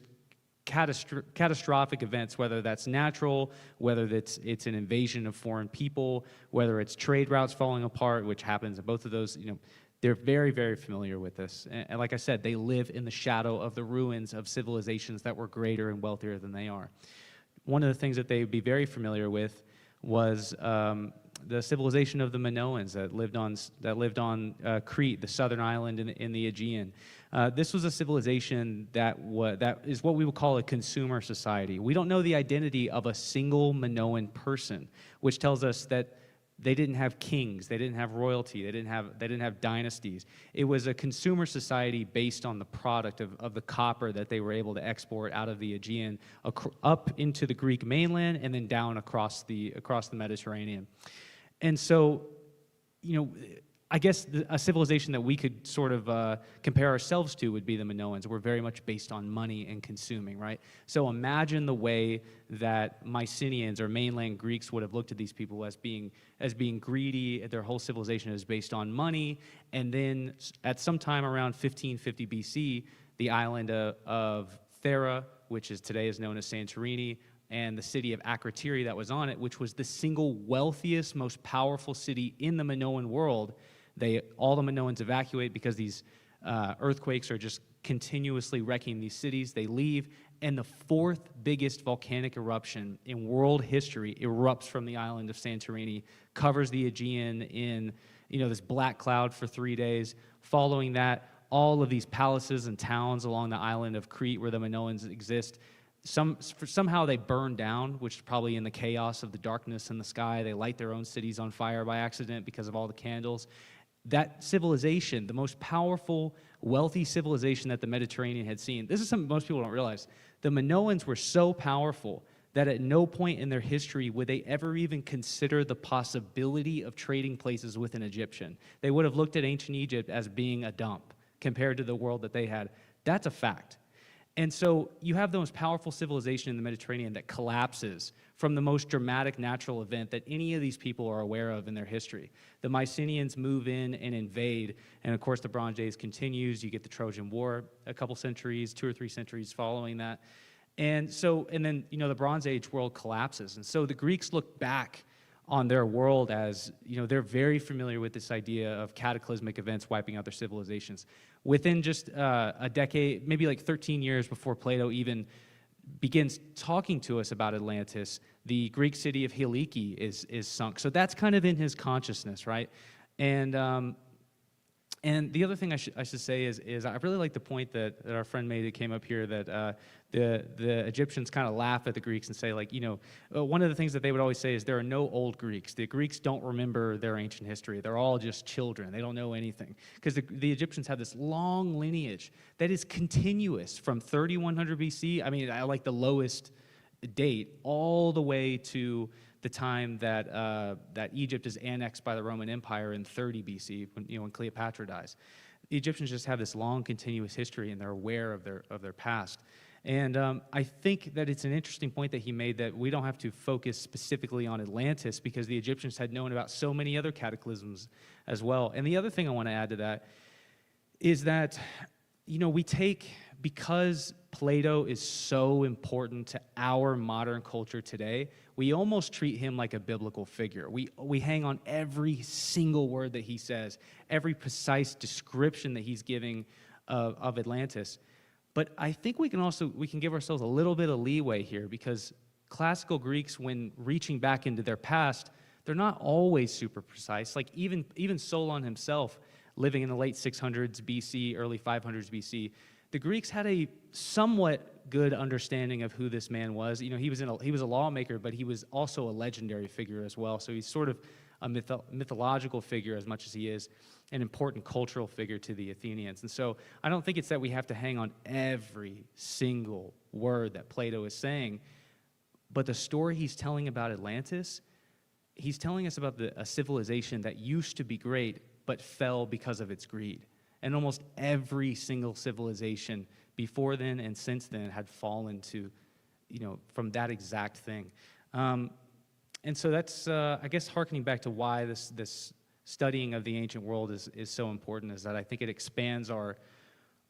catastrophic events, whether that's natural, whether it's an invasion of foreign people, whether it's trade routes falling apart, which happens in both of those, you know. They're very, very familiar with this. And like I said, they live in the shadow of the ruins of civilizations that were greater and wealthier than they are. One of the things that they would be very familiar with was the civilization of the Minoans that lived on Crete, the southern island in the Aegean. This was a civilization that is what we would call a consumer society. We don't know the identity of a single Minoan person, which tells us that they didn't have kings, they didn't have royalty, they didn't have dynasties. It was a consumer society based on the product of the copper that they were able to export out of the Aegean up into the Greek mainland and then down across the Mediterranean. And so, you know, I guess a civilization that we could sort of compare ourselves to would be the Minoans. We're very much based on money and consuming, right? So imagine the way that Mycenaeans or mainland Greeks would have looked at these people as being greedy. Their whole civilization is based on money. And then at some time around 1550 BC, the island of Thera, which today is known as Santorini, and the city of Akrotiri that was on it, which was the single wealthiest, most powerful city in the Minoan world. All the Minoans evacuate because these earthquakes are just continuously wrecking these cities. They leave, and the fourth biggest volcanic eruption in world history erupts from the island of Santorini, covers the Aegean in, you know, this black cloud for 3 days. Following that, all of these palaces and towns along the island of Crete where the Minoans exist, somehow they burn down, which is probably in the chaos of the darkness in the sky. They light their own cities on fire by accident because of all the candles. That civilization, the most powerful, wealthy civilization that the Mediterranean had seen, this is something most people don't realize. The Minoans were so powerful that at no point in their history would they ever even consider the possibility of trading places with an Egyptian. They would have looked at ancient Egypt as being a dump compared to the world that they had. That's a fact. And so you have the most powerful civilization in the Mediterranean that collapses from the most dramatic natural event that any of these people are aware of in their history. The Mycenaeans move in and invade, and of course the Bronze Age continues. You get the Trojan War a couple centuries, 2 or 3 centuries following that. And then, you know, the Bronze Age world collapses. And so the Greeks look back on their world as, you know, they're very familiar with this idea of cataclysmic events wiping out their civilizations. Within just a decade, maybe like 13 years before Plato even begins talking to us about Atlantis, the Greek city of Helike is sunk. So that's kind of in his consciousness, right? And the other thing I should say is I really like the point that our friend made that came up here, that the Egyptians kind of laugh at the Greeks and say, like, you know, one of the things that they would always say is there are no old Greeks. The Greeks don't remember their ancient history. They're all just children. They don't know anything. Because the Egyptians have this long lineage that is continuous from 3100 BC. I mean, I like the lowest date all the way to the time that Egypt is annexed by the Roman Empire in 30 BC, when Cleopatra dies. The Egyptians just have this long, continuous history, and they're aware of their past. And I think that it's an interesting point that he made, that we don't have to focus specifically on Atlantis because the Egyptians had known about so many other cataclysms as well. And the other thing I want to add to that is that, you know, because Plato is so important to our modern culture today, we almost treat him like a biblical figure. We hang on every single word that he says, every precise description that he's giving of Atlantis. But I think we can give ourselves a little bit of leeway here, because classical Greeks, when reaching back into their past, they're not always super precise. Like even Solon himself, living in the late 600s BC, early 500s BC, the Greeks had a somewhat good understanding of who this man was. You know, he was a lawmaker, but he was also a legendary figure as well. So he's sort of a mythological figure as much as he is an important cultural figure to the Athenians. And so I don't think it's that we have to hang on every single word that Plato is saying, but the story he's telling about Atlantis, he's telling us about a civilization that used to be great but fell because of its greed. And almost every single civilization before then and since then had fallen to, you know, from that exact thing. And so that's, I guess, hearkening back to why this studying of the ancient world is so important, is that I think it expands our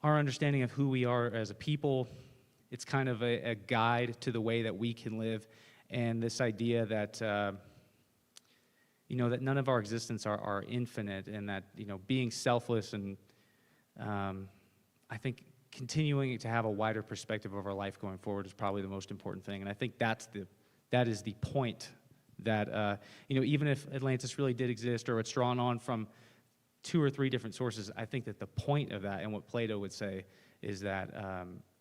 understanding of who we are as a people. It's kind of a guide to the way that we can live, and this idea that, you know, that none of our existence are infinite, and that, you know, being selfless and I think continuing to have a wider perspective of our life going forward is probably the most important thing. And I think that is the point that, you know, even if Atlantis really did exist, or it's drawn on from 2 or 3 different sources, I think that the point of that, and what Plato would say, is that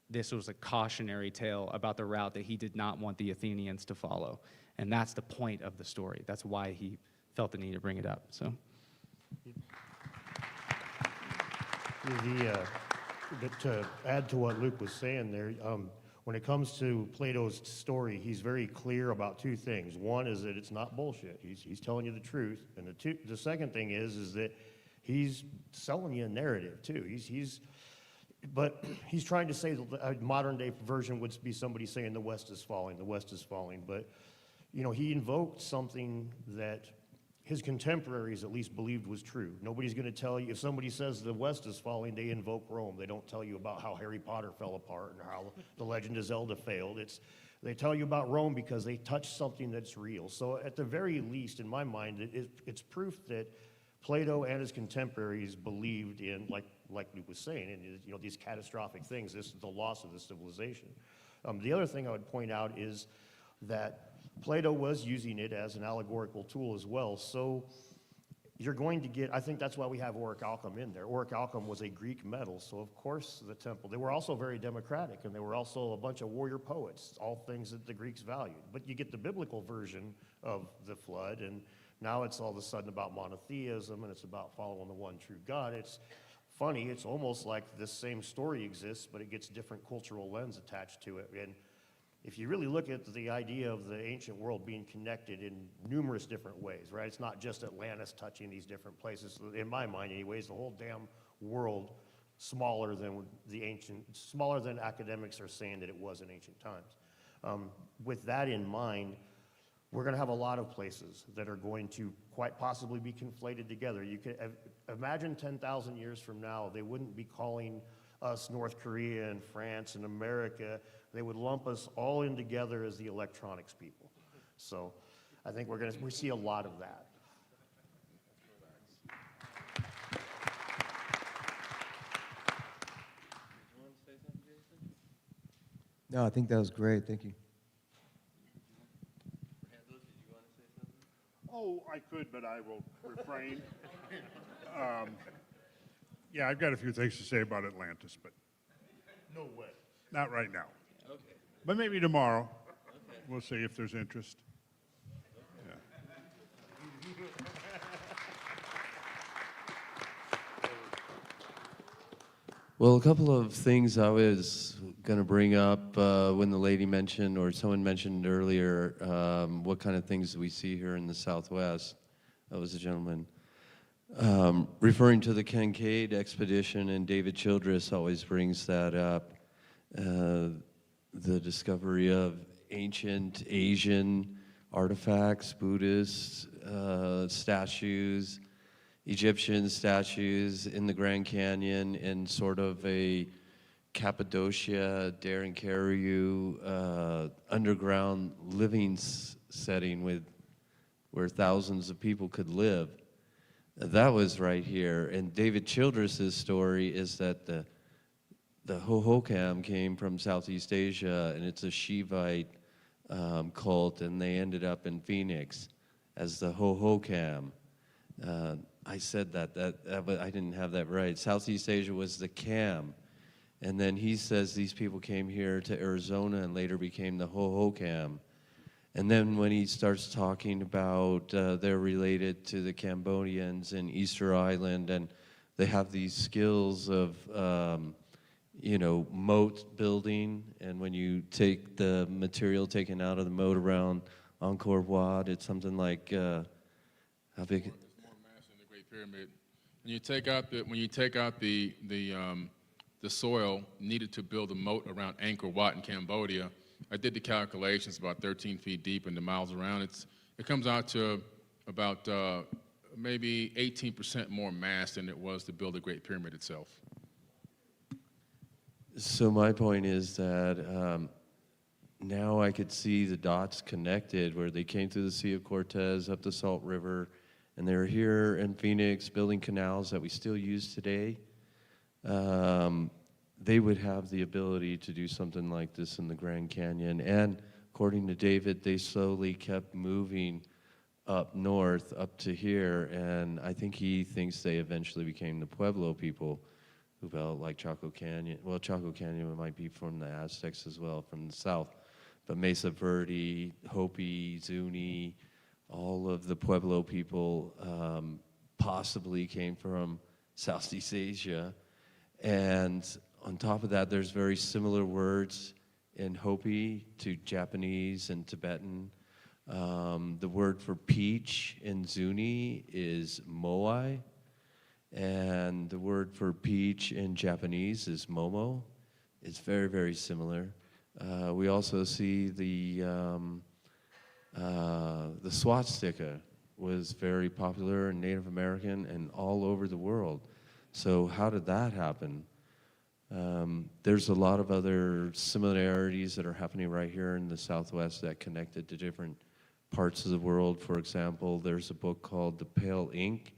this was a cautionary tale about the route that he did not want the Athenians to follow. And that's the point of the story. That's why he felt the need to bring it up. So. To add to what Luke was saying there, when it comes to Plato's story, he's very clear about 2 things. One is that it's not bullshit. He's telling you the truth. And the second thing is that he's selling you a narrative too. But he's trying to say that a modern day version would be somebody saying the West is falling, the West is falling. But, you know, he invoked something that his contemporaries at least believed was true. Nobody's going to tell you, if somebody says the West is falling, they invoke Rome. They don't tell you about how Harry Potter fell apart and how the Legend of Zelda failed. They tell you about Rome because they touched something that's real. So at the very least, in my mind, it's proof that Plato and his contemporaries believed in, like Luke was saying, in, you know, these catastrophic things, the loss of the civilization. The other thing I would point out is that Plato was using it as an allegorical tool as well. So you're going to get, I think that's why we have orichalcum in there. Orichalcum was a Greek metal, so of course the temple. They were also very democratic, and they were also a bunch of warrior poets, all things that the Greeks valued. But you get the biblical version of the flood, and now it's all of a sudden about monotheism, and it's about following the one true God. It's funny, it's almost like this same story exists, but it gets different cultural lens attached to it. And if you really look at the idea of the ancient world being connected in numerous different ways, right? It's not just Atlantis touching these different places. In my mind, anyways, the whole damn world smaller than academics are saying that it was in ancient times. With that in mind, we're going to have a lot of places that are going to quite possibly be conflated together. You can imagine 10,000 years from now, they wouldn't be calling us North Korea and France and America. They would lump us all in together as the electronics people. So I think we see a lot of that. No, I think that was great. Thank you. Oh, I could, but I will refrain. Yeah, I've got a few things to say about Atlantis, but no way. Not right now. Okay. But maybe tomorrow. Okay. We'll see if there's interest. Yeah. Well, a couple of things I was going to bring up when the lady mentioned, or someone mentioned earlier, what kind of things we see here in the Southwest. That was a gentleman. Referring to the Kincaid expedition, and David Childress always brings that up. the discovery of ancient Asian artifacts, Buddhist statues, Egyptian statues in the Grand Canyon in sort of a Cappadocia, Derinkaru underground living setting where thousands of people could live. That was right here. And David Childress's story is that the Hohokam came from Southeast Asia, and it's a Shivite cult, and they ended up in Phoenix as the Hohokam. I said that I didn't have that right. Southeast Asia was the Cam. And then he says these people came here to Arizona and later became the Hohokam. And then when he starts talking about they're related to the Cambodians in Easter Island, and they have these skills of, moat building. And when you take the material taken out of the moat around Angkor Wat, it's something like, how big? There's more mass in the Great Pyramid. When you take out the soil needed to build a moat around Angkor Wat in Cambodia, I did the calculations, about 13 feet deep and the miles around. It comes out to about maybe 18% more mass than it was to build the Great Pyramid itself. So my point is that now I could see the dots connected where they came through the Sea of Cortez, up the Salt River, and they're here in Phoenix building canals that we still use today. They would have the ability to do something like this in the Grand Canyon. And according to David, they slowly kept moving up north, up to here, and I think he thinks they eventually became the Pueblo people who built like Chaco Canyon. Well, Chaco Canyon might be from the Aztecs as well, from the south. But Mesa Verde, Hopi, Zuni, all of the Pueblo people possibly came from Southeast Asia. And on top of that, there's very similar words in Hopi to Japanese and Tibetan. The word for peach in Zuni is moai, and the word for peach in Japanese is momo. It's very, very similar. We also see the swastika was very popular in Native American and all over the world. So how did that happen? There's a lot of other similarities that are happening right here in the Southwest that connected to different parts of the world. For example, there's a book called The Pale Ink,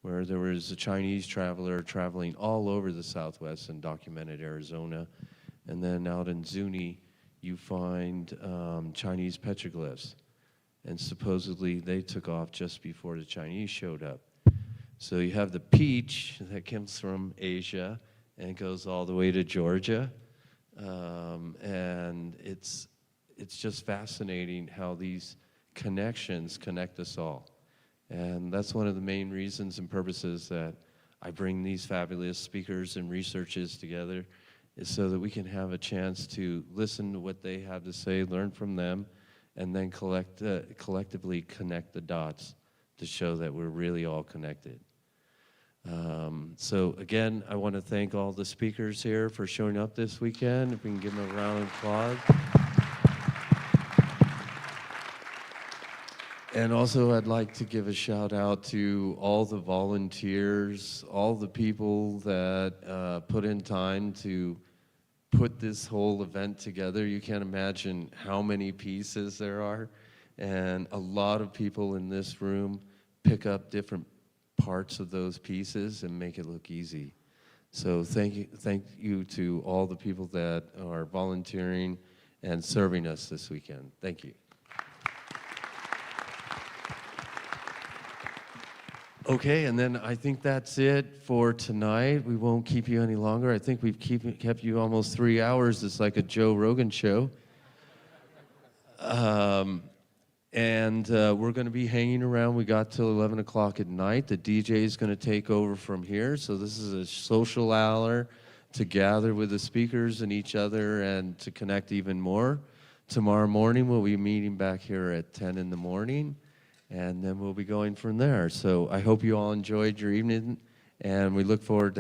where there was a Chinese traveler traveling all over the Southwest and documented Arizona. And then out in Zuni, you find Chinese petroglyphs. And supposedly they took off just before the Chinese showed up. So you have the peach that comes from Asia and goes all the way to Georgia. And it's just fascinating how these connections connect us all. And that's one of the main reasons and purposes that I bring these fabulous speakers and researchers together, is so that we can have a chance to listen to what they have to say, learn from them, and then collectively connect the dots to show that we're really all connected. So again, I want to thank all the speakers here for showing up this weekend. If we can give them a round of applause. And also, I'd like to give a shout out to all the volunteers, all the people that put in time to put this whole event together. You can't imagine how many pieces there are. And a lot of people in this room pick up different parts of those pieces and make it look easy. So thank you to all the people that are volunteering and serving us this weekend. Thank you. Okay, and then I think that's it for tonight. We won't keep you any longer. I think we've kept you almost 3 hours. It's like a Joe Rogan show. And we're going to be hanging around. We got till 11 o'clock at night. The DJ is going to take over from here. So this is a social hour to gather with the speakers and each other and to connect even more. Tomorrow morning, we'll be meeting back here at 10 in the morning. And then we'll be going from there. So I hope you all enjoyed your evening, and we look forward to